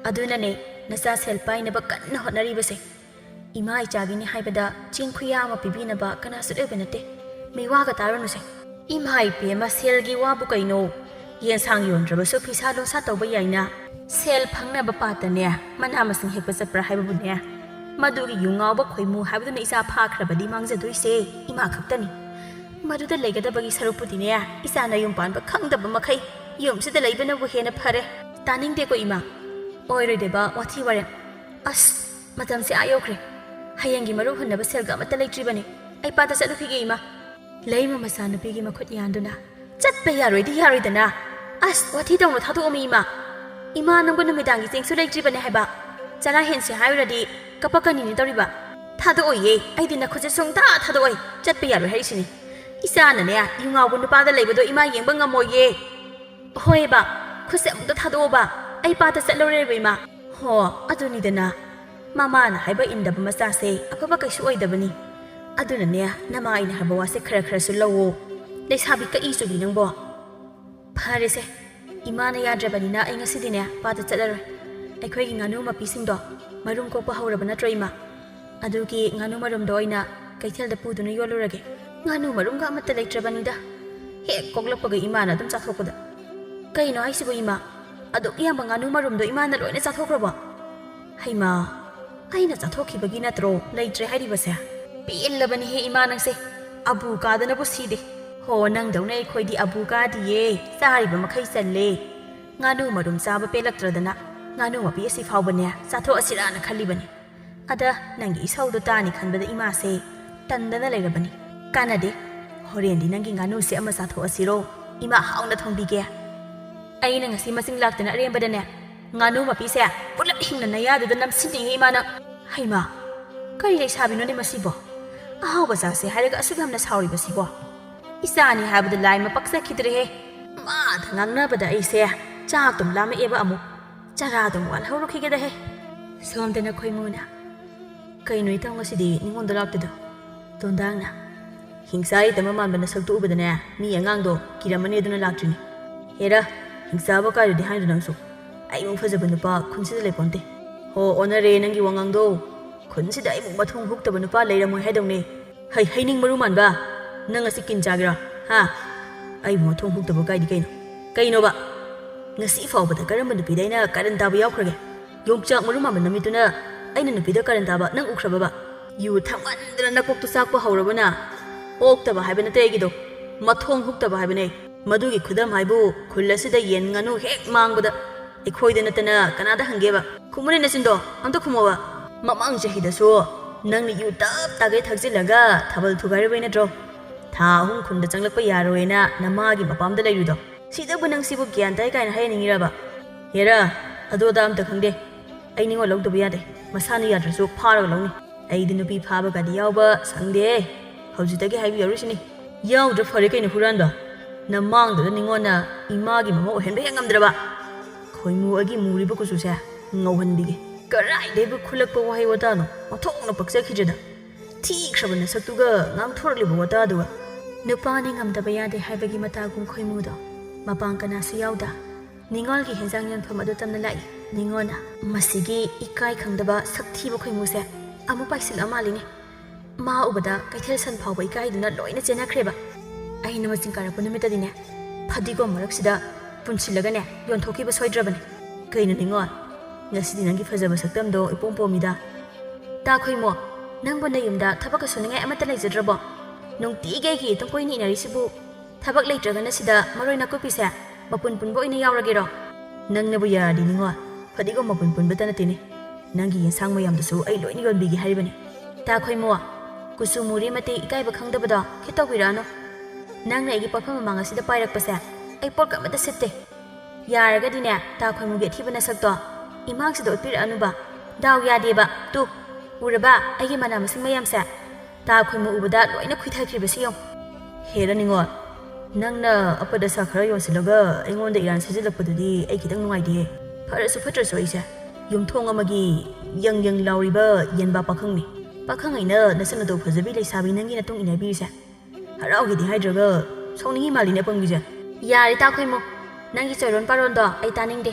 ꯑꯗꯨꯅꯅꯦ ꯅꯆꯥ ꯁꯦꯜ ꯄꯥꯏꯅꯕ ꯀꯟꯅ ꯍꯣꯠꯅꯔꯤꯕꯁꯦ ꯏꯃꯥ ꯏꯆꯥꯒꯤꯅꯤ ꯍꯥꯏꯕꯗ ꯆꯦꯡ ꯈꯨꯌꯥ ꯑꯃ ꯄꯤꯕꯤꯅꯕ ꯀꯅꯥꯁꯨ ꯂꯩꯕ ꯅꯠꯇꯦ ꯃꯤꯋꯥꯒ ꯇꯥꯔꯨꯅꯨꯁꯦ ꯏꯃꯥ ꯏꯄꯦꯝꯃ ꯁꯦꯜꯒꯤ ꯋꯥꯕꯨ ꯀꯩꯅꯣ ꯌꯦꯟꯁꯥꯡ ꯌꯣꯟꯗ꯭ꯔꯕꯁꯨ ꯐꯤꯁꯥ ꯂꯣꯟꯁꯥ ꯇꯧꯕ ꯌꯥꯏꯅ ꯁꯦꯜ ꯐꯪꯅꯕ ꯄꯥꯠꯇꯅꯦ ꯃꯅꯥ ꯃꯁꯤꯡ ꯍꯦꯛꯄ ꯆꯠꯄ꯭ꯔꯥ ꯍꯥꯏꯕꯕꯨꯅꯦ ꯃꯗꯨꯒꯤ ꯌꯨꯉꯥꯎꯕ ꯈꯣꯏꯃꯨ ꯍꯥꯏꯕꯗꯨꯅ ꯏꯆꯥ ꯐꯥꯈ꯭ꯔꯕꯗꯤ ꯃꯥꯡꯖꯗꯣꯏꯁꯦ ꯏꯃꯥ ꯈꯛꯇꯅꯤ ꯃꯗꯨꯗ ꯂꯩꯒꯗꯕꯒꯤ ꯁꯔꯨꯛꯄꯨꯗꯤꯅꯦ ꯏꯆꯥꯅ ꯌꯨꯝ ꯄꯥꯟꯕ ꯈꯪꯗꯕ ꯃꯈꯩ ꯌꯨꯝꯁꯤꯗ ꯂꯩꯕꯅꯕꯨ ꯍꯦꯟꯅ ꯐꯔꯦ ꯇꯥꯅꯤꯡꯗꯦꯀꯣ ꯏꯃꯥ ꯑꯣꯏꯔꯣꯏꯗꯕ ꯋꯥꯊꯤ ꯋꯥꯔꯦꯝ ꯑꯁ ꯃꯇꯝꯁꯦ ꯌꯧꯈ꯭ꯔꯦ ꯍꯌꯦꯡꯒꯤ ꯃꯔꯨ ꯍꯨꯟꯅꯕ ꯁꯦꯜꯒ ꯑꯃꯠꯇ ꯂꯩꯇ꯭ꯔꯤꯕꯅꯤ ꯑꯩ ꯄꯥꯠꯇ ꯆꯠꯂꯨꯈꯤꯒꯦ ꯏꯃꯥ ꯂꯩꯃ ꯃꯆꯥꯅꯨꯄꯤꯒꯤ ꯃꯈꯨꯠ ꯌꯥꯟꯗꯨꯅ ꯆꯠꯄ ꯌꯥꯔꯣꯏꯗꯅ ꯑꯁ ꯋꯥꯊꯤ ꯇꯧꯅ ꯊꯥꯗꯣꯛꯑꯝꯃꯤ ꯏꯃꯥ ꯅꯪꯕꯨ ꯅꯨꯃꯤꯗꯥꯡꯒꯤ ꯆꯦꯡꯁꯨ ꯂꯩꯇ꯭ꯔꯤꯕꯅꯦ ꯍꯥꯏꯕ ꯆꯔꯥ ꯍꯦꯟꯁꯦ ꯍꯥꯏꯔꯨꯔꯗꯤ ꯀꯞꯄꯛꯀꯅꯤꯅꯦ ꯇꯧꯔꯤꯕ ꯊꯥꯗꯣꯛꯑꯣꯏꯌꯦ ꯑꯩꯗꯤ ꯅꯈꯨꯠꯁꯦ ꯁꯨꯡꯊꯥ ꯊꯥꯗꯣꯛꯑꯣꯏ ꯆꯠꯄ ꯌꯥꯔꯣꯏ ꯍꯥꯏꯔꯤꯁꯤꯅꯤ ꯏꯆꯥꯅꯅꯦ ꯌꯨꯉꯥꯎꯕ ꯅꯨꯄꯥꯗ ꯂꯩꯕꯗꯣ ꯏꯃꯥ ꯌꯦꯡꯕ ꯉꯝꯃꯣꯏꯌꯦ ꯍꯣꯏꯕ ꯈꯨꯠꯁꯦ ꯑꯃꯨꯛꯇ ꯊꯥꯗꯣꯛꯑꯣꯕ ꯑꯩ ꯄꯥꯠꯇ ꯆꯠꯂꯨꯔꯦꯕ ꯏꯃꯥ ꯍꯣ ꯑꯗꯨꯅꯤꯗꯅ ꯃꯃꯥꯅ ꯍꯥꯏꯕ ꯏꯟꯗꯕ ꯃꯆꯥꯁꯦ ꯑꯐꯕ ꯀꯩꯁꯨ ꯑꯣꯏꯗꯕꯅꯤ ꯑꯗꯨꯅꯅꯦ ꯅꯃꯥ ꯑꯩꯅ ꯍꯥꯏꯕ ꯋꯥꯁꯦ ꯈꯔꯁꯨ ꯂꯧꯋꯣ ꯂꯩꯁꯥꯕꯤ ꯀꯛꯏ ꯆꯨꯕꯤ ꯅꯪꯕꯣ ꯐꯔꯦꯁꯦ ꯏꯃꯥꯅ ꯌꯥꯗ꯭ꯔꯕꯅꯤꯅ ꯑꯩ ꯉꯁꯤꯗꯤꯅꯦ ꯄꯥꯠꯇ ꯆꯠꯂꯔꯣꯏ ꯑꯩꯈꯣꯏꯒꯤ ꯉꯥꯅꯨ ꯃꯄꯤꯁꯤꯡꯗꯣ ꯃꯔꯨꯝ ꯀꯣꯛꯄ ꯍꯧꯔꯕ ꯅꯠꯇ꯭ꯔꯣ ꯏꯃꯥ ꯑꯗꯨꯒꯤ ꯉꯥꯅꯨ ꯃꯔꯨꯝꯗꯣ ꯑꯣꯏꯅ ꯀꯩꯊꯦꯜꯗ ꯄꯨꯗꯨꯅ ꯌꯣꯜꯂꯨꯔꯒꯦ ꯉꯥꯅꯨ ꯃꯔꯨꯝꯒ ꯑꯃꯠꯇ ꯂꯩꯇ꯭ꯔꯕꯅꯤꯗ ꯍꯦꯛ ꯀꯣꯛꯂꯛꯄꯒ ꯏꯃꯥꯅ ꯑꯗꯨꯝ ꯆꯥꯊꯣꯛꯄꯗ ꯀꯩꯅꯣ ꯍꯥꯏꯁꯤꯕꯨ ꯏꯃꯥ ꯑꯗꯨꯛ ꯌꯥꯝꯕ ꯉꯥꯅꯨ ꯃꯔꯨꯝꯗꯣ ꯏꯃꯥꯅ ꯂꯣꯏꯅ ꯆꯥꯊꯣꯛꯈ꯭ꯔꯕꯣ ꯍꯩꯃꯥ ꯑꯩꯅ ꯆꯥꯊꯣꯛꯈꯤꯕꯒꯤ ꯅꯠꯇ꯭ꯔꯣ ꯂꯩꯇ꯭ꯔꯦ ꯍꯥꯏꯔꯤꯕꯁꯦ ꯄꯦꯜꯂꯕꯅꯤꯍꯦ ꯏꯃꯥ ꯅꯪꯁꯦ ꯑꯕꯨ ꯀꯥꯗꯅꯕꯨ ꯁꯤꯗꯦ ꯍꯣ ꯅꯪꯗꯧꯅ ꯑꯩꯈꯣꯏꯗꯤ ꯑꯕꯨ ꯀꯥꯗꯤꯌꯦ ꯆꯥꯔꯤꯕ ꯃꯈꯩ ꯆꯜꯂꯦ ꯉꯥꯅꯨ ꯃꯔꯨꯝ ꯆꯥꯕ ꯄꯦꯜꯂꯛꯇ꯭ꯔꯗꯅ ꯉꯥꯅꯨ ꯃꯄꯤ ꯑꯁꯤ ꯐꯥꯎꯕꯅꯦ ꯆꯥꯊꯣꯛꯑꯁꯤꯔꯥꯅ ꯈꯜꯂꯤꯕꯅꯤ ꯑꯗ ꯅꯪꯒꯤ ꯏꯁꯧꯗꯣ ꯇꯥꯅꯤ ꯈꯟꯕꯗ ꯏꯃꯥꯁꯦ ꯇꯟꯗꯅ ꯂꯩꯔꯕꯅꯤ ꯀꯥꯟꯅꯗꯦ ꯍꯣꯔꯦꯟꯗꯤ ꯅꯪꯒꯤ ꯉꯥꯅꯨꯁꯦ ꯑꯃ ꯆꯥꯊꯣꯛꯑꯁꯤꯔꯣ ꯏꯃꯥ ꯍꯥꯎꯅ ꯊꯣꯡꯕꯤꯒꯦ ꯑꯩꯅꯉꯁꯤ ꯃꯁꯤꯡ ꯂꯥꯛꯇꯅ ꯑꯔꯦꯝꯕꯗꯅꯦ ꯉꯥꯅꯨ ꯃꯄꯤꯁꯦ ꯄꯨꯂꯞ ꯍꯤꯡꯅ ꯅꯌꯥꯗꯨꯗ ꯅꯝꯁꯤꯟꯅꯤꯡꯉꯦ ꯏꯃꯥꯅ ꯍꯩꯃꯥ ꯀꯔꯤ ꯂꯩꯁꯥꯕꯤꯅꯣꯅꯦ ꯃꯁꯤꯕꯣ ꯑꯍꯥꯎꯕ ꯆꯥꯁꯦ ꯍꯥꯏꯔꯒ ꯑꯁꯨꯛ ꯌꯥꯝꯅ ꯁꯥꯎꯔꯤꯕꯁꯤꯕꯣ ꯏꯆꯥꯅꯤ ꯍꯥꯏꯕꯗ ꯂꯥꯏꯃ ꯄꯛꯆꯈꯤꯗ꯭ꯔꯦꯍꯦ ꯃꯥꯗ ꯉꯥꯡꯅꯕꯗ ꯑꯩꯁꯦ ꯆꯥꯛꯇꯨꯝ ꯂꯥꯝꯃꯛꯑꯦꯕ ꯑꯃꯨꯛ ꯆꯔꯥꯗꯨꯝ ꯋꯥꯜꯍꯧꯔꯨꯈꯤꯒꯦꯗꯍꯦ ꯁꯣꯝꯗꯅ ꯈꯣꯏꯃꯨꯅ ꯀꯩꯅꯣ ꯏꯇꯥꯎ ꯉꯁꯤꯗꯤ ꯅꯤꯡꯉꯣꯟꯗ ꯂꯥꯛꯇꯦꯗꯣ ꯇꯣꯟꯗꯥꯡꯅ ꯍꯤꯡꯆꯥ ꯏꯇꯝꯕ ꯃꯥꯟꯕ ꯅꯁꯛꯇꯨ ꯎꯕꯗꯅꯦ ꯃꯤ ꯑꯉꯥꯡꯗꯣ ꯀꯤꯔꯝꯃꯅꯤ ꯑꯗꯨꯅ ꯂꯥꯛꯇ꯭ꯔꯤꯅꯤ ꯍꯦꯔꯥ ꯍꯤꯡꯆꯥꯕ ꯀꯥꯏꯔꯗꯤ ꯍꯥꯏꯗꯨ ꯅꯪꯁꯨ ꯑꯩꯃꯨꯛ ꯐꯖꯕ ꯅꯨꯄꯥ ꯈꯨꯟꯁꯤꯗ ꯂꯩꯄꯣꯟꯇꯦ ꯍꯣ ꯑꯣꯟꯅꯔꯦ ꯅꯪꯒꯤ ꯋꯥꯉꯥꯡꯗꯣ ꯈꯨꯟꯁꯤꯗ ꯑꯩꯃꯨꯛ ꯃꯊꯣꯡ ꯍꯨꯛꯇꯕ ꯅꯨꯄꯥ ꯂꯩꯔꯝꯃꯣꯏ ꯍꯥꯏꯗꯧꯅꯦ ꯍꯩꯅꯤꯡ ꯃꯔꯨ ꯃꯥꯟꯕ ꯅꯪ ꯉꯁꯤ ꯀꯤꯟ ꯆꯥꯒꯦꯔꯥ ꯍꯥ ꯑꯩꯕꯨ ꯃꯊꯣꯡ ꯍꯨꯛꯇꯕ ꯀꯥꯏꯗꯤ ꯀꯩꯅꯣꯕ ꯉꯁꯤ ꯐꯥꯎꯕꯗ ꯀꯔꯝꯕ ꯅꯨꯄꯤꯗ ꯑꯩꯅ ꯀꯥꯔꯟ ꯇꯥꯕ ꯌꯥꯎꯈ꯭ꯔꯒꯦ ꯌꯣꯡꯆꯥꯛ ꯃꯔꯨ ꯃꯥꯟꯕ ꯅꯨꯃꯤꯠꯇꯨꯅ ꯑꯩꯅ ꯅꯨꯄꯤꯗ ꯀꯥꯔꯟ ꯇꯥꯕ ꯅꯪ ꯎꯈ꯭ꯔꯕꯕ ꯌꯨ ꯊꯛꯃꯟꯗꯅ ꯅꯀꯣꯛꯇꯨ ꯆꯥꯛꯄ ꯍꯧꯔꯕꯅ ꯑꯣꯛꯇꯕ ꯍꯥꯏꯕ ꯅꯠꯇꯦ ꯑꯩꯒꯤꯗꯣ ꯃꯊꯣꯡ ꯍꯨꯛꯇꯕ ꯍꯥꯏꯕꯅꯦ ꯃꯗꯨꯒꯤ ꯈꯨꯗꯝ ꯍꯥꯏꯕꯨ ꯈꯨꯜ ꯑꯁꯤꯗ ꯌꯦꯟ ꯉꯥꯅꯨ ꯍꯦꯛ ꯃꯥꯡꯕꯗ ꯑꯩꯈꯣꯏꯗ ꯅꯠꯇꯅ ꯀꯅꯥꯗ ꯍꯪꯒꯦꯕ ꯈꯨꯝꯃꯨꯅꯦ ꯅꯆꯤꯟꯗꯣ ꯑꯝꯇ ꯈꯨꯝꯃꯣꯕ ꯃꯃꯥꯡ ꯆꯍꯤꯗꯁꯨ ꯅꯪꯅ ꯌꯨ ꯇꯞ ꯇꯥꯒꯩ ꯊꯛꯆꯤꯜꯂꯒ ꯊꯥꯕꯜ ꯊꯨꯒꯥꯏꯔꯨꯕꯩ ꯅꯠꯇ꯭ꯔꯣ ꯊꯥ 3 ꯈꯨꯟꯗ ꯆꯪꯂꯛꯄ ꯌꯥꯔꯣꯏꯅ ꯅꯃꯥꯒꯤ ꯃꯄꯥꯝꯗ ꯂꯩꯔꯨꯗꯣ ꯁꯤꯗꯕꯨ ꯅꯪ ꯁꯤꯕꯨ ꯒ꯭ꯌꯥꯟ ꯇꯥꯏ ꯀꯥꯏꯅ ꯍꯥꯏꯍꯟꯅꯤꯡꯉꯤꯔꯕ ꯍꯦꯔꯥ ꯑꯗꯣꯗ ꯑꯝꯇ ꯈꯪꯗꯦ ꯑꯩ ꯅꯤꯡꯉꯣꯜ ꯂꯧꯗꯕ ꯌꯥꯗꯦ ꯃꯁꯥꯅ ꯌꯥꯗ꯭ꯔꯁꯨ ꯐꯥꯔꯒ ꯂꯧꯅꯤ ꯑꯩꯗꯤ ꯅꯨꯄꯤ ꯐꯥꯕꯒꯗꯤ ꯌꯥꯎꯕ ꯁꯪꯗꯦ ꯍꯧꯖꯤꯛꯇꯒꯤ ꯍꯥꯏꯕꯤꯔꯨꯁꯤꯅꯤ ꯌꯥꯎꯗ꯭ꯔ ꯐꯔꯦ ꯀꯩꯅꯣ ꯍꯨꯔꯥꯟꯕ ꯅꯃꯥꯡꯗꯨꯗ ꯅꯤꯉꯣꯟꯅ ꯏꯃꯥꯒꯤ ꯃꯃꯧ ꯑꯣꯏꯍꯟꯕ ꯍꯦꯛ ꯉꯝꯗ꯭ꯔꯕ ꯈꯣꯏꯃꯨꯒꯤ ꯃꯨꯔꯤꯕ ꯀꯨꯆꯨꯁꯦ ꯉꯧꯍꯟꯕꯤꯒꯦ ꯀꯔꯥꯏꯗꯩꯕꯨ ꯈꯨꯜꯂꯛꯄ ꯋꯥꯍꯩ ꯋꯥꯇꯥꯅꯣ ꯃꯊꯣꯡꯅ ꯄꯛꯆꯈꯤꯗ꯭ꯔꯦꯗ ꯊꯤꯈ꯭ꯔꯕ ꯅꯁꯛꯇꯨꯒ ꯉꯥꯡꯊꯣꯔꯛꯂꯤꯕ ꯋꯥꯇꯥꯗꯨꯒ ꯅꯨꯄꯥꯅꯤ ꯉꯝꯗꯕ ꯌꯥꯗꯦ ꯍꯥꯏꯕꯒꯤ ꯃꯇꯥꯒꯨꯝ ꯈꯣꯏꯃꯨꯗꯣ ꯃꯄꯥꯡ ꯀꯅꯥꯁꯨ ꯌꯥꯎꯗ ꯅꯤꯉꯣꯜꯒꯤ ꯍꯦꯟꯖꯥꯡ ꯌꯣꯟꯐꯝ ꯑꯗꯨ ꯇꯝꯅ ꯂꯥꯛꯏ ꯅꯤꯉꯣꯜꯅ ꯃꯁꯤꯒꯤ ꯏꯀꯥꯏ ꯈꯪꯗꯕ ꯁꯛꯊꯤꯕ ꯈꯣꯏꯃꯨꯁꯦ ꯑꯃꯨꯛ ꯄꯥꯏꯁꯤꯜꯂ ꯃꯥꯜꯂꯤꯅꯦ ꯃꯥ ꯎꯕꯗ ꯀꯩꯊꯦꯜ ꯁꯟ ꯐꯥꯎꯕ ꯏꯀꯥꯏꯗꯨꯅ ꯂꯣꯏꯅ ꯆꯦꯟꯅꯈ꯭ꯔꯦꯕ ꯑꯩꯅ ꯃꯆꯤꯟ ꯀꯥꯔꯛꯄ ꯅꯨꯃꯤꯠꯇꯗꯤꯅꯦ ꯐꯗꯤꯒꯣꯝ ꯃꯔꯛꯁꯤꯗ ꯄꯨꯟꯁꯤꯜꯂꯒꯅꯦ ꯌꯣꯟꯊꯣꯛꯈꯤꯕ ꯁꯣꯏꯗ꯭ꯔꯕꯅꯦ ꯀꯩꯅꯣ ꯅꯤꯉꯣꯜ ꯉꯁꯤꯗꯤ ꯅꯪꯒꯤ ꯐꯖꯕ ꯁꯛꯇꯝꯗꯣ ꯏꯄꯣꯝ ꯄꯣꯝꯃꯤꯗ ꯇꯥ ꯈꯣꯏꯃꯣ ꯅꯪꯕꯨ ꯅꯌꯨꯝꯗ ꯊꯕꯛꯀ ꯁꯨꯅꯤꯡꯉꯥꯏ ꯑꯃꯠꯇ ꯂꯩꯖꯗ꯭ꯔꯕꯣ ꯅꯨꯡꯇꯤꯒꯩꯒꯤ ꯇꯨꯡꯀꯣꯏꯅ ꯏꯅꯔꯤꯁꯤꯕꯨ ꯊꯕꯛ ꯂꯩꯇ꯭ꯔꯒꯅ ꯁꯤꯗ ꯃꯔꯣꯏ ꯅꯥꯀꯨꯞꯄꯤꯁꯦ ꯃꯄꯨꯟ ꯄꯨꯟꯕ ꯑꯣꯏꯅ ꯌꯥꯎꯔꯒꯦꯔꯣ ꯅꯪꯅꯕꯨ ꯌꯥꯔꯗꯤ ꯅꯤꯉꯣꯜ ꯐꯗꯤꯒꯣꯝ ꯃꯄꯨꯟ ꯄꯨꯟꯕꯇ ꯅꯠꯇꯦꯅꯦ ꯅꯪꯒꯤ ꯌꯦꯟꯁꯥꯡ ꯃꯌꯥꯝꯗꯨꯁꯨ ꯑꯩ ꯂꯣꯏꯅ ꯌꯣꯟꯕꯤꯒꯦ ꯍꯥꯏꯔꯤꯕꯅꯤ ꯇꯥ ꯈꯣꯏꯃꯣ ꯀꯨꯆꯨ ꯃꯨꯔꯤ ꯃꯇꯤꯛ ꯏꯀꯥꯏꯕ ꯈꯪꯗꯕꯗꯣ ꯈꯤꯇꯧꯕꯤꯔꯛꯑꯅꯨ ꯅꯪꯅ ꯑꯩꯒꯤ ꯄꯣꯠꯐꯝ ꯃꯃꯥꯡ ꯑꯁꯤꯗ ꯄꯥꯏꯔꯛꯄꯁꯦ ꯑꯩ ꯄꯣꯠꯀ ꯑꯃꯠꯇ ꯁꯤꯠꯇꯦ ꯌꯥꯔꯒꯗꯤꯅꯦ ꯇꯥ ꯈꯣꯏꯃꯨꯒꯤ ꯑꯊꯤꯕ ꯅꯁꯛꯇꯣ ꯏꯃꯥꯡꯁꯤꯗ ꯎꯠꯄꯤꯔꯛꯑꯅꯨꯕ ꯗꯥꯎ ꯌꯥꯗꯦꯕ ꯇꯨ ꯎꯔꯕ ꯑꯩꯒꯤ ꯃꯅꯥ ꯃꯁꯤꯡ ꯃꯌꯥꯝꯁꯦ ꯇꯥ ꯈꯣꯏꯃꯨ ꯎꯕꯗ ꯂꯣꯏꯅ ꯈꯨꯏꯊꯈ꯭ꯔꯤꯕꯁꯤ ꯌꯦꯡꯉꯨ ꯍꯦꯔ ꯅꯤꯉꯣꯜ ꯅꯪꯅ ꯑꯄꯠ ꯑꯁꯥ ꯈꯔ ꯌꯣꯟꯁꯤꯜꯂꯒ ꯑꯩꯉꯣꯟꯗ ꯏꯔꯥꯟ ꯁꯤꯖꯤꯜꯂꯛꯄꯗꯨꯗꯤ ꯑꯩ ꯈꯤꯇꯪ ꯅꯨꯡꯉꯥꯏꯇꯦ ꯐꯔꯁꯨ ꯐꯠꯇ꯭ꯔꯁꯨ ꯑꯩꯁꯦ ꯌꯨꯝꯊꯣꯡ ꯑꯃꯒꯤ ꯌꯪ ꯌꯪ ꯂꯥꯎꯔꯤꯕ ꯌꯦꯟꯕꯥ ꯄꯥꯈꯪꯅꯤ ꯄꯥꯈꯪ ꯑꯩꯅ ꯅꯆꯟꯅꯗꯧ ꯐꯖꯕꯤ ꯂꯩꯁꯥꯕꯤ ꯅꯪꯒꯤ ꯅꯇꯨꯡ ꯏꯟꯅꯕꯤꯔꯤꯁꯦ ꯍꯔꯥꯎꯒꯦꯗꯤ ꯍꯥꯏꯗ꯭ꯔꯒ ꯁꯥꯎꯅꯤꯡꯉꯤ ꯃꯥꯜꯂꯤꯅꯦ ꯑꯄꯪꯕꯤꯁꯦ ꯌꯥꯔꯦ ꯇꯥ ꯈꯣꯏꯃꯨ ꯅꯪꯒꯤ ꯆꯣꯏꯔꯣꯟ ꯄꯥꯔꯣꯟꯗꯣ ꯑꯩ ꯇꯥꯅꯤꯡꯗꯦ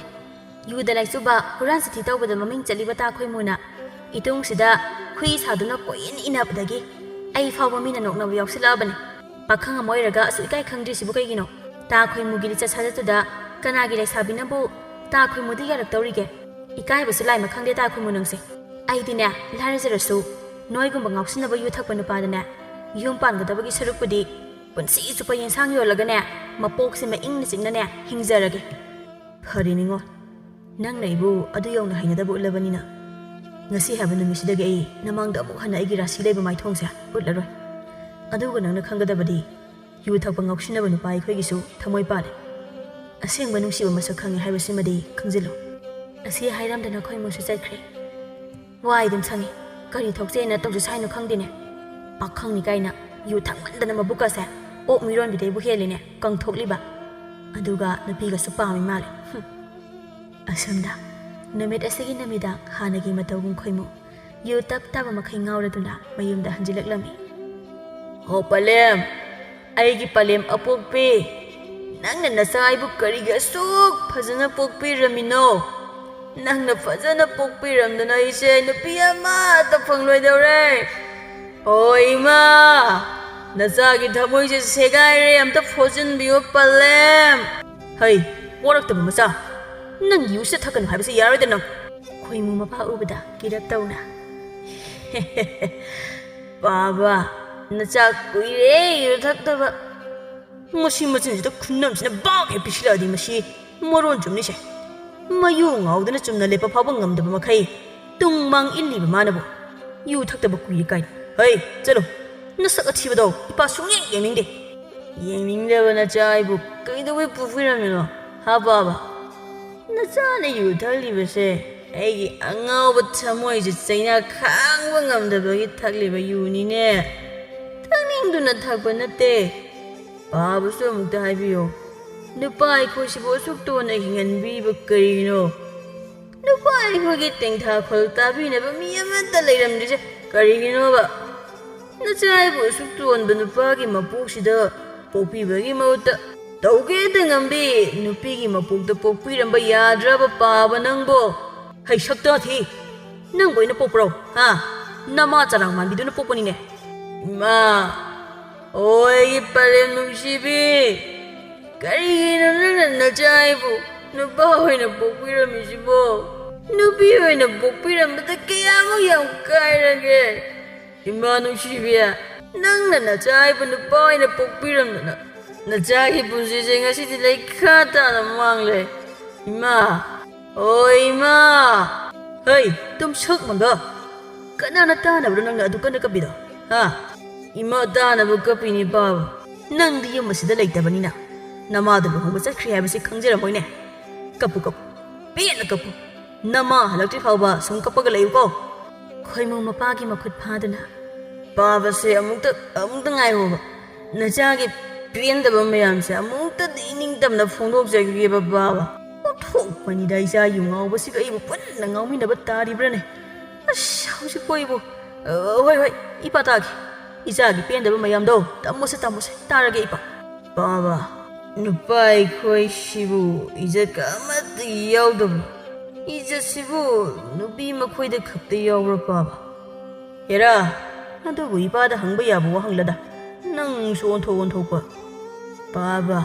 ꯌꯨꯗ ꯂꯥꯏꯆꯨꯕ ꯍꯨꯔꯥꯟ ꯆꯤꯊꯤ ꯇꯧꯕꯗ ꯃꯃꯤꯡ ꯆꯠꯂꯤꯕ ꯇꯥ ꯈꯣꯏꯃꯨꯅ ꯏꯇꯨꯡꯁꯤꯗ ꯍꯨꯏ ꯁꯥꯗꯨꯅ ꯀꯣꯏꯏꯟ ꯏꯟꯅꯕꯗꯒꯤ ꯑꯩ ꯐꯥꯎꯕ ꯃꯤꯅ ꯅꯣꯛꯅꯕ ꯌꯥꯎꯁꯤꯜꯂꯛꯑꯕꯅꯤ ꯄꯥꯈꯪ ꯑꯃ ꯑꯣꯏꯔꯒ ꯑꯁꯨꯛ ꯏꯀꯥꯏ ꯈꯪꯗ꯭ꯔꯤꯁꯤꯕꯨ ꯀꯩꯒꯤꯅꯣ ꯇꯥ ꯈꯣꯏꯃꯨꯒꯤ ꯂꯤꯆꯠ ꯁꯥꯖꯠꯇꯨꯗ ꯀꯅꯥꯒꯤ ꯂꯩꯁꯥꯕꯤꯅꯕꯨ ꯇꯥ ꯈꯣꯏꯃꯨꯗ ꯌꯥꯔꯛꯇꯧꯔꯤꯒꯦ ꯏꯀꯥꯏꯕꯁꯨ ꯂꯥꯏꯃ ꯈꯪꯗꯦ ꯇꯥ ꯈꯣꯏꯃꯨ ꯅꯪꯁꯦ ꯑꯩꯗꯤꯅꯦ ꯂꯥꯏꯔꯖꯔꯁꯨ ꯅꯣꯏꯒꯨꯝꯕ ꯉꯥꯎꯁꯤꯟꯅꯕ ꯌꯨ ꯊꯛꯄ ꯅꯨꯄꯥꯗꯅꯦ ꯌꯨꯝ ꯄꯥꯟꯒꯗꯕꯒꯤ ꯁꯔꯨꯛꯄꯨꯗꯤ ꯄꯨꯟꯁꯤ ꯆꯨꯞꯄ ꯌꯦꯟꯁꯥꯡ ꯌꯣꯜꯂꯒꯅꯦ ꯃꯄꯣꯛꯁꯤꯃ ꯏꯪꯅ ꯆꯤꯛꯅꯅꯦ ꯍꯤꯡꯖꯔꯒꯦ ꯐꯔꯦ ꯅꯤꯉꯣꯜ ꯅꯪꯅ ꯑꯩꯕꯨ ꯑꯗꯨ ꯌꯧꯅ ꯍꯩꯅꯗꯕ ꯎꯠꯂꯕꯅꯤꯅ ꯉꯁꯤ ꯍꯥꯏꯕ ꯅꯨꯃꯤꯠꯁꯤꯗꯒꯤ ꯑꯩ ꯅꯃꯥꯡꯗ ꯑꯃꯨꯛ ꯍꯟꯅ ꯑꯩꯒꯤ ꯔꯥꯁꯤ ꯂꯩꯕ ꯃꯥꯏꯊꯣꯡꯁꯦ ꯎꯠꯂꯔꯣꯏ ꯑꯗꯨꯒ ꯅꯪꯅ ꯈꯪꯒꯗꯕꯗꯤ ꯌꯨ ꯊꯛꯄ ꯉꯥꯎꯁꯤꯟꯅꯕ ꯅꯨꯄꯥ ꯑꯩꯈꯣꯏꯒꯤꯁꯨ ꯊꯃꯣꯏ ꯄꯥꯜꯂꯦ ꯑꯁꯦꯡꯕ ꯅꯨꯡꯁꯤꯕ ꯃꯁꯛ ꯈꯪꯉꯦ ꯍꯥꯏꯕꯁꯤꯃꯗꯤ ꯈꯪꯖꯤꯜꯂꯨ ꯑꯁꯤ ꯍꯥꯏꯔꯝꯗꯅ ꯈꯣꯏꯃꯨꯁꯨ ꯆꯠꯈ꯭ꯔꯦ ꯋꯥꯏ ꯑꯗꯨꯝ ꯁꯪꯉꯤ ꯀꯔꯤ ꯊꯣꯛꯆꯦꯅ ꯇꯧꯖꯁ ꯍꯥꯏꯅꯣ ꯈꯪꯗꯦꯅꯦ ꯄꯥꯈꯪꯅꯤ ꯀꯥꯏꯅ ꯌꯨ ꯊꯛꯃꯟꯗꯅ ꯃꯕꯨꯛꯀꯁꯦ ꯑꯣꯛ ꯃꯤꯔꯣꯟꯕꯤꯗꯩꯕꯨ ꯍꯦꯜꯂꯤꯅꯦ ꯀꯪꯊꯣꯛꯂꯤꯕ ꯑꯗꯨꯒ ꯅꯨꯄꯤꯒꯁꯨ ꯄꯥꯝꯃꯤ ꯃꯥꯜꯂꯦ ꯑꯁꯨꯝꯗ ꯅꯨꯃꯤꯠ ꯑꯁꯤꯒꯤ ꯅꯨꯃꯤꯗꯥꯡ ꯍꯥꯟꯅꯒꯤ ꯃꯇꯧꯒꯨꯝ ꯈꯣꯏꯃꯨ ꯌꯨ ꯇꯞ ꯇꯥꯕ ꯃꯈꯩ ꯉꯥꯎꯔꯗꯨꯅ ꯃꯌꯨꯝꯗ ꯍꯟꯖꯤꯜꯂꯛꯂꯝꯃꯤ ꯍꯣ ꯄꯂꯦꯝ ꯑꯩꯒꯤ ꯄꯂꯦꯝ ꯑꯄꯣꯛꯄꯤ ꯅꯪꯅ ꯅꯆꯥ ꯑꯩꯕꯨ ꯀꯔꯤꯒꯤ ꯑꯁꯨꯛ ꯐꯖꯅ ꯄꯣꯛꯄꯤꯔꯝꯃꯤꯅꯣ ꯅꯪꯅ ꯐꯖꯅ ꯄꯣꯛꯄꯤꯔꯝꯗꯅ ꯑꯩꯁꯦ ꯅꯨꯄꯤ ꯑꯃꯠꯇ ꯐꯪꯂꯣꯏꯗꯧꯔꯦ ꯑꯣ ꯏꯃꯥ ꯅꯆꯥꯒꯤ ꯊꯃꯣꯏꯁꯦ ꯁꯦꯒꯥꯏꯔꯦ ꯑꯝꯇ ꯐꯣꯠꯆꯤꯟꯕꯤꯌꯣ ꯄꯂꯦꯝ ꯍꯩ ꯄꯣꯔꯛꯇꯕ ꯃꯆꯥ ꯅꯪ ꯌꯨꯁꯤꯗ ꯊꯛꯀꯅꯨ ꯍꯥꯏꯕꯁꯤ ꯌꯥꯔꯣꯏꯗ ꯅꯪ ꯈꯣꯏꯃꯨ ꯃꯄꯥ ꯎꯕꯗ ꯀꯤꯔꯛ ꯇꯧꯅ ꯕꯥꯕꯥ ꯅꯆꯥ ꯀꯨꯏꯔꯦ ꯌꯨ ꯊꯛꯇꯕ ꯃꯁꯤ ꯃꯆꯤꯟꯁꯤꯗ ꯈꯨꯟꯅꯝꯁꯤꯅ ꯕꯥꯛ ꯍꯦꯛ ꯄꯤꯁꯤꯜꯂꯛꯑꯗꯤ ꯃꯁꯤ ꯃꯔꯣꯟ ꯆꯨꯝꯅꯤꯁꯦ ꯃꯌꯨ ꯉꯥꯎꯗꯅ ꯆꯨꯝꯅ ꯂꯦꯞꯄ ꯐꯥꯎꯕ ꯉꯝꯗꯕ ꯃꯈꯩ ꯇꯨꯡ ꯃꯥꯡ ꯏꯜꯂꯤꯕ ꯃꯥꯅꯕꯨ ꯌꯨ ꯊꯛꯇꯕ ꯀꯨꯏꯔꯦ ꯀꯥꯏꯅ ꯍꯩ ꯆꯠꯂꯣ ꯅꯁꯛ ꯑꯊꯤꯕꯗꯣ ꯏꯄꯥ ꯁꯨꯡꯌꯦꯡ ꯌꯦꯡꯅꯤꯡꯗꯦ ꯌꯦꯡꯅꯤꯡꯗꯕ ꯅꯆꯥ ꯑꯩꯕꯨ ꯀꯩꯗꯧꯕꯩ ꯄꯣꯛꯄꯤꯔꯝꯃꯤꯅꯣ ꯍꯥ ꯕꯥꯕꯥ ꯅꯆꯥꯅ ꯌꯨ ꯊꯛꯂꯤꯕꯁꯦ ꯑꯩꯒꯤ ꯑꯉꯥꯎꯕ ꯊꯃꯣꯏꯁꯦ ꯆꯩꯅꯥ ꯈꯥꯡꯕ ꯉꯝꯗꯕꯒꯤ ꯊꯛꯂꯤꯕ ꯌꯨꯅꯤꯅꯦ ꯊꯛꯅꯤꯡꯗꯨꯅ ꯊꯛꯄ ꯅꯠꯇꯦ ꯕꯥꯕꯨꯁꯨ ꯑꯃꯨꯛꯇ ꯍꯥꯏꯕꯤꯌꯣ ꯅꯨꯄꯥ ꯑꯩꯈꯣꯏꯁꯤꯕꯨ ꯑꯁꯨꯛ ꯇꯣꯟꯅ ꯍꯤꯡꯍꯟꯕꯤꯕ ꯀꯔꯤꯒꯤꯅꯣ ꯅꯨꯄꯥ ꯑꯩꯈꯣꯏꯒꯤ ꯇꯦꯡꯊꯥꯈꯣꯜ ꯇꯥꯕꯤꯅꯕ ꯃꯤ ꯑꯃꯠꯇ ꯂꯩꯔꯝꯗ꯭ꯔꯤꯁꯦ ꯀꯔꯤꯒꯤꯅꯣꯕ ꯅꯆꯥ ꯑꯩꯕꯨ ꯑꯁꯨꯛ ꯇꯣꯟꯕ ꯅꯨꯄꯥꯒꯤ ꯃꯄꯣꯛꯁꯤꯗ ꯄꯣꯛꯄꯤꯕꯒꯤ ꯃꯍꯨꯠꯇ ꯇꯧꯒꯦꯇ ꯉꯝꯕꯤ ꯅꯨꯄꯤꯒꯤ ꯃꯄꯣꯛꯇ ꯄꯣꯛꯄꯤꯔꯝꯕ ꯌꯥꯗ꯭ꯔꯕ ꯄꯥꯕ ꯅꯪꯕꯣ ꯍꯩ ꯁꯛꯇꯥ ꯊꯤ ꯅꯪꯕꯨ ꯑꯩꯅ ꯄꯣꯛꯄ꯭ꯔꯣ ꯍꯥ ꯅꯃꯥ ꯆꯔꯥꯡ ꯃꯥꯟꯕꯤꯗꯨꯅ ꯄꯣꯛꯄꯅꯤꯅꯦ ꯏꯃꯥ ꯑꯣ ꯑꯩꯒꯤ ꯄꯂꯦꯝ ꯅꯨꯡꯁꯤꯕꯤ ꯀꯔꯤꯒꯤꯅꯣ ꯅꯪꯅ ꯅꯆꯥ ꯑꯩꯕꯨ ꯅꯨꯄꯥ ꯑꯣꯏꯅ ꯄꯣꯛꯄꯤꯔꯝꯃꯤꯁꯤꯕꯣ ꯅꯨꯄꯤ ꯑꯣꯏꯅ ꯄꯣꯛꯄꯤꯔꯝꯕꯗ ꯀꯌꯥꯃꯨꯛ ꯌꯥꯝ ꯀꯥꯏꯔꯒꯦ ꯏꯃꯥ ꯅꯨꯡꯁꯤꯕꯤ ꯅꯪꯅ ꯅꯆꯥ ꯑꯩꯕꯨ ꯅꯨꯄꯥ ꯑꯣꯏꯅ ꯄꯣꯛꯄꯤꯔꯝꯗꯅ ꯅꯆꯥꯒꯤ ꯄꯨꯟꯁꯤꯁꯦ ꯉꯁꯤꯗꯤ ꯂꯩꯈꯥ ꯇꯥꯅ ꯃꯥꯡꯂꯦ ꯏꯃꯥ ꯑꯣ ꯏꯃꯥ ꯍꯩ ꯇꯨꯝ ꯁꯛ ꯃꯪꯒ ꯀꯅꯥꯅ ꯇꯥꯅꯕ꯭ꯔꯣ ꯅꯪꯅ ꯑꯗꯨ ꯀꯟꯅ ꯀꯞꯄꯤꯗꯣ ꯍꯥ ꯏꯃꯥ ꯇꯥꯅꯕ ꯀꯞꯄꯤꯅꯤ ꯕꯥꯕ ꯅꯪꯗꯤ ꯌꯨꯝ ꯑꯁꯤꯗ ꯂꯩꯇꯕꯅꯤꯅ ꯅꯃꯥꯗ ꯂꯨꯍꯣꯡꯕ ꯆꯠꯈ꯭ꯔꯦ ꯍꯥꯏꯕꯁꯤ ꯈꯪꯖꯔꯝꯃꯣꯏꯅꯦ ꯀꯞꯄꯨ ꯀꯞꯄꯨ ꯄꯦꯟꯅ ꯀꯞꯄꯨ ꯅꯃꯥ ꯍꯜꯂꯛꯇ꯭ꯔꯤ ꯐꯥꯎꯕ ꯁꯨꯝ ꯀꯞꯄꯒ ꯂꯩꯌꯨꯀꯣ ꯈꯣꯏꯃꯨ ꯃꯄꯥꯒꯤ ꯃꯈꯨꯠ ꯐꯥꯗꯨꯅ ꯕꯥꯕꯁꯦ ꯑꯃꯨꯛꯇ ꯉꯥꯏꯍꯧꯕ ꯅꯆꯥꯒꯤ ꯄꯦꯟꯗꯕ ꯃꯌꯥꯝꯁꯦ ꯑꯃꯨꯛꯇꯗꯤ ꯏꯅꯤꯡꯇꯝꯅ ꯐꯣꯡꯗꯣꯛꯆꯒꯦꯕ ꯕꯥꯕꯥ ꯑꯣꯟꯊꯣꯛꯄꯅꯤꯗ ꯏꯆꯥ ꯌꯨ ꯉꯥꯎꯕꯁꯤꯒ ꯑꯩꯕꯨ ꯄꯨꯟꯅ ꯉꯥꯎꯃꯤꯟꯅꯕ ꯇꯥꯔꯤꯕ꯭ꯔꯅꯦ ꯑꯁ ꯍꯧꯖꯤꯛꯄꯨ ꯑꯩꯕꯨ ꯍꯣꯏ ꯏꯄꯥ ꯇꯥꯒꯦ ꯏꯆꯥꯒꯤ ꯄꯦꯟꯗꯕ ꯃꯌꯥꯝꯗꯣ ꯇꯝꯃꯨꯁꯦ ꯇꯥꯔꯒꯦ ꯏꯄꯥ ꯕꯥꯕꯥ ꯅꯨꯄꯥ ꯑꯩꯈꯣꯏꯁꯤꯕꯨ ꯏꯖꯠꯀ ꯑꯃꯠꯇ ꯌꯥꯎꯗꯕ ꯏꯖꯠꯁꯤꯕꯨ ꯅꯨꯄꯤ ꯃꯈꯣꯏꯗ ꯈꯛꯇ ꯌꯥꯎꯕ꯭ꯔꯥ ꯕꯥꯕꯥ ꯍꯦꯔꯥ ꯑꯗꯨꯕꯨ ꯏꯄꯥꯗ ꯍꯪꯕ ꯌꯥꯕ ꯋꯥꯍꯪꯂꯗ ꯅꯪꯁꯨ ꯑꯣꯟꯊꯣꯛꯄ ꯕꯥꯕꯥ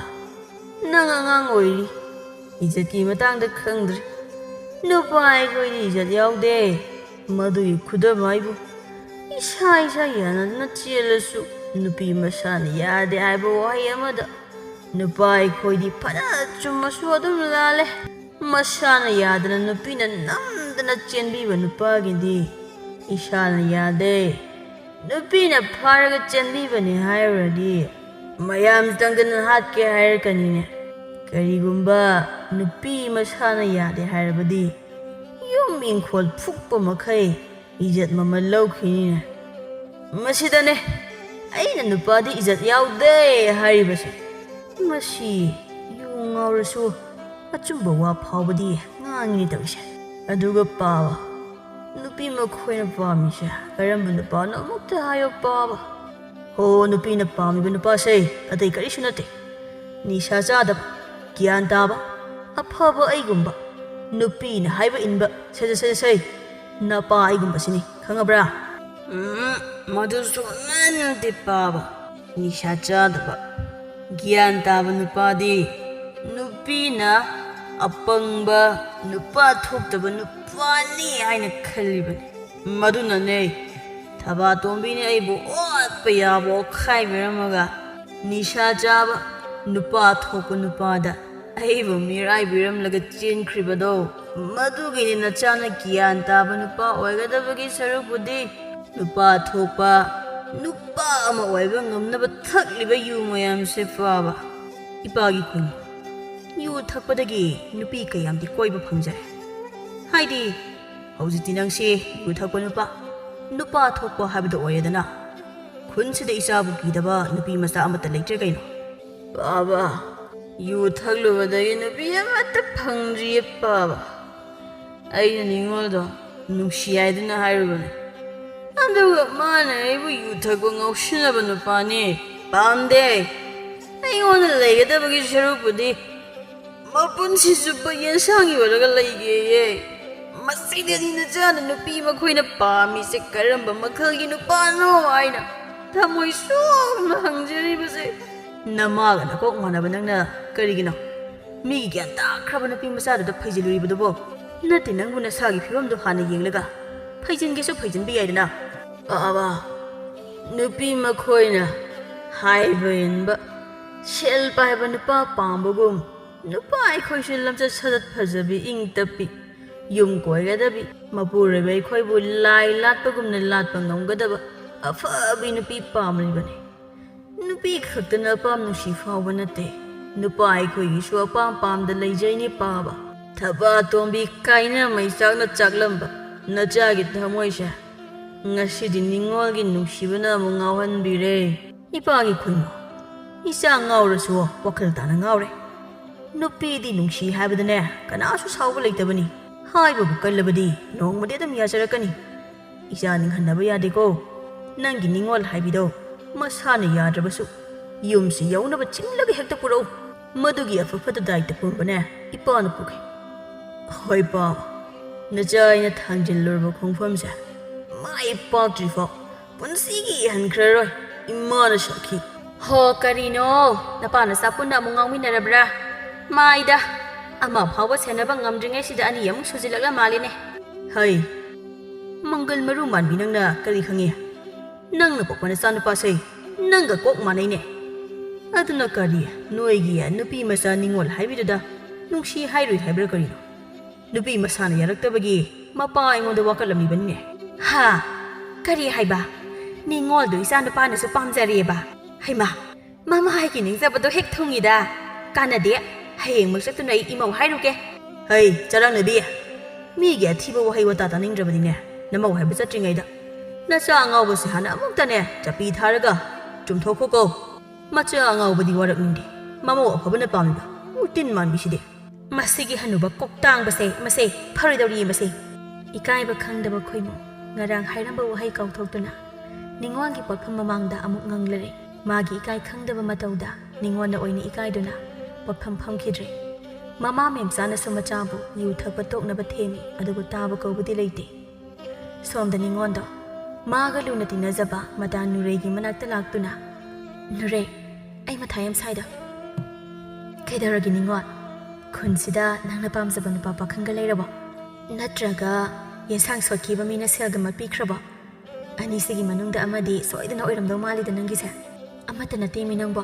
ꯅꯪ ꯑꯉꯥꯡ ꯑꯣꯏꯔꯤ ꯏꯖꯠꯀꯤ ꯃꯇꯥꯡꯗ ꯈꯪꯗ꯭ꯔꯤ ꯅꯨꯄꯥ ꯑꯩꯈꯣꯏꯗꯤ ꯏꯖꯠ ꯌꯥꯎꯗꯦ ꯃꯗꯨꯒꯤ ꯈꯨꯗꯝ ꯍꯥꯏꯕꯨ ꯏꯁꯥ ꯌꯥꯅꯗꯨꯅ ꯆꯦꯜꯂꯁꯨ ꯅꯨꯄꯤ ꯃꯁꯥꯅ ꯌꯥꯗꯦ ꯍꯥꯏꯕ ꯋꯥꯍꯩ ꯑꯃꯗ ꯅꯨꯄꯥ ꯑꯩꯈꯣꯏꯗꯤ ꯐꯅ ꯆꯨꯝꯃꯁꯨ ꯑꯗꯨꯝ ꯂꯥꯜꯂꯦ ꯃꯁꯥꯅ ꯌꯥꯗꯅ ꯅꯨꯄꯤꯅ ꯅꯝꯗꯅ ꯆꯦꯟꯕꯤꯕ ꯅꯨꯄꯥꯒꯤꯗꯤ ꯏꯁꯥꯅ ꯌꯥꯗꯦ ꯅꯨꯄꯤꯅ ꯐꯥꯔꯒ ꯆꯦꯟꯕꯤꯕꯅꯤ ꯍꯥꯏꯔꯨꯔꯗꯤ ꯃꯌꯥꯝ ꯆꯪꯗꯅ ꯍꯥꯠꯀꯦ ꯍꯥꯏꯔꯛꯀꯅꯤꯅꯦ ꯀꯔꯤꯒꯨꯝꯕ ꯅꯨꯄꯤ ꯃꯁꯥꯅ ꯌꯥꯗꯦ ꯍꯥꯏꯔꯕꯗꯤ ꯌꯨꯝ ꯏꯪꯈꯣꯜ ꯐꯨꯛꯄ ꯃꯈꯩ ꯏꯖꯠ ꯃꯃꯜ ꯂꯧꯈꯤꯅꯤꯅꯦ ꯃꯁꯤꯗꯅꯦ ꯑꯩꯅ ꯅꯨꯄꯥꯗꯤ ꯏꯖꯠ ꯌꯥꯎꯗꯦ ꯍꯥꯏꯔꯤꯕꯁꯦ ꯃꯁꯤ ꯌꯨ ꯉꯥꯎꯔꯁꯨ ꯑꯆꯨꯝꯕ ꯋꯥ ꯐꯥꯎꯕꯗꯤ ꯉꯥꯡꯉꯤꯅꯤ ꯇꯧꯔꯤꯁꯦ ꯑꯗꯨꯒ ꯄꯥꯕ ꯅꯨꯄꯤ ꯃꯈꯣꯏꯅ ꯄꯥꯝꯃꯤꯁꯦ ꯀꯔꯝꯕ ꯅꯨꯄꯥꯅꯣ ꯑꯃꯨꯛꯇ ꯍꯥꯏꯌꯣ ꯄꯥꯕ ꯍꯣ ꯅꯨꯄꯤꯅ ꯄꯥꯝꯃꯤꯕ ꯅꯨꯄꯥꯁꯦ ꯑꯇꯩ ꯀꯔꯤꯁꯨ ꯅꯠꯇꯦ ꯅꯤꯁꯥ ꯆꯥꯗꯕ ꯒ꯭ꯌꯥꯟ ꯇꯥꯕ ꯑꯐꯕ ꯑꯩꯒꯨꯝꯕ ꯅꯨꯄꯤꯅ ꯍꯥꯏꯕ ꯏꯟꯕ ꯁꯩ ꯅꯄꯥ ꯑꯩꯒꯨꯝꯕꯁꯤꯅꯤ ꯈꯪꯉꯕ꯭ꯔꯥ ꯃꯗꯨꯁꯨ ꯅꯠꯇꯦ ꯄꯥꯕ ꯅꯤꯁꯥ ꯆꯥꯗꯕ ꯒ꯭ꯌꯥꯟ ꯇꯥꯕ ꯅꯨꯄꯥꯗꯤ ꯅꯨꯄꯤꯅ ꯑꯄꯪꯕ ꯅꯨꯄꯥ ꯊꯣꯛꯇꯕ ꯅꯨꯄꯥꯅꯤ ꯍꯥꯏꯅ ꯈꯜꯂꯤꯕꯅꯤ ꯃꯗꯨꯅꯅꯦ ꯊꯕꯥꯇꯣꯝꯕꯤꯅ ꯑꯩꯕꯨ ꯑꯣꯠꯄ ꯌꯥꯕ ꯑꯣꯠꯈꯥꯏꯕꯤꯔꯝꯃꯒ ꯅꯤꯁꯥ ꯆꯥꯕ ꯅꯨꯄꯥ ꯊꯣꯛꯄ ꯅꯨꯄꯥꯗ ꯑꯩꯕꯨ ꯃꯤꯔꯥꯏꯕꯤꯔꯝꯂꯒ ꯆꯦꯟꯈ꯭ꯔꯤꯕꯗꯣ ꯃꯗꯨꯒꯤꯅꯤ ꯅꯆꯥꯅ ꯒ꯭ꯌꯥꯟ ꯇꯥꯕ ꯅꯨꯄꯥ ꯑꯣꯏꯒꯗꯕꯒꯤ ꯁꯔꯨꯛꯄꯨꯗꯤ ꯅꯨꯄꯥ ꯊꯣꯛꯄ ꯅꯨꯄꯥ ꯑꯃ ꯑꯣꯏꯕ ꯉꯝꯅꯕ ꯊꯛꯂꯤꯕ ꯌꯨ ꯃꯌꯥꯝꯁꯦ ꯄꯥꯕ ꯏꯄꯥꯒꯤ ꯈꯨꯟ ꯌꯨ ꯊꯛꯄꯗꯒꯤ ꯅꯨꯄꯤ ꯀꯌꯥꯝꯗꯤ ꯀꯣꯏꯕ ꯐꯪꯖꯔꯦ ꯍꯥꯏꯗꯤ ꯍꯧꯖꯤꯛꯇꯤ ꯅꯪꯁꯦ ꯌꯨ ꯊꯛꯄ ꯅꯨꯄꯥ ꯊꯣꯛꯄ ꯍꯥꯏꯕꯗꯣ ꯑꯣꯏꯔꯦꯗꯅ ꯈꯨꯟꯁꯤꯗ ꯏꯆꯥꯕꯨ ꯀꯤꯗꯕ ꯅꯨꯄꯤ ꯃꯆꯥ ꯑꯃꯠꯇ ꯂꯩꯇ꯭ꯔꯦ ꯀꯩꯅꯣ ꯄꯥꯕ ꯌꯨ ꯊꯛꯂꯨꯕꯗꯒꯤ ꯅꯨꯄꯤ ꯑꯃꯠꯇ ꯐꯪꯗ꯭ꯔꯤꯌꯦ ꯄꯥꯕ ꯑꯩꯅ ꯅꯤꯡꯉꯣꯜꯗꯣ ꯅꯨꯡꯁꯤ ꯍꯥꯏꯗꯨꯅ ꯍꯥꯏꯔꯨꯕꯅꯦ ꯑꯗꯨꯒ ꯃꯥꯅ ꯑꯩꯕꯨ ꯌꯨ ꯊꯛꯄ ꯉꯥꯎꯁꯤꯟꯅꯕ ꯅꯨꯄꯥꯅꯤ ꯄꯥꯝꯗꯦ ꯑꯩꯉꯣꯟꯗ ꯂꯩꯒꯗꯕꯒꯤ ꯁꯔꯨꯛꯄꯨꯗꯤ ꯃꯄꯨꯟꯁꯤ ꯆꯨꯞꯄ ꯌꯦꯟꯁꯥꯡ ꯌꯣꯜꯂꯒ ꯂꯩꯒꯦꯌꯦ ꯃꯁꯤꯗꯅꯤ ꯅꯆꯥꯅ ꯅꯨꯄꯤ ꯃꯈꯣꯏꯅ ꯄꯥꯝꯃꯤꯁꯦ ꯀꯔꯝꯕ ꯃꯈꯜꯒꯤ ꯅꯨꯄꯥꯅꯣ ꯍꯥꯏꯅ ꯊꯃꯣꯏ ꯁꯣꯛꯅ ꯍꯪꯖꯔꯤꯕꯁꯦ ꯅꯃꯥꯒ ꯅꯀꯣꯛ ꯃꯥꯟꯅꯕ ꯅꯪꯅ ꯀꯔꯤꯒꯤꯅꯣ ꯃꯤꯒꯤ ꯒ꯭ꯌꯥꯟ ꯇꯥꯈ꯭ꯔꯕ ꯅꯨꯄꯤ ꯃꯆꯥꯗꯨꯗ ꯐꯩꯖꯤꯜꯂꯨꯔꯤꯕꯗꯨꯕꯣ ꯅꯠꯇꯦ ꯅꯪꯕꯨ ꯅꯁꯥꯒꯤ ꯐꯤꯕꯝꯗꯣ ꯍꯥꯟꯅ ꯌꯦꯡꯂꯒ ꯐꯩꯖꯤꯟꯒꯦꯁꯨ ꯐꯩꯖꯤꯟꯕ ꯌꯥꯏꯗꯅ ꯄꯥꯕ ꯅꯨꯄꯤ ꯃꯈꯣꯏꯅ ꯍꯥꯏꯕ ꯏꯟꯕ ꯁꯦꯜ ꯄꯥꯏꯕ ꯅꯨꯄꯥ ꯄꯥꯝꯕꯒꯨꯝ ꯅꯨꯄꯥ ꯑꯩꯈꯣꯏꯁꯨ ꯂꯝꯆꯠ ꯁꯥꯖꯠ ꯐꯖꯕꯤ ꯏꯪ ꯇꯞꯄꯤ ꯌꯨꯝ ꯀꯣꯏꯒꯗꯕꯤ ꯃꯄꯨꯔꯣꯏꯕ ꯑꯩꯈꯣꯏꯕꯨ ꯂꯥꯏ ꯂꯥꯠꯄꯒꯨꯝꯅ ꯂꯥꯠꯄ ꯉꯝꯒꯗꯕ ꯑꯐꯕꯤ ꯅꯨꯄꯤ ꯄꯥꯝꯂꯤꯕꯅꯤ ꯅꯨꯄꯤ ꯈꯛꯇꯅ ꯑꯄꯥꯝ ꯅꯨꯡꯁꯤ ꯐꯥꯎꯕ ꯅꯠꯇꯦ ꯅꯨꯄꯥ ꯑꯩꯈꯣꯏꯒꯤꯁꯨ ꯑꯄꯥꯝ ꯄꯥꯝꯗ ꯂꯩꯖꯩꯅꯤ ꯄꯥꯕ ꯊꯕꯥꯇꯣꯝꯕꯤ ꯀꯥꯏꯅ ꯃꯩꯆꯥꯛꯅ ꯆꯥꯛꯂꯝꯕ ꯅꯆꯥꯒꯤ ꯊꯃꯣꯏꯁꯦ ꯉꯁꯤꯗꯤ ꯅꯤꯡꯉꯣꯜꯒꯤ ꯅꯨꯡꯁꯤꯕꯅ ꯑꯃꯨꯛ ꯉꯥꯎꯍꯟꯕꯤꯔꯦ ꯏꯄꯥꯒꯤ ꯈꯨꯟꯃꯣ ꯏꯆꯥ ꯉꯥꯎꯔꯁꯨ ꯋꯥꯈꯜ ꯇꯥꯅ ꯉꯥꯎꯔꯦ ꯅꯨꯄꯤꯗꯤ ꯅꯨꯡꯁꯤ ꯍꯥꯏꯕꯗꯅꯦ ꯀꯅꯥꯁꯨ ꯁꯥꯎꯕ ꯂꯩꯇꯕꯅꯤ ꯍꯥꯏꯕꯕꯨ ꯀꯜꯂꯕꯗꯤ ꯅꯣꯡꯃꯗꯤ ꯑꯗꯨꯝ ꯌꯥꯖꯔꯛꯀꯅꯤ ꯏꯆꯥ ꯅꯤꯡꯍꯟꯅꯕ ꯌꯥꯗꯦꯀꯣ ꯅꯪꯒꯤ ꯅꯤꯡꯉꯣꯜ ꯍꯥꯏꯕꯤꯗꯣ ꯃꯁꯥꯅ ꯌꯥꯗ꯭ꯔꯕꯁꯨ ꯌꯨꯝꯁꯤ ꯌꯧꯅꯕ ꯆꯤꯡꯂꯒ ꯍꯦꯛꯇ ꯄꯨꯔꯛꯎ ꯃꯗꯨꯒꯤ ꯑꯐ ꯐꯠꯇ ꯗꯥꯏꯇ ꯄꯨꯝꯕꯅꯦ ꯏꯄꯥꯅ ꯄꯨꯒꯦ ꯍꯣꯏ ꯄꯥꯕ ꯅꯆꯥ ꯑꯩꯅ ꯊꯥꯡꯖꯤꯜꯂꯨꯔꯕ ꯈꯣꯡꯐꯝꯁꯦ ꯃꯥꯏ ꯄꯥꯛꯇ꯭ꯔꯤꯐꯥꯎ ꯄꯨꯟꯁꯤꯒꯤ ꯏꯍꯟꯈ꯭ꯔꯔꯣꯏ ꯏꯃꯥꯅ ꯁꯥꯈꯤ ꯍꯣ ꯀꯔꯤꯅꯣ ꯅꯄꯥ ꯅꯆꯥ ꯄꯨꯟꯅ ꯑꯃꯨꯛ ꯉꯥꯎꯃꯤꯟꯅꯔꯕ꯭ꯔꯥ ꯃꯥꯏꯗ ꯑꯃ ꯐꯥꯎꯕ ꯁꯦꯟꯅꯕ ꯉꯝꯗ꯭ꯔꯤꯉꯩꯁꯤꯗ ꯑꯅꯤ ꯑꯃꯨꯛ ꯁꯨꯖꯤꯜꯂꯛꯂ ꯃꯥꯜꯂꯤꯅꯦ ꯍꯩ ꯃꯪꯒꯜ ꯃꯔꯨ ꯃꯥꯟꯕꯤ ꯅꯪꯅ ꯀꯔꯤ ꯈꯪꯉꯤ ꯅꯪꯅ ꯄꯣꯛꯄ ꯅꯆꯥꯅꯨꯄꯥꯁꯦ ꯅꯪꯒ ꯀꯣꯛ ꯃꯥꯟꯅꯩꯅꯦ ꯑꯗꯨꯅ ꯀꯔꯤ ꯅꯣꯏꯒꯤ ꯅꯨꯄꯤ ꯃꯆꯥ ꯅꯤꯡꯉꯣꯜ ꯍꯥꯏꯕꯤꯗꯨꯗ ꯅꯨꯡꯁꯤ ꯍꯥꯏꯔꯣꯏ ꯍꯥꯏꯕ꯭ꯔꯥ ꯀꯔꯤꯅꯣ ꯅꯨꯄꯤ ꯃꯁꯥꯅ ꯌꯥꯔꯛꯇꯕꯒꯤ ꯃꯄꯥ ꯑꯩꯉꯣꯟꯗ ꯋꯥꯀꯠꯂꯝꯂꯤꯕꯅꯤꯅꯦ ꯍꯥ ꯀꯔꯤ ꯍꯥꯏꯕ ꯅꯤꯡꯉꯣꯜꯗꯨ ꯏꯆꯥꯅꯨꯄꯥꯅꯁꯨ ꯄꯥꯝꯖꯔꯦꯕ ꯍꯩꯃꯥ ꯃꯃꯥꯒꯤ ꯅꯤꯡꯖꯕꯗꯣ ꯍꯦꯛ ꯊꯨꯡꯉꯤꯗ ꯀꯥꯟꯅꯗꯦ ꯍꯌꯦꯡꯃꯛ ꯆꯠꯇꯨꯅ ꯑꯩ ꯏꯃꯧ ꯍꯥꯏꯔꯨꯒꯦ ꯍꯩ ꯆꯔꯥꯡꯅꯕꯤ ꯃꯤꯒꯤ ꯑꯊꯤꯕ ꯋꯥꯍꯩ ꯋꯥꯇꯥ ꯇꯥꯅꯤꯡꯗ꯭ꯔꯕꯗꯤꯅꯦ ꯅꯃꯧ ꯍꯥꯏꯕ ꯆꯠꯇ꯭ꯔꯤꯉꯩꯗ ꯅꯆꯥ ꯑꯉꯥꯎꯕꯁꯦ ꯍꯥꯟꯅ ꯑꯃꯨꯛꯇꯅꯦ ꯆꯄꯤ ꯊꯥꯔꯒ ꯆꯨꯝꯊꯣꯛꯈꯣꯀꯣ ꯃꯆꯥ ꯑꯉꯥꯎꯕꯗꯤ ꯋꯥꯔꯛꯅꯤꯡꯗꯦ ꯃꯃꯧ ꯑꯐꯕꯅ ꯄꯥꯝꯃꯤꯕ ꯎꯇꯤꯟ ꯃꯥꯟꯕꯤꯁꯤꯗꯤ ꯃꯁꯤꯒꯤ ꯍꯟꯅꯨꯕ ꯀꯣꯛꯇꯥꯡꯕꯁꯦ ꯃꯁꯦ ꯐꯔꯣꯏꯗꯧꯔꯤ ꯃꯁꯦ ꯏꯀꯥꯏꯕ ꯈꯪꯗꯕ ꯈꯣꯏꯃꯨ ꯉꯔꯥꯡ ꯍꯥꯏꯔꯝꯕ ꯋꯥꯍꯩ ꯀꯥꯎꯊꯣꯛꯇꯨꯅ ꯅꯤꯡꯉꯣꯟꯒꯤ ꯄꯣꯠꯐꯝ ꯃꯃꯥꯡꯗ ꯑꯃꯨꯛ ꯉꯪꯂꯔꯦ ꯃꯥꯒꯤ ꯏꯀꯥꯏ ꯈꯪꯗꯕ ꯃꯇꯧꯗ ꯅꯤꯡꯉꯣꯟꯅ ꯑꯣꯏꯅ ꯏꯀꯥꯏꯗꯨꯅ ꯄꯣꯠꯐꯝ ꯐꯝꯈꯤꯗ꯭ꯔꯦ ꯃꯃꯥ ꯃꯦꯝꯆꯥꯅꯁꯨ ꯃꯆꯥꯕꯨ ꯌꯨ ꯊꯛꯄ ꯇꯣꯛꯅꯕ ꯊꯦꯝꯃꯤ ꯑꯗꯨꯕꯨ ꯇꯥꯕ ꯀꯧꯕꯗꯤ ꯂꯩꯇꯦ ꯁꯣꯝꯗ ꯅꯤꯡꯉꯣꯟꯗꯣ ꯃꯥꯒ ꯂꯨꯅ ꯇꯤꯟꯅꯖꯕ ꯃꯇꯥ ꯅꯨꯔꯩꯒꯤ ꯃꯅꯥꯛꯇ ꯂꯥꯛꯇꯨꯅ ꯅꯨꯔꯩ ꯑꯩ ꯃꯊꯥ ꯌꯥꯝ ꯁꯥꯏꯗ ꯀꯩꯗꯧꯔꯒꯦ ꯅꯤꯡꯉꯣꯟ ꯈꯨꯟꯁꯤꯗ ꯅꯪꯅ ꯄꯥꯝꯖꯕ ꯅꯨꯄꯥ ꯄꯥꯈꯪꯒ ꯂꯩꯔꯕꯣ ꯅꯠꯇ꯭ꯔꯒ ꯌꯦꯟꯁꯥꯡ ꯁꯣꯠꯈꯤꯕ ꯃꯤꯅ ꯁꯦꯜꯒꯃ ꯄꯤꯈ꯭ꯔꯕꯣ ꯑꯅꯤꯁꯤꯒꯤ ꯃꯅꯨꯡꯗ ꯑꯃꯗꯤ ꯁꯣꯏꯗꯅ ꯑꯣꯏꯔꯝꯗꯧ ꯃꯥꯜꯂꯤꯗ ꯅꯪꯒꯤꯁꯦ ꯑꯃꯠꯇ ꯅꯠꯇꯦ ꯃꯤ ꯅꯪꯕꯣ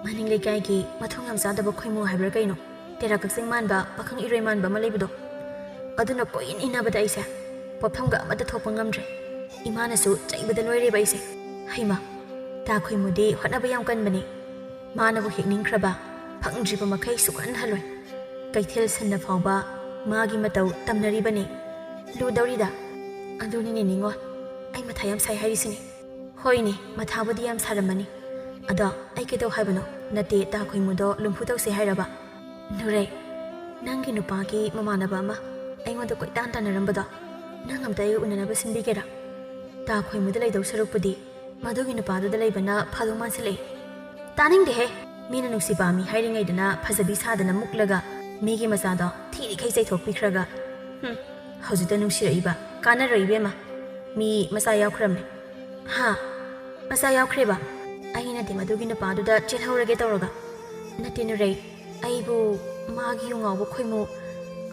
ꯃꯅꯤꯡ ꯂꯩꯀꯥꯏꯒꯤ ꯃꯊꯣꯡ ꯌꯥꯝ ꯆꯥꯗꯕ ꯈꯣꯏꯃꯨ ꯍꯥꯏꯕ꯭ꯔꯥ ꯀꯩꯅꯣ ꯇꯦꯔꯥ ꯀꯛꯆꯤꯡ ꯃꯥꯟꯕ ꯄꯥꯈꯪ ꯏꯔꯣꯏ ꯃꯥꯟꯕ ꯑꯃ ꯂꯩꯕꯗꯣ ꯑꯗꯨꯅ ꯀꯣꯏꯟ ꯏꯟꯅꯕꯗ ꯑꯩꯁꯦ ꯄꯣꯠꯐꯝꯒ ꯑꯃꯠꯇ ꯊꯣꯛꯄ ꯉꯝꯗ꯭ꯔꯦ ꯏꯃꯥꯅꯁꯨ ꯆꯩꯕꯗ ꯂꯣꯏꯔꯦꯕ ꯑꯩꯁꯦ ꯍꯩꯃ ꯇꯥ ꯈꯣꯏꯃꯨꯗꯤ ꯍꯣꯠꯅꯕ ꯌꯥꯝ ꯀꯟꯕꯅꯤ ꯃꯥꯅꯕꯨ ꯍꯦꯛꯅꯤꯡꯈ꯭ꯔꯕ ꯐꯪꯗ꯭ꯔꯤꯕ ꯃꯈꯩ ꯁꯨꯛꯍꯟꯍꯜꯂꯣꯏ ꯀꯩꯊꯦꯜ ꯁꯟꯅ ꯐꯥꯎꯕ ꯃꯥꯒꯤ ꯃꯇꯧ ꯇꯝꯅꯔꯤꯕꯅꯤ ꯂꯨꯗꯧꯔꯤꯗ ꯑꯗꯨꯅꯤꯅꯦ ꯅꯤꯡꯉꯣ ꯑꯩ ꯃꯊꯥ ꯌꯥꯝ ꯁꯥꯏ ꯍꯥꯏꯔꯤꯁꯤꯅꯤ ꯍꯣꯏꯅꯦ ꯃꯊꯥꯕꯨꯗꯤ ꯌꯥꯝ ꯁꯥꯔꯝꯃꯅꯤ ꯑꯗꯣ ꯑꯩ ꯀꯩꯗꯧ ꯍꯥꯏꯕꯅꯣ ꯅꯠꯇꯦ ꯇꯥ ꯈꯣꯏꯃꯨꯗꯣ ꯂꯨꯝꯐꯨ ꯇꯧꯁꯦ ꯍꯥꯏꯔꯕ ꯅꯨꯔꯩ ꯅꯪꯒꯤ ꯅꯨꯄꯥꯒꯤ ꯃꯃꯥꯟꯅꯕ ꯑꯃ ꯑꯩꯉꯣꯟꯗ ꯀꯣꯏꯇꯥꯟ ꯇꯥꯟꯅꯔꯝꯕꯗꯣ ꯅꯪ ꯑꯝꯇ ꯑꯩ ꯎꯅꯅꯕ ꯁꯤꯟꯕꯤꯒꯦꯔꯥ ꯇꯥ ꯈꯣꯏꯃꯨꯗ ꯂꯩꯗꯧ ꯁꯔꯨꯛꯄꯨꯗꯤ ꯃꯗꯨꯒꯤ ꯅꯨꯄꯥꯗꯨꯗ ꯂꯩꯕꯅ ꯐꯥꯗꯧ ꯃꯥꯟꯁꯤꯜꯂꯛꯏ ꯇꯥꯅꯤꯡꯗꯦꯍꯦ ꯃꯤꯅ ꯅꯨꯡꯁꯤ ꯄꯥꯝꯃꯤ ꯍꯥꯏꯔꯤꯉꯩꯗꯅ ꯐꯖꯕꯤ ꯁꯥꯗꯅ ꯃꯨꯛꯂꯒ ꯃꯤꯒꯤ ꯃꯆꯥꯗꯣ ꯊꯤꯔꯤꯈꯩ ꯆꯩꯊꯣꯛꯄꯤꯈ꯭ꯔꯒ ꯍꯧꯖꯤꯛꯇ ꯅꯨꯡꯁꯤꯔꯛꯏꯕ ꯀꯥꯟꯅꯔꯣꯏ ꯏꯕꯦꯝꯃ ꯃꯤ ꯃꯆꯥ ꯌꯥꯎꯈ꯭ꯔꯕꯅꯦ ꯍꯥ ꯃꯆꯥ ꯌꯥꯎꯈ꯭ꯔꯦꯕ ꯑꯩꯅꯗꯤ ꯃꯗꯨꯒꯤ ꯅꯨꯄꯥꯗꯨꯗ ꯆꯦꯜꯍꯧꯔꯒꯦ ꯇꯧꯔꯒ ꯅꯠꯇꯦ ꯅꯨꯔꯩ ꯑꯩꯕꯨ ꯃꯥꯒꯤ ꯌꯨ ꯉꯥꯎꯕ ꯈꯣꯏꯃꯨ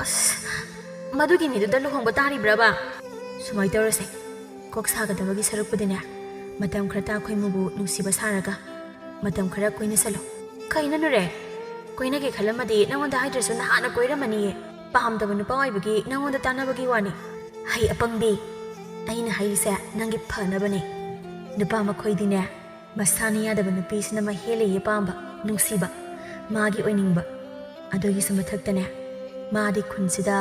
ꯑꯁ ꯃꯗꯨꯒꯤ ꯃꯤꯗꯨꯗ ꯂꯨꯍꯣꯡꯕ ꯇꯥꯔꯤꯕ꯭ꯔꯕ ꯁꯨꯃꯥꯏꯅ ꯇꯧꯔꯁꯦ ꯀꯣꯛ ꯁꯥꯒꯗꯕꯒꯤ ꯁꯔꯨꯛꯄꯨꯗꯤꯅꯦ ꯃꯇꯝ ꯈꯔ ꯇꯥ ꯈꯣꯏꯃꯨꯕꯨ ꯅꯨꯡꯁꯤꯕ ꯁꯥꯔꯒ ꯃꯇꯝ ꯈꯔ ꯀꯣꯏꯅꯁꯜꯂꯨ ꯀꯩꯅꯣ ꯅꯨꯔꯩ ꯀꯣꯏꯅꯒꯦ ꯈꯜꯂꯝꯃꯗꯤ ꯅꯪꯉꯣꯟꯗ ꯍꯥꯏꯗ꯭ꯔꯁꯨ ꯅꯍꯥꯟꯅ ꯀꯣꯏꯔꯝꯃꯅꯤꯌꯦ ꯄꯥꯝꯗꯕ ꯅꯨꯄꯥ ꯑꯣꯏꯕꯒꯤ ꯅꯪꯉꯣꯟꯗ ꯇꯥꯟꯅꯕꯒꯤ ꯋꯥꯅꯤ ꯍꯩ ꯑꯄꯪꯕꯤ ꯑꯩꯅ ꯍꯥꯏꯔꯤꯁꯦ ꯅꯪꯒꯤ ꯐꯅꯕꯅꯦ ꯅꯨꯄꯥ ꯃꯈꯣꯏꯗꯤꯅꯦ ꯃꯁꯥꯅ ꯌꯥꯗꯕ ꯅꯨꯄꯤꯁꯤꯅ ꯃꯍꯦꯜꯂꯦꯌꯦ ꯄꯥꯝꯕ ꯅꯨꯡꯁꯤꯕ ꯃꯥꯒꯤ ꯑꯣꯏꯅꯤꯡꯕ ꯑꯗꯨꯒꯤꯁꯨ ꯃꯊꯛꯇꯅꯦ ꯃꯥꯗꯤ ꯈꯨꯟꯁꯤꯗ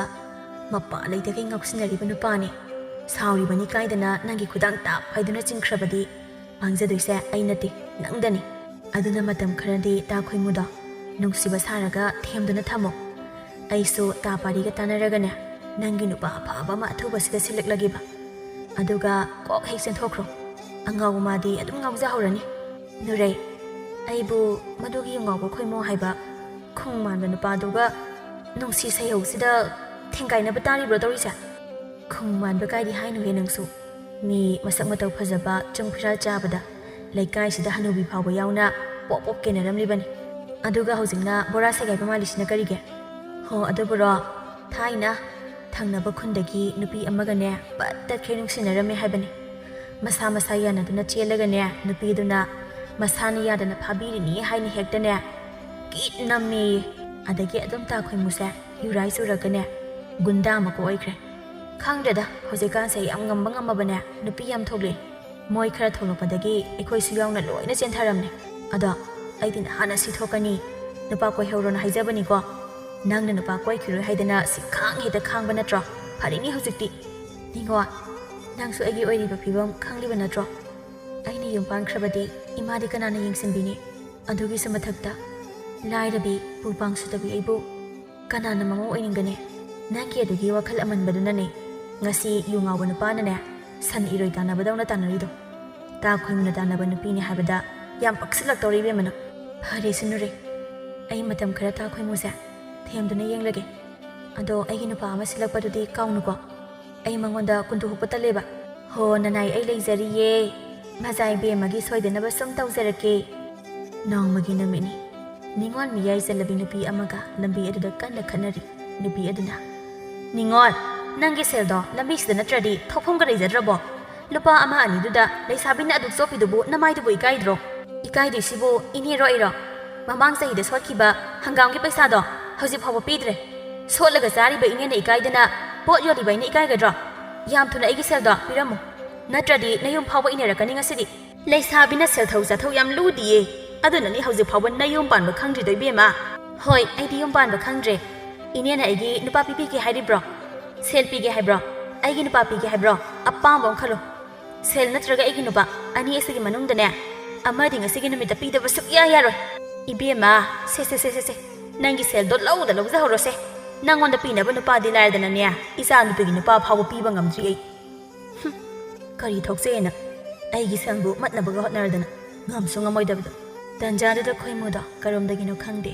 ꯃꯄꯥ ꯂꯩꯇꯒꯩ ꯉꯥꯎꯁꯤꯟꯅꯔꯤꯕ ꯅꯨꯄꯥꯅꯤ ꯁꯥꯎꯔꯤꯕꯅꯤ ꯀꯥꯏꯗꯅ ꯅꯪꯒꯤ ꯈꯨꯗꯥꯡ ꯇꯥꯞ ꯍꯥꯏꯗꯨꯅ ꯆꯤꯡꯈ꯭ꯔꯕꯗꯤ ꯃꯥꯡꯖꯗꯣꯏꯁꯦ ꯑꯩ ꯅꯠꯇꯦ ꯅꯪꯗꯅꯤ ꯑꯗꯨꯅ ꯃꯇꯝ ꯈꯔꯗꯤ ꯇꯥ ꯈꯣꯏꯃꯨꯗꯣ ꯅꯨꯡꯁꯤꯕ ꯁꯥꯔꯒ ꯊꯦꯝꯗꯨꯅ ꯊꯝꯃꯣ ꯑꯩꯁꯨ ꯇꯥ ꯄꯥꯔꯤꯒ ꯇꯥꯟꯅꯔꯒꯅꯦ ꯅꯪꯒꯤ ꯅꯨꯄꯥ ꯑꯐꯕ ꯑꯃ ꯑꯊꯨꯕꯁꯤꯗ ꯁꯤꯜꯂꯛꯂꯒꯦꯕ ꯑꯗꯨꯒ ꯀꯣꯛ ꯍꯦꯛ ꯆꯦꯟꯊꯣꯛꯈ꯭ꯔꯣ ꯑꯉꯥꯎꯕ ꯃꯥꯗꯤ ꯑꯗꯨꯝ ꯉꯥꯎꯖꯍꯧꯔꯅꯤ ꯅꯨꯔꯩ ꯑꯩꯕꯨ ꯃꯗꯨꯒꯤ ꯉꯥꯎꯕ ꯈꯣꯏꯃꯨ ꯍꯥꯏꯕ ꯈꯣꯡ ꯃꯥꯟꯕ ꯅꯨꯄꯥꯗꯨꯒ ꯅꯨꯡꯁꯤ ꯁꯩꯍꯧꯁꯤꯗ ꯊꯦꯡꯒꯥꯏꯅꯕ ꯇꯥꯔꯤꯕ꯭ꯔꯣ ꯇꯧꯔꯤꯁꯦ ꯈꯣꯡ ꯃꯥꯟꯕ ꯀꯥꯏꯗꯤ ꯍꯥꯏꯅꯨꯍꯦ ꯅꯪꯁꯨ ꯃꯤ ꯃꯁꯛ ꯃꯇꯧ ꯐꯖꯕ ꯆꯨꯡ ꯐꯤꯔꯥꯜ ꯆꯥꯕꯗ ꯂꯩꯀꯥꯏꯁꯤꯗ ꯍꯅꯨꯕꯤ ꯐꯥꯎꯕ ꯌꯥꯎꯅ ꯄꯣꯞ ꯄꯣꯞ ꯀꯦꯅꯔꯝꯂꯤꯕꯅꯤ ꯑꯗꯨꯒ ꯍꯧꯖꯤꯛꯅ ꯕꯣꯔꯥ ꯁꯦꯒꯥꯏꯕ ꯃꯥꯜꯂꯤꯁꯤꯅ ꯀꯔꯤꯒꯤ ꯍꯣ ꯑꯗꯨꯕꯨꯔꯣ ꯊꯥꯏꯅ ꯊꯪꯅꯕ ꯈꯨꯟꯗꯒꯤ ꯅꯨꯄꯤ ꯑꯃꯒꯅꯦ ꯄꯠ ꯇꯠꯈꯩ ꯅꯨꯡꯁꯤꯅꯔꯝꯃꯦ ꯍꯥꯏꯕꯅꯤ ꯃꯁꯥ ꯃꯁꯥ ꯌꯥꯅꯗꯨꯅ ꯆꯦꯜꯂꯒꯅꯦ ꯅꯨꯄꯤꯗꯨꯅ ꯃꯁꯥꯅ ꯌꯥꯗꯅ ꯐꯥꯕꯤꯔꯤꯅꯤ ꯍꯥꯏꯅ ꯍꯦꯛꯇꯅꯦ ꯀꯤꯠ ꯅꯝꯃꯦꯌꯦ ꯑꯗꯒꯤ ꯑꯗꯨꯝ ꯇꯥ ꯈꯣꯏꯃꯨꯁꯦ ꯌꯨꯔꯥꯏ ꯆꯨꯔꯒꯅꯦ ꯒꯨꯟꯗꯥ ꯑꯃꯀ ꯑꯣꯏꯈ꯭ꯔꯦ ꯈꯪꯗ꯭ꯔꯦꯗ ꯍꯧꯖꯤꯛꯀꯥꯟꯁꯦ ꯌꯥꯝ ꯉꯝꯕꯅꯦ ꯅꯨꯄꯤ ꯌꯥꯝ ꯊꯣꯛꯂꯛꯑꯦ ꯃꯣꯏ ꯈꯔ ꯊꯣꯛꯂꯛꯄꯗꯒꯤ ꯑꯩꯈꯣꯏꯁꯨ ꯌꯥꯎꯅ ꯂꯣꯏꯅ ꯆꯦꯟꯊꯔꯝꯅꯦ ꯑꯗꯣ ꯑꯩꯗꯤ ꯅꯍꯥꯟꯅ ꯁꯤ ꯊꯣꯛꯀꯅꯤ ꯅꯨꯄꯥ ꯀꯣꯏꯍꯧꯔꯣꯅ ꯍꯥꯏꯖꯕꯅꯤꯀꯣ ꯅꯪꯅ ꯅꯨꯄꯥ ꯀꯣꯏꯈꯤꯔꯣꯏ ꯍꯥꯏꯗꯅ ꯁꯤ ꯍꯦꯛꯇ ꯈꯥꯡꯕ ꯅꯠꯇ꯭ꯔꯣ ꯐꯔꯤꯅꯤ ꯍꯧꯖꯤꯛꯇꯤ ꯅꯤꯡꯉꯣ ꯅꯪꯁꯨ ꯑꯩꯒꯤ ꯑꯣꯏꯔꯤꯕ ꯐꯤꯕꯝ ꯈꯪꯂꯤꯕ ꯅꯠꯇ꯭ꯔꯣ ꯑꯩꯅ ꯌꯨꯝ ꯄꯥꯟꯈ꯭ꯔꯕꯗꯤ ꯏꯃꯥꯗꯤ ꯀꯅꯥꯅ ꯌꯦꯡꯁꯤꯟꯕꯤꯅꯤ ꯑꯗꯨꯒꯤꯁꯨ ꯃꯊꯛꯇ ꯂꯥꯏꯔꯕꯤ ꯄꯨꯄꯥꯡ ꯁꯨꯗꯕꯤ ꯑꯩꯕꯨ ꯀꯅꯥꯅ ꯃꯃꯧ ꯑꯣꯏꯅꯤꯡꯒꯅꯤ ꯅꯪꯒꯤ ꯑꯗꯨꯒꯤ ꯋꯥꯈꯜ ꯑꯃꯟꯕꯗꯨꯅꯅꯦ ꯉꯁꯤ ꯌꯨ ꯉꯥꯎꯕ ꯅꯨꯄꯥꯅꯅꯦ ꯁꯟ ꯏꯔꯣꯏ ꯇꯥꯟꯅꯕꯗꯧꯅ ꯇꯥꯟꯅꯔꯤꯗꯣ ꯇꯥ ꯈꯣꯏꯃꯨꯅ ꯇꯥꯟꯅꯕ ꯅꯨꯄꯤꯅꯤ ꯍꯥꯏꯕꯗ ꯌꯥꯝ ꯄꯛꯁꯤꯜꯂꯛꯇꯧꯔꯤ ꯏꯕꯦꯝꯃꯅ ꯐꯔꯦ ꯁꯨꯅꯨꯔꯦ ꯑꯩ ꯃꯇꯝ ꯈꯔ ꯇꯥ ꯈꯣꯏꯃꯨꯁꯦ ꯊꯦꯝꯗꯨꯅ ꯌꯦꯡꯂꯒꯦ ꯑꯗꯣ ꯑꯩꯒꯤ ꯅꯨꯄꯥ ꯑꯃ ꯁꯤꯜꯂꯛꯄꯗꯨꯗꯤ ꯀꯥꯎꯅꯨꯀꯣ ꯑꯩ ꯃꯉꯣꯟda ꯀꯨꯟꯊꯣꯛꯄ ꯇꯜꯂꯦꯕ ꯍꯣ ꯅꯅꯥꯏ ꯑꯩ ꯂꯩꯖꯔꯤꯌꯦ ꯃꯖꯥꯏ ꯕꯦꯝꯃꯒꯤ ꯁꯣꯏꯗꯅꯕ ꯁꯨꯝ ꯇꯧꯖꯔꯛꯀꯦ ꯅꯣꯡꯃꯒꯤ ꯅꯨꯃꯤꯠꯅꯤ ꯅꯤꯡꯉꯣꯜ ꯃꯤꯌꯥꯏ ꯆꯜꯂꯕꯤ ꯅꯨꯄꯤ ꯑꯃꯒ ꯂꯝꯕꯤ ꯑꯗꯨꯗ ꯀꯟꯅ ꯈꯠꯅꯔꯤ ꯅꯨꯄꯤ ꯑꯗꯨꯅ ꯅꯤꯡꯉꯣꯜ ꯅꯪꯒꯤ ꯁꯦꯜꯗꯣ ꯂꯝꯕꯤꯁꯤꯗ ꯅꯠꯇ꯭ꯔꯗꯤ ꯊꯣꯛꯐꯝꯒ ꯂꯩꯖꯗ꯭ꯔꯕꯣ ꯂꯨꯄꯥ ꯑꯃ ꯑꯅꯤꯗꯨꯗ ꯂꯩꯁꯥꯕꯤꯅ ꯑꯗꯨꯛ ꯆꯣꯞꯄꯤꯗꯨꯕꯨ ꯅꯃꯥꯏꯗꯨꯕꯨ ꯏꯀꯥꯏꯗ꯭ꯔꯣ ꯏꯀꯥꯏꯗꯣꯏꯁꯤꯕꯨ ꯏꯅꯦꯔꯣ ꯑꯩꯔꯣ ꯃꯃꯥꯡ ꯆꯍꯤꯗ ꯁꯣꯠꯈꯤꯕ ꯍꯪꯒꯥꯝꯒꯤ ꯄꯩꯁꯥꯗꯣ ꯍꯧꯖꯤꯛ ꯐꯥꯎꯕ ꯄꯤꯗ꯭ꯔꯦ ꯁꯣꯠꯂꯒ ꯆꯥꯔꯤꯕ ꯏꯅꯦꯅ ꯏꯀꯥꯏꯗꯅ ꯄꯣꯠ ꯌꯣꯜꯂꯤꯕ ꯑꯩꯅ ꯏꯀꯥꯏꯒꯗ꯭ꯔꯣ ꯌꯥꯝ ꯊꯨꯅ ꯑꯩꯒꯤ ꯁꯦꯜꯗꯣ ꯄꯤꯔꯝꯃꯨ ꯅꯠꯇ꯭ꯔꯗꯤ ꯅꯌꯨꯝ ꯐꯥꯎꯕ ꯏꯅꯔꯛꯀꯅꯤ ꯉꯁꯤꯗꯤ ꯂꯩꯁꯥꯕꯤꯅ ꯁꯦꯜꯊꯧ ꯆꯥꯊꯧ ꯌꯥꯝ ꯂꯨꯗꯤꯌꯦ ꯑꯗꯨꯅꯅꯤ ꯍꯧꯖꯤꯛ ꯐꯥꯎꯕ ꯅꯌꯨꯝ ꯄꯥꯟꯕ ꯈꯪꯗ꯭ꯔꯤꯗꯣ ꯏꯕꯦꯝꯃ ꯍꯣꯏ ꯑꯩꯗꯤ ꯌꯨꯝ ꯄꯥꯟꯕ ꯈꯪꯗ꯭ꯔꯦ ꯏꯅꯦꯅ ꯑꯩꯒꯤ ꯅꯨꯄꯥ ꯄꯤꯕꯤꯒꯦ ꯍꯥꯏꯔꯤꯕ꯭ꯔꯣ ꯁꯦꯜ ꯄꯤꯒꯦ ꯍꯥꯏꯕ꯭ꯔꯣ ꯑꯩꯒꯤ ꯅꯨꯄꯥ ꯄꯤꯒꯦ ꯍꯥꯏꯕ꯭ꯔꯣ ꯑꯄꯥꯝꯕ ꯑꯃ ꯈꯜꯂꯣ ꯁꯦꯜ ꯅꯠꯇ꯭ꯔꯒ ꯑꯩꯒꯤ ꯅꯨꯄꯥ ꯑꯅꯤ ꯑꯁꯤꯒꯤ ꯃꯅꯨꯡꯗꯅꯦ ꯑꯃꯗꯤ ꯉꯁꯤꯒꯤ ꯅꯨꯃꯤꯠꯇ ꯄꯤꯗꯕ ꯁꯨꯛꯌꯥ ꯌꯥꯔꯣꯏ ꯏꯕꯦꯝꯃ ꯁꯦ ꯅꯪꯒꯤ ꯁꯦꯜꯗꯣ ꯂꯧꯖꯍꯧꯔꯣꯁꯦ ꯅꯪꯉꯣꯟꯗ ꯄꯤꯅꯕ ꯅꯨꯄꯥꯗꯤ ꯂꯥꯏꯔꯗꯅꯅꯦ ꯏꯆꯥ ꯅꯨꯄꯤꯒꯤ ꯅꯨꯄꯥ ꯐꯥꯎꯕ ꯄꯤꯕ ꯉꯝꯗ꯭ꯔꯤ ꯑꯩ ꯀꯔꯤ ꯊꯣꯛꯆꯩꯅ ꯑꯩꯒꯤ ꯁꯦꯜꯕꯨ ꯃꯠꯅꯕꯒ ꯍꯣꯠꯅꯔꯗꯅ ꯉꯝꯁꯨ ꯉꯝꯃꯣꯏꯗꯕꯗꯣ ꯇꯟꯖꯥꯗꯨꯗ ꯈꯣꯏꯃꯨꯗꯣ ꯀꯔꯣꯝꯗꯒꯤꯅꯣ ꯈꯪꯗꯦ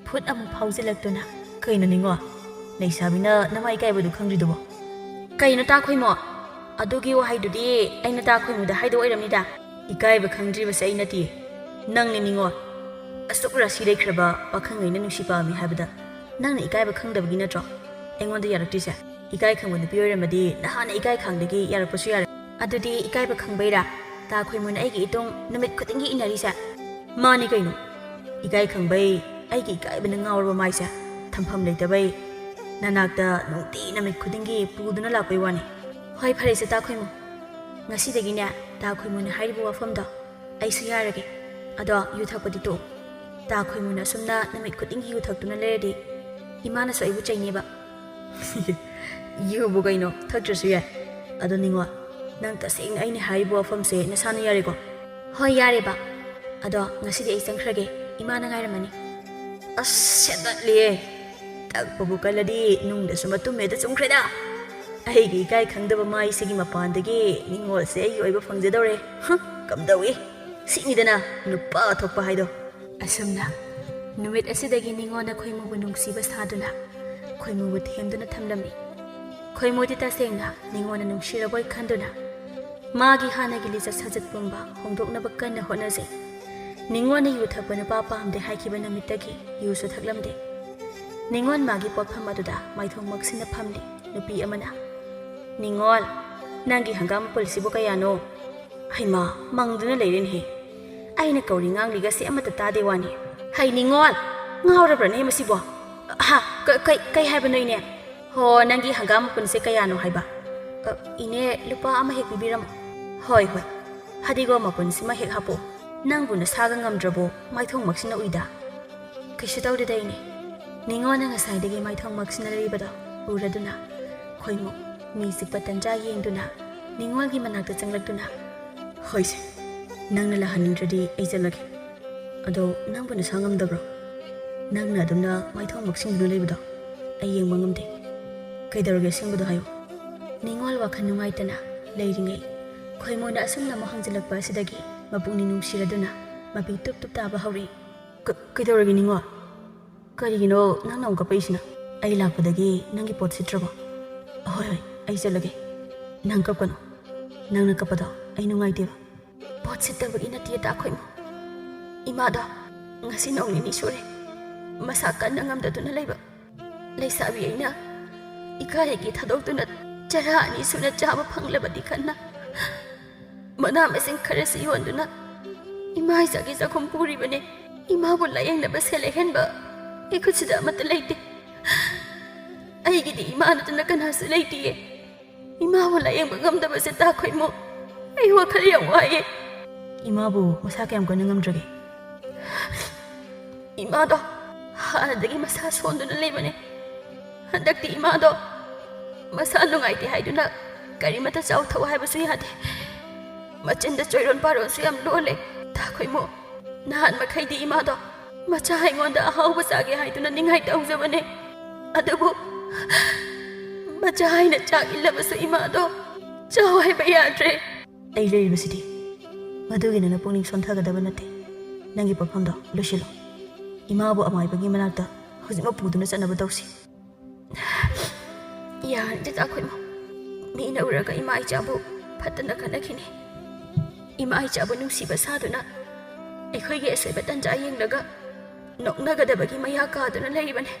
ꯐꯨꯠ ꯑꯃꯨꯛ ꯐꯥꯎꯖꯤꯜꯂꯛꯇꯨꯅ ꯀꯩꯅꯣ ꯅꯤꯡꯉꯣ ꯂꯩꯁꯥꯕꯤꯅ ꯅꯃꯥ ꯏꯀꯥꯏꯕꯗꯨ ꯈꯪꯗ꯭ꯔꯤꯗꯨꯕꯣ ꯀꯩꯅꯣ ꯇꯥ ꯈꯣꯏꯃꯣ ꯑꯗꯨꯒꯤ ꯋꯥꯍꯩꯗꯨꯗꯤ ꯑꯩꯅ ꯇꯥ ꯈꯣꯏꯃꯨꯗ ꯍꯥꯏꯗꯣꯛ ꯑꯣꯏꯔꯝꯅꯤꯗ ꯏꯀꯥꯏꯕ ꯈꯪꯗ꯭ꯔꯤꯕꯁꯦ ꯑꯩ ꯅꯠꯇꯦ ꯅꯪꯅꯤ ꯅꯤꯡꯉꯣ ꯑꯁꯨꯛ ꯔꯥꯁꯤ ꯂꯩꯈ꯭ꯔꯕ ꯄꯥꯈꯪꯉꯩꯅ ꯅꯨꯡꯁꯤ ꯄꯥꯝꯃꯤ ꯍꯥꯏꯕꯗ ꯅꯪꯅ ꯏꯀꯥꯏꯕ ꯈꯪꯗꯕꯒꯤ ꯅꯠꯇ꯭ꯔꯣ ꯑꯩꯉꯣꯟꯗ ꯌꯥꯔꯛꯇ꯭ꯔꯤꯁꯦ ꯏꯀꯥꯏ ꯈꯪꯕ ꯅꯨꯄꯤ ꯑꯣꯏꯔꯝꯃꯗꯤ ꯅꯍꯥꯟꯅ ꯏꯀꯥꯏ ꯈꯪꯗꯒꯤ ꯌꯥꯔꯛꯄꯁꯨ ꯌꯥꯔꯦ ꯑꯗꯨꯗꯤ ꯏꯀꯥꯏꯕ ꯈꯪꯕꯩꯔꯥ ꯇꯥ ꯈꯣꯏꯃꯨꯅ ꯑꯩꯒꯤ ꯏꯇꯨꯡ ꯅꯨꯃꯤꯠ ꯈꯨꯗꯤꯡꯒꯤ ꯏꯟꯅꯔꯤꯁꯦ ꯃꯥꯅꯤ ꯀꯩꯅꯣ ꯏꯀꯥꯏ ꯈꯪꯕꯩ ꯑꯩꯒꯤ ꯏꯀꯥꯏꯕꯅ ꯉꯥꯎꯔꯕ ꯃꯥꯏꯁꯦ ꯊꯝꯐꯝ ꯂꯩꯇꯕꯩ ꯅꯅꯥꯛꯇ ꯅꯨꯡꯇꯤ ꯅꯨꯃꯤꯠ ꯈꯨꯗꯤꯡꯒꯤ ꯄꯨꯗꯨꯅ ꯂꯥꯛꯄꯩ ꯋꯥꯅꯤ ꯍꯣꯏ ꯐꯔꯦꯁꯦ ꯇꯥ ꯈꯣꯏꯃꯨ ꯉꯁꯤꯗꯒꯤꯅꯦ ꯇꯥ ꯈꯣꯏꯃꯨꯅ ꯍꯥꯏꯔꯤꯕ ꯋꯥꯐꯝꯗꯣ ꯑꯩꯁꯨ ꯌꯥꯔꯒꯦ ꯑꯗꯣ ꯌꯨ ꯊꯛꯄꯗꯤ ꯇꯣꯛꯎ ꯇꯥ ꯈꯣꯏꯃꯨꯅ ꯑꯁꯨꯝꯅ ꯅꯨꯃꯤꯠ ꯈꯨꯗꯤꯡꯒꯤ ꯌꯨ ꯊꯛꯇꯨꯅ ꯂꯩꯔꯗꯤ ꯏꯃꯥꯅꯁꯨ ꯑꯩꯕꯨ ꯆꯩꯅꯦꯕ ꯌꯨꯕꯨ ꯀꯩꯅꯣ ꯊꯛꯇ꯭ꯔꯁꯨ ꯌꯥꯏ ꯑꯗꯣ ꯅꯤꯡꯉꯣ ꯅꯪ ꯇꯁꯦꯡꯅ ꯑꯩꯅ ꯍꯥꯏꯔꯤꯕ ꯋꯥꯐꯝꯁꯦ ꯅꯁꯥꯅ ꯌꯥꯔꯦꯀꯣ ꯍꯣꯏ ꯌꯥꯔꯦꯕ ꯑꯗꯣ ꯉꯁꯤꯗꯤ ꯑꯩ ꯆꯪꯈ꯭ꯔꯒꯦ ꯏꯃꯥꯅ ꯉꯥꯏꯔꯝꯃꯅꯤ ꯑꯁ ꯁꯦꯠꯇꯠꯂꯤꯌꯦ ꯇꯛꯄꯕꯨ ꯀꯜꯂꯗꯤ ꯅꯨꯡꯗꯁꯨ ꯃꯇꯨꯝ ꯍꯦꯛꯇ ꯆꯨꯝꯈ꯭ꯔꯦꯗ ꯑꯩꯒꯤ ꯏꯀꯥꯏ ꯈꯪꯗꯕ ꯃꯥꯏꯁꯤꯒꯤ ꯃꯄꯥꯟꯗꯒꯤ ꯅꯤꯡꯉꯣꯜꯁꯦ ꯑꯩꯒꯤ ꯑꯣꯏꯕ ꯐꯪꯖꯗꯧꯔꯦ ꯀꯝꯗꯧꯏ ꯁꯤꯅꯤꯗꯅ ꯅꯨꯄꯥ ꯊꯣꯛꯄ ꯍꯥꯏꯗꯣ ꯑꯁꯨꯝꯅ ꯅꯨꯃꯤꯠ ꯑꯁꯤꯗꯒꯤ ꯅꯤꯡꯉꯣꯜꯅ ꯈꯣꯏꯃꯨꯕꯨ ꯅꯨꯡꯁꯤꯕ ꯁꯥꯗꯨꯅ ꯈꯣꯏꯃꯨꯕꯨ ꯊꯦꯝꯗꯨꯅ ꯊꯝꯂꯝꯃꯤ ꯈꯣꯏꯃꯨꯗꯤ ꯇꯁꯦꯡꯅ ꯅꯤꯡꯉꯣꯜꯅ ꯅꯨꯡꯁꯤꯔꯕꯣꯏ ꯈꯟꯗꯨꯅ ꯃꯥꯒꯤ ꯍꯥꯟꯅꯒꯤ ꯂꯤꯆꯠ ꯁꯥꯖꯠ ꯄꯨꯝꯕ ꯍꯣꯡꯗꯣꯛꯅꯕ ꯀꯟꯅ ꯍꯣꯠꯅꯖꯩ ꯅꯤꯡꯉꯣꯜꯅ ꯌꯨ ꯊꯛꯄ ꯅꯨꯄꯥ ꯄꯥꯝꯗꯦ ꯍꯥꯏꯈꯤꯕ ꯅꯨꯃꯤꯠꯇꯒꯤ ꯌꯨꯁꯨ ꯊꯛꯂꯝꯗꯦ ꯅꯤꯡꯉꯣꯜ ꯃꯥꯒꯤ ꯄꯣꯠꯐꯝ ꯑꯗꯨꯗ ꯃꯥꯏꯊꯣꯡꯃꯛꯁꯤꯅ ꯐꯝꯂꯤ ꯅꯨꯄꯤ ꯑꯃꯅ ꯅꯤꯡꯉꯣꯜ ꯅꯪꯒꯤ ꯍꯪꯒꯥꯝ ꯃꯄꯨꯜꯁꯤꯕꯨ ꯀꯌꯥꯅꯣ ꯍꯩꯃꯥ ꯃꯪꯗꯨꯅ ꯂꯩꯔꯦꯅꯦꯍꯦ ꯑꯩꯅ ꯀꯧꯔꯤ ꯉꯥꯡꯂꯤꯒꯁꯦ ꯑꯃꯠꯇ ꯇꯥꯗꯦ ꯋꯥꯅꯤ ꯍꯩ ꯅꯤꯡꯉꯣꯜ ꯉꯥꯎꯔꯕ꯭ꯔꯅꯦ ꯃꯁꯤꯕꯣ ꯀꯩ ꯍꯥꯏꯕꯅꯣ ꯏꯅꯦ ꯍꯣ ꯅꯪꯒꯤ ꯍꯪꯒꯥꯝ ꯃꯄꯨꯟꯁꯦ ꯀꯌꯥꯅꯣ ꯍꯥꯏꯕ ꯏꯅꯦ ꯂꯨꯄꯥ ꯑꯃ ꯍꯦꯛ ꯄꯤꯕꯤꯔꯝꯃꯣ ꯍꯣꯏ ꯐꯗꯤꯒꯣꯝ ꯃꯄꯨꯟꯁꯤꯃ ꯍꯦꯛ ꯍꯥꯞꯄꯣ ꯅꯪꯕꯨ ꯅꯁꯥꯒ ꯉꯝꯗ꯭ꯔꯕꯣ ꯃꯥꯏꯊꯣꯡꯃꯛꯁꯤꯅ ꯎꯏꯗ ꯀꯩꯁꯨ ꯇꯧꯗꯦꯗ ꯏꯅꯦ ꯅꯤꯡꯉꯣꯜꯅ ꯉꯁꯥꯏꯗꯒꯤ ꯃꯥꯏꯊꯣꯡꯃꯛꯁꯤꯅ ꯂꯩꯕꯗꯣ ꯎꯔꯗꯨꯅ ꯈꯣꯏꯃꯨ ꯃꯤ ꯆꯤꯛꯄ ꯇꯟꯖꯥ ꯌꯦꯡꯗꯨꯅ ꯅꯤꯡꯉꯣꯜꯒꯤ ꯃꯅꯥꯛꯇ ꯆꯪꯂꯛꯇꯨꯅ ꯍꯣꯏꯁꯦ ꯅꯪꯅ ꯂꯥꯛꯍꯟꯅꯤꯡꯗ꯭ꯔꯗꯤ ꯑꯩ ꯆꯠꯂꯒꯦ ꯑꯗꯣ ꯅꯪꯕꯨ ꯅꯁꯥ ꯉꯝꯗꯕ꯭ꯔꯣ ꯅꯪꯅ ꯑꯗꯨꯝꯅ ꯃꯥꯏꯊꯣꯡꯃꯛꯁꯤꯡꯗꯨꯅ ꯂꯩꯕꯗꯣ ꯑꯩ ꯌꯦꯡꯕ ꯉꯝꯗꯦ ꯀꯩꯗꯧꯔꯒꯦ ꯑꯁꯦꯡꯕꯗꯣ ꯍꯥꯏꯌꯨ ꯅꯤꯡꯉꯣꯜ ꯋꯥꯈꯜ ꯅꯨꯡꯉꯥꯏꯇꯅ ꯂꯩꯔꯤꯉꯩ ꯈꯣꯏꯃꯨꯅ ꯑꯁꯨꯝꯅ ꯑꯃꯨꯛ ꯍꯪꯖꯤꯜꯂꯛꯄ ꯑꯁꯤꯗꯒꯤ ꯃꯄꯨꯛꯅꯤꯡ ꯅꯨꯡꯁꯤꯔꯗꯨꯅ ꯃꯄꯤ ꯇꯨꯞ ꯇꯥꯕ ꯍꯧꯔꯛꯏ ꯀꯩꯗꯧꯔꯒꯦ ꯅꯤꯡꯉꯣꯜ ꯀꯔꯤꯒꯤꯅꯣ ꯅꯪꯅ ꯑꯃꯨꯛ ꯀꯞꯄꯛꯏꯁꯤꯅ ꯑꯩ ꯂꯥꯛꯄꯗꯒꯤ ꯅꯪꯒꯤ ꯄꯣꯠ ꯁꯤꯠꯇ꯭ꯔꯕꯣ ꯍꯣꯏ ꯑꯩ ꯆꯠꯂꯒꯦ ꯅꯪ ꯀꯞꯀꯅꯨ ꯅꯪꯅ ꯀꯞꯄꯗꯣ ꯑꯩ ꯅꯨꯡꯉꯥꯏꯇꯦꯕ ꯄꯣꯠ ꯁꯤꯠꯇꯕꯒꯤ ꯅꯠꯇꯦ ꯇꯥ ꯈꯣꯏꯃꯨ ꯏꯃꯥꯗꯣ ꯉꯁꯤ ꯅꯣꯡ ꯅꯤꯅꯤ ꯁꯨꯔꯦ ꯃꯁꯥ ꯀꯟꯅ ꯉꯝꯗꯗꯨꯅ ꯂꯩꯕ ꯂꯩꯁꯥꯕꯤ ꯑꯩꯅ ꯏꯀꯥꯏꯒꯤ ꯊꯥꯗꯣꯛꯇꯨꯅ ꯆꯔꯥ ꯑꯅꯤ ꯁꯨꯅ ꯆꯥꯕ ꯐꯪꯂꯕꯗꯤ ꯈꯟꯅ ꯃꯅꯥ ꯃꯁꯤꯡ ꯈꯔꯁꯤ ꯌꯣꯟꯗꯨꯅ ꯏꯃꯥ ꯏꯆꯥꯒꯤ ꯆꯥꯛꯈꯨꯝ ꯄꯨꯔꯤꯕꯅꯦ ꯏꯃꯥꯕꯨ ꯂꯥꯌꯦꯡꯅꯕ ꯁꯦꯜ ꯂꯩꯍꯟꯕ ꯑꯩ ꯈꯨꯠꯁꯤꯗ ꯑꯃꯠꯇ ꯂꯩꯇꯦ ꯑꯩꯒꯤꯗꯤ ꯏꯃꯥ ꯅꯠꯇꯅ ꯀꯅꯥꯁꯨ ꯂꯩꯇꯤꯌꯦ ꯏꯃꯥꯕꯨ ꯂꯥꯌꯦꯡꯕ ꯉꯝꯗꯕꯁꯦ ꯇꯥ ꯈꯣꯏꯃꯨ ꯑꯩ ꯋꯥꯈꯜ ꯌꯥꯝ ꯋꯥꯏꯌꯦ ꯏꯃꯥꯕꯨ ꯃꯁꯥ ꯀꯌꯥꯝ ꯀꯟꯅ ꯉꯝꯗ꯭ꯔꯒꯦ ꯏꯃꯥꯗꯣ ꯍꯥꯟꯅꯗꯒꯤ ꯃꯁꯥ ꯁꯣꯟꯗꯨꯅ ꯂꯩꯕꯅꯦ ꯍꯟꯗꯛꯇꯤ ꯏꯃꯥꯗꯣ ꯃꯁꯥ ꯅꯨꯡꯉꯥꯏꯇꯦ ꯍꯥꯏꯗꯨꯅ ꯀꯔꯤꯃꯠꯇ ꯆꯥꯎꯊꯧ ꯍꯥꯏꯕꯁꯨ ꯌꯥꯗꯦ ꯃꯆꯤꯟꯗ ꯆꯣꯏꯔꯣꯟ ꯄꯥꯔꯣꯟꯁꯨ ꯌꯥꯝ ꯂꯣꯜꯂꯦ ꯇꯥ ꯈꯣꯏꯃꯨ ꯅꯍꯥꯟ ꯃꯈꯩꯗꯤ ꯏꯃꯥꯗꯣ ꯃꯆꯥ ꯑꯩꯉꯣꯟꯗ ꯑꯍꯥꯎꯕ ꯆꯥꯒꯦ ꯍꯥꯏꯗꯨꯅ ꯅꯤꯡꯉꯥꯏ ꯇꯧꯖꯕꯅꯦ ꯑꯗꯨꯕꯨ ꯃꯆꯥ ꯍꯥꯏꯅ ꯆꯥꯛ ꯏꯜꯂꯕꯁꯨ ꯏꯃꯥꯗꯣ ꯆꯥꯎ ꯍꯥꯏꯕ ꯌꯥꯗ꯭ꯔꯦ ꯑꯩ ꯂꯩꯔꯤꯕꯁꯤꯗꯤ ꯃꯗꯨꯒꯤꯅ ꯄꯨꯛꯅꯤꯡ ꯁꯣꯟꯊꯒꯗꯕ ꯅꯠꯇꯦ ꯅꯪꯒꯤ ꯄꯣꯠꯐꯝꯗꯣ ꯂꯣꯏꯁꯤꯜꯂꯣ ꯏꯃꯥꯕꯨ ꯑꯃꯥꯏꯕꯒꯤ ꯃꯅꯥꯛꯇ ꯍꯧꯖꯤꯛꯃꯛ ꯄꯨꯗꯨꯅ ꯆꯠꯅꯕ ꯇꯧꯁꯤ ꯌꯥꯔꯗꯤ ꯇꯥ ꯈꯣꯏꯃꯨ ꯃꯤꯅ ꯎꯔꯒ ꯏꯃꯥ ꯏꯆꯥꯕꯨ ꯐꯠꯇꯅ ꯈꯟꯅꯈꯤꯅꯤ ꯏꯃꯥ ꯏꯆꯥꯕꯨ ꯅꯨꯡꯁꯤꯕ ꯁꯥꯗꯨꯅ ꯑꯩꯈꯣꯏꯒꯤ ꯑꯁꯣꯏꯕ ꯇꯟꯖꯥ ꯌꯦꯡꯂꯒ ꯅꯣꯛꯅꯒꯗꯕꯒꯤ ꯃꯌꯥ ꯀꯥꯗꯨꯅ ꯂꯩꯕꯅꯦ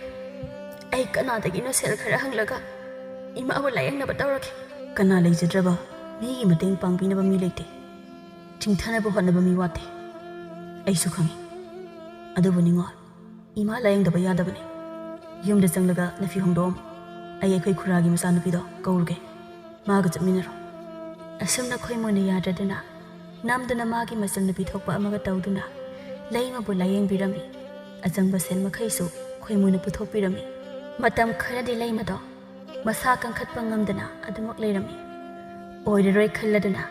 ꯑꯩ ꯀꯅꯥꯗꯒꯤꯅꯣ ꯁꯦꯜ ꯈꯔ ꯍꯪꯂꯒ ꯏꯃꯥꯕꯨ ꯂꯥꯌꯦꯡꯅꯕ ꯇꯧꯔꯒꯦ ꯀꯅꯥ ꯂꯩꯖꯗ꯭ꯔꯕ ꯃꯤꯒꯤ ꯃꯇꯦꯡ ꯄꯥꯡꯕꯤꯅꯕ ꯃꯤ ꯂꯩꯇꯦ ꯆꯤꯡꯊꯅꯕ ꯍꯣꯠꯅꯕ ꯃꯤ ꯋꯥꯠꯇꯦ ꯑꯩꯁꯨ ꯈꯪꯉꯤ ꯑꯗꯨꯕꯨ ꯅꯤꯡꯉꯣꯜ ꯏꯃꯥ ꯂꯥꯌꯦꯡꯗꯕ ꯌꯥꯗꯕꯅꯤ ꯌꯨꯝꯗ ꯆꯪꯂꯒ ꯅꯐꯤ ꯍꯣꯡꯗꯣꯛꯑꯝꯃꯨ ꯑꯩꯈꯣꯏ ꯈꯨꯔꯥꯒꯤ ꯃꯆꯥꯅꯨꯄꯤꯗꯣ ꯀꯧꯔꯨꯒꯦ ꯃꯥꯒ ꯆꯠꯃꯤꯟꯅꯔꯣ ꯑꯁꯨꯝꯅ ꯈꯣꯏꯃꯨꯅ ꯌꯥꯗ꯭ꯔꯗꯨꯅ ꯅꯝꯗꯨꯅ ꯃꯥꯒꯤ ꯃꯆꯟꯅꯨꯄꯤ ꯊꯣꯛꯄ ꯑꯃꯒ ꯇꯧꯗꯨꯅ ꯂꯩꯃꯕꯨ ꯂꯥꯌꯦꯡꯕꯤꯔꯝꯃꯤ ꯑꯆꯪꯕ ꯁꯦꯜ ꯃꯈꯩꯁꯨ ꯈꯣꯏꯃꯨꯅ ꯄꯨꯊꯣꯛꯄꯤꯔꯝꯃꯤ ꯃꯇꯝ ꯈꯔꯗꯤ ꯂꯩꯃꯗꯣ ꯃꯁꯥ ꯀꯟꯈꯠꯄ ꯉꯝꯗꯅ ꯑꯗꯨꯃꯛ ꯂꯩꯔꯝꯃꯤ ꯑꯣꯏꯔꯔꯣꯏ ꯈꯜꯂꯗꯨꯅ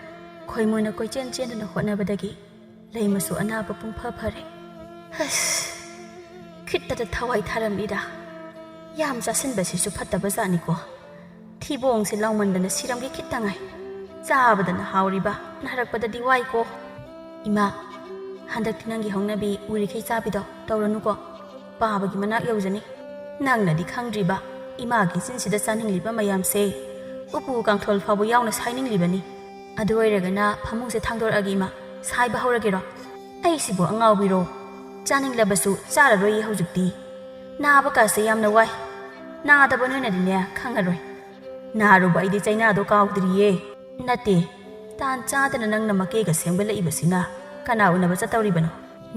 ꯈꯣꯏꯃꯨꯅ ꯀꯣꯏꯆꯦꯟ ꯆꯦꯟꯗꯨꯅ ꯍꯣꯠꯅꯕꯗꯒꯤ ꯂꯩꯃꯁꯨ ꯑꯅꯥꯕ ꯄꯨꯡꯐ ꯐꯔꯦ ꯑꯁ ꯈꯤꯠꯇꯗ ꯊꯋꯥꯏ ꯊꯥꯔꯝꯂꯤꯗ ꯌꯥꯝ ꯆꯥꯁꯤꯟꯕꯁꯤꯁꯨ ꯐꯠꯇꯕ ꯖꯥꯠꯅꯤꯀꯣ ꯊꯤꯕꯣꯡꯁꯦ ꯂꯥꯎꯃꯟꯗꯅ ꯁꯤꯔꯝꯒꯤ ꯈꯤꯠꯇꯉꯥꯏ ꯆꯥꯕꯗꯅ ꯍꯥꯎꯔꯤꯕ ꯅꯥꯔꯛꯄꯗꯗꯤ ꯋꯥꯏꯀꯣ ꯏꯃꯥ ꯍꯟꯗꯛꯇꯤ ꯅꯪꯒꯤ ꯍꯧꯅꯕꯤ ꯎꯔꯤꯈꯩ ꯆꯥꯕꯤꯗꯣ ꯇꯧꯔꯅꯨꯀꯣ ꯄꯥꯕꯒꯤ ꯃꯅꯥꯛ ꯌꯧꯖꯅꯤ ꯅꯪꯅꯗꯤ ꯈꯪꯗ꯭ꯔꯤꯕ ꯏꯃꯥꯒꯤ ꯆꯤꯟꯁꯤꯗ ꯆꯥꯅꯤꯡꯂꯤꯕ ꯃꯌꯥꯝꯁꯦ ꯎꯄꯨ ꯀꯥꯡꯊꯣꯜ ꯐꯥꯎꯕ ꯌꯥꯎꯅ ꯁꯥꯏꯅꯤꯡꯂꯤꯕꯅꯤ ꯑꯗꯨ ꯑꯣꯏꯔꯒꯅ ꯐꯃꯨꯡꯁꯦ ꯊꯥꯡꯗꯣꯔꯛꯑꯒꯦ ꯏꯃꯥ ꯁꯥꯏꯕ ꯍꯧꯔꯒꯦꯔꯣ ꯑꯩꯁꯤꯕꯨ ꯑꯉꯥꯎꯕꯤꯔꯣ ꯆꯥꯅꯤꯡꯂꯕꯁꯨ ꯆꯥꯔꯔꯣꯏꯌꯦ ꯍꯧꯖꯤꯛꯇꯤ ꯅꯥꯕ ꯀꯥꯁꯦ ꯌꯥꯝꯅ ꯋꯥꯏ ꯅꯥꯗꯕ ꯅꯣꯏꯅꯗꯤꯅꯦ ꯈꯪꯉꯔꯣꯏ ꯅꯥꯔꯨꯕ ꯑꯩꯗꯤ ꯆꯩꯅꯥꯗꯣ ꯀꯥꯎꯗ꯭ꯔꯤꯌꯦ ꯅꯠꯇꯦ ꯇꯥꯟ ꯆꯥꯗꯅ ꯅꯪꯅ ꯃꯀꯦꯒ ꯁꯦꯝꯒꯠꯂꯛꯏꯕꯁꯤꯅ ꯀꯅꯥ ꯎꯅꯕ ꯆꯠꯇꯧꯔꯤꯕꯅꯣ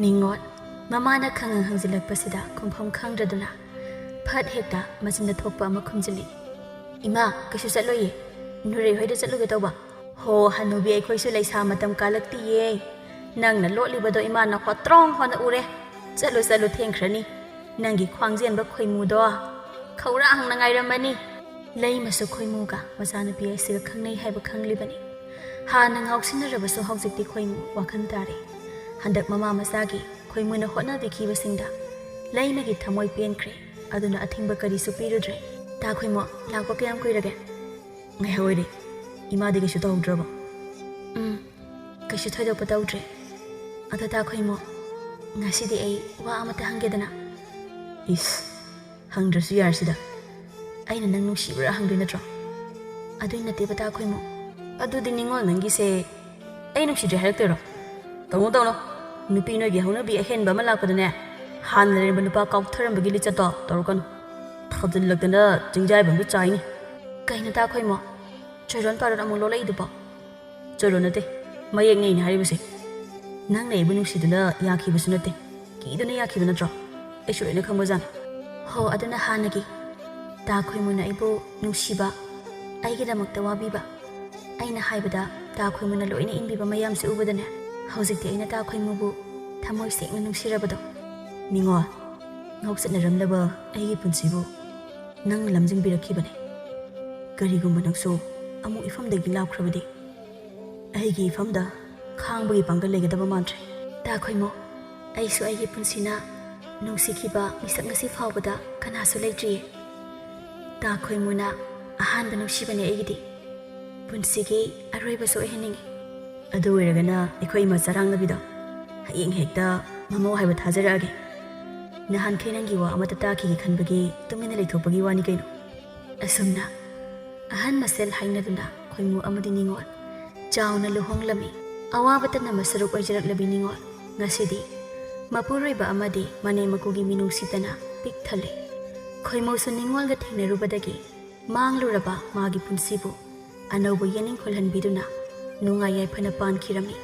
ꯅꯤꯡꯉꯣꯠ ꯃꯃꯥꯅ ꯈꯪꯍꯪ ꯍꯪꯖꯤꯜꯂꯛꯄꯁꯤꯗ ꯈꯨꯝꯐꯝ ꯈꯪꯗ꯭ꯔꯗꯨꯅ ꯐꯠ ꯍꯦꯛꯇ ꯃꯆꯤꯟꯗ ꯊꯣꯛꯄ ꯑꯃ ꯈꯨꯝꯖꯤꯜꯂꯤ ꯏꯃꯥ ꯀꯩꯁꯨ ꯆꯠꯂꯣꯏꯌꯦ ꯅꯨꯔꯦ ꯍꯣꯏꯗ ꯆꯠꯂꯨꯒꯦ ꯇꯧꯕ ꯍꯣ ꯍꯅꯨꯕꯤ ꯑꯩꯈꯣꯏꯁꯨ ꯂꯩꯁꯥ ꯃꯇꯝ ꯀꯥꯜꯂꯛꯇꯤꯌꯦ ꯅꯪꯅ ꯂꯣꯠꯂꯤꯕꯗꯣ ꯏꯃꯥꯅ ꯍꯣꯠꯇ꯭ꯔꯣꯡ ꯍꯣꯠꯅ ꯎꯔꯦ ꯆꯠꯂꯨ ꯆꯠꯂꯨ ꯊꯦꯡꯈ꯭ꯔꯅꯤ ꯅꯪꯒꯤ ꯈ꯭ꯋꯥꯡꯖꯦꯟꯕ ꯈꯣꯏꯃꯨꯗꯣ ꯈꯧꯔꯥꯡꯅ ꯉꯥꯏꯔꯝꯃꯅꯤ ꯂꯩꯃꯁꯨ ꯈꯣꯏꯃꯨꯒ ꯃꯆꯥꯅꯨꯄꯤ ꯑꯁꯤꯒ ꯈꯪꯅꯩ ꯍꯥꯏꯕ ꯈꯪꯂꯤꯕꯅꯤ ꯍꯥꯟꯅ ꯉꯥꯎꯁꯤꯟꯅꯔꯕꯁꯨ ꯍꯧꯖꯤꯛꯇꯤ ꯈꯣꯏꯃꯨ ꯋꯥꯈꯟ ꯇꯥꯔꯦ ꯍꯟꯗꯛ ꯃꯃꯥ ꯃꯆꯥꯒꯤ ꯈꯣꯏꯃꯨꯅ ꯍꯣꯠꯅꯕꯤꯈꯤꯕꯁꯤꯡꯗ ꯂꯩꯃꯒꯤ ꯊꯃꯣꯏ ꯄꯦꯟꯈ꯭ꯔꯦ ꯑꯗꯨꯅ ꯑꯊꯤꯡꯕ ꯀꯔꯤꯁꯨ ꯄꯤꯔꯨꯗ꯭ꯔꯦ ꯇꯥ ꯈꯣꯏꯃꯨ ꯂꯥꯛꯄ ꯀꯌꯥꯝ ꯀꯨꯏꯔꯒꯦ ꯉꯥꯏꯍꯥꯛ ꯑꯣꯏꯔꯦ ꯏꯃꯥꯗꯤ ꯀꯩꯁꯨ ꯇꯧꯍꯧꯗ꯭ꯔꯕꯣ ꯀꯩꯁꯨ ꯊꯣꯏꯗꯣꯛꯄ ꯇꯧꯗ꯭ꯔꯦ ꯑꯗꯣ ꯇꯥ ꯈꯣꯏꯃꯨ ꯉꯁꯤꯗꯤ ꯑꯩ ꯋꯥ ꯑꯃꯇ ꯍꯪꯒꯦꯗꯅ ꯏꯁ ꯍꯪꯗ꯭ꯔꯁꯨ ꯌꯥꯔꯁꯤꯗ ꯑꯩꯅ ꯅꯪ ꯅꯨꯡꯁꯤꯕ꯭ꯔꯥ ꯍꯪꯗꯣꯏ ꯅꯠꯇ꯭ꯔꯣ ꯑꯗꯨꯏ ꯅꯠꯇꯦꯕ ꯇꯥ ꯈꯣꯏꯃꯨ ꯑꯗꯨꯗꯤ ꯅꯤꯡꯉꯣꯜ ꯅꯪꯒꯤꯁꯦ ꯑꯩ ꯅꯨꯡꯁꯤꯗ꯭ꯔꯦ ꯍꯥꯏꯔꯛꯇꯣꯏꯔꯣ ꯇꯧꯅꯣ ꯇꯧꯅꯣ ꯅꯨꯄꯤ ꯅꯣꯏꯒꯤ ꯍꯧꯅꯕꯤ ꯑꯍꯦꯟꯕ ꯑꯃ ꯂꯥꯛꯄꯗꯅꯦ ꯍꯥꯟꯅ ꯂꯩꯔꯝꯕ ꯅꯨꯄꯥ ꯀꯥꯎꯊꯔꯝꯕꯒꯤ ꯂꯤꯆꯠꯇꯣ ꯇꯧꯔꯛꯀꯅꯨ ꯊꯥꯖꯤꯜꯂꯛꯇꯅ ꯆꯤꯡꯖꯥꯏꯕꯝꯒꯤ ꯆꯥꯏꯅꯤ ꯀꯩꯅꯣ ꯇꯥ ꯈꯣꯏꯃꯨ ꯆꯣꯏꯔꯣꯟ ꯄꯥꯔꯣꯟ ꯑꯃꯨꯛ ꯂꯣꯜꯂꯛꯏꯗꯨꯕꯣ ꯆꯣꯏꯔꯣꯟ ꯅꯠꯇꯦ ꯃꯌꯦꯛꯅꯦ ꯑꯩꯅ ꯍꯥꯏꯔꯤꯕꯁꯦ ꯅꯪꯅ ꯑꯩꯕꯨ ꯅꯨꯡꯁꯤꯗꯨꯅ ꯌꯥꯈꯤꯕꯁꯨ ꯅꯠꯇꯦ ꯀꯤꯗꯨꯅ ꯌꯥꯈꯤꯕ ꯅꯠꯇ꯭ꯔꯣ ꯑꯩꯁꯨ ꯂꯣꯏꯅ ꯈꯪꯕꯖꯥꯠꯅꯤ ꯍꯣ ꯑꯗꯨꯅ ꯍꯥꯟꯅꯒꯤ ꯇꯥ ꯈꯣꯏꯃꯨꯅ ꯑꯩꯕꯨ ꯅꯨꯡꯁꯤꯕ ꯑꯩꯒꯤꯗꯃꯛꯇ ꯋꯥꯕꯤꯕ ꯑꯩꯅ ꯍꯥꯏꯕꯗ ꯇꯥ ꯈꯣꯏꯃꯨꯅ ꯂꯣꯏꯅ ꯏꯟꯕꯤꯕ ꯃꯌꯥꯝꯁꯦ ꯎꯕꯗꯅꯦ ꯍꯧꯖꯤꯛꯇꯤ ꯑꯩꯅ ꯇꯥ ꯈꯣꯏꯃꯨꯕꯨ ꯊꯃꯣꯏ ꯁꯦꯡꯅ ꯅꯨꯡꯁꯤꯔꯕꯗꯣ ꯅꯤꯡꯉꯣ ꯉꯥꯎꯆꯠꯅꯔꯝꯂꯕ ꯑꯩꯒꯤ ꯄꯨꯟꯁꯤꯕꯨ ꯅꯪꯅ ꯂꯝꯖꯤꯡꯕꯤꯔꯛꯈꯤꯕꯅꯤ ꯀꯔꯤꯒꯨꯝꯕ ꯅꯪꯁꯨ ꯑꯃꯨꯛ ꯏꯐꯝꯗꯒꯤ ꯂꯥꯛꯈ꯭ꯔꯕꯗꯤ ꯑꯩꯒꯤ ꯏꯐꯝꯗ ꯈꯥꯡꯕꯒꯤ ꯄꯥꯡꯒꯜ ꯂꯩꯒꯗꯕ ꯃꯥꯟꯗ꯭ꯔꯦ ꯇꯥ ꯈꯣꯏꯃꯨ ꯑꯩꯁꯨ ꯑꯩꯒꯤ ꯄꯨꯟꯁꯤꯅ ꯅꯨꯡꯁꯤꯈꯤꯕ ꯃꯤꯁꯛ ꯉꯁꯤ ꯐꯥꯎꯕꯗ ꯀꯅꯥꯁꯨ ꯂꯩꯇ꯭ꯔꯤꯌꯦ ꯇꯥ ꯈꯣꯏꯃꯨꯅ ꯑꯍꯥꯟꯕ ꯅꯨꯡꯁꯤꯕꯅꯦ ꯑꯩꯒꯤꯗꯤ ꯄꯨꯟꯁꯤꯒꯤ ꯑꯔꯣꯏꯕꯁꯨ ꯑꯣꯏꯍꯟꯅꯤꯡꯉꯤ ꯑꯗꯨ ꯑꯣꯏꯔꯒꯅ ꯑꯩꯈꯣꯏ ꯏꯃꯥ ꯆꯔꯥꯡꯅꯕꯤꯗꯣ ꯍꯌꯦꯡ ꯍꯦꯛꯇ ꯃꯃꯧ ꯍꯥꯏꯕ ꯊꯥꯖꯔꯛꯑꯒꯦ ꯅꯍꯥꯟꯈꯩ ꯅꯪꯒꯤ ꯋꯥ ꯑꯃꯇ ꯇꯥꯈꯤꯒꯦ ꯈꯟꯕꯒꯤ ꯇꯨꯃꯤꯟꯅ ꯂꯩꯊꯣꯛꯄꯒꯤ ꯋꯥꯅꯤ ꯀꯩꯅꯣ ꯑꯁꯨꯝꯅ ꯑꯍꯟ ꯃꯁꯦꯜ ꯍꯥꯏꯅꯗꯨꯅ ꯈꯣꯏꯃꯨ ꯑꯃꯗꯤ ꯅꯤꯡꯉꯣꯜ ꯆꯥꯎꯅ ꯂꯨꯍꯣꯡꯂꯝꯃꯤ ꯑꯋꯥꯕꯇ ꯅꯝꯃ ꯁꯔꯨꯛ ꯑꯣꯏꯖꯔꯛꯂꯕꯤ ꯅꯤꯡꯉꯣꯜ ꯉꯁꯤꯗꯤ ꯃꯄꯨꯔꯣꯏꯕ ꯑꯃꯗꯤ ꯃꯅꯦꯝ ꯃꯀꯨꯒꯤ ꯃꯤꯅꯨꯡꯁꯤꯇꯅ ꯄꯤꯛ ꯊꯜꯂꯦ ꯈꯣꯏꯃꯨꯁꯨ ꯅꯤꯡꯉꯣꯜꯒ ꯊꯦꯡꯅꯔꯨꯕꯗꯒꯤ ꯃꯥꯡꯂꯨꯔꯕ ꯃꯥꯒꯤ ꯄꯨꯟꯁꯤꯕꯨ ꯑꯅꯧꯕ ꯌꯦꯅꯤꯡ ꯈꯣꯜꯍꯟꯕꯤꯗꯨꯅ ꯅꯨꯡꯉꯥꯏ ꯌꯥꯏꯐꯅ ꯄꯥꯟꯈꯤꯔꯝꯃꯤ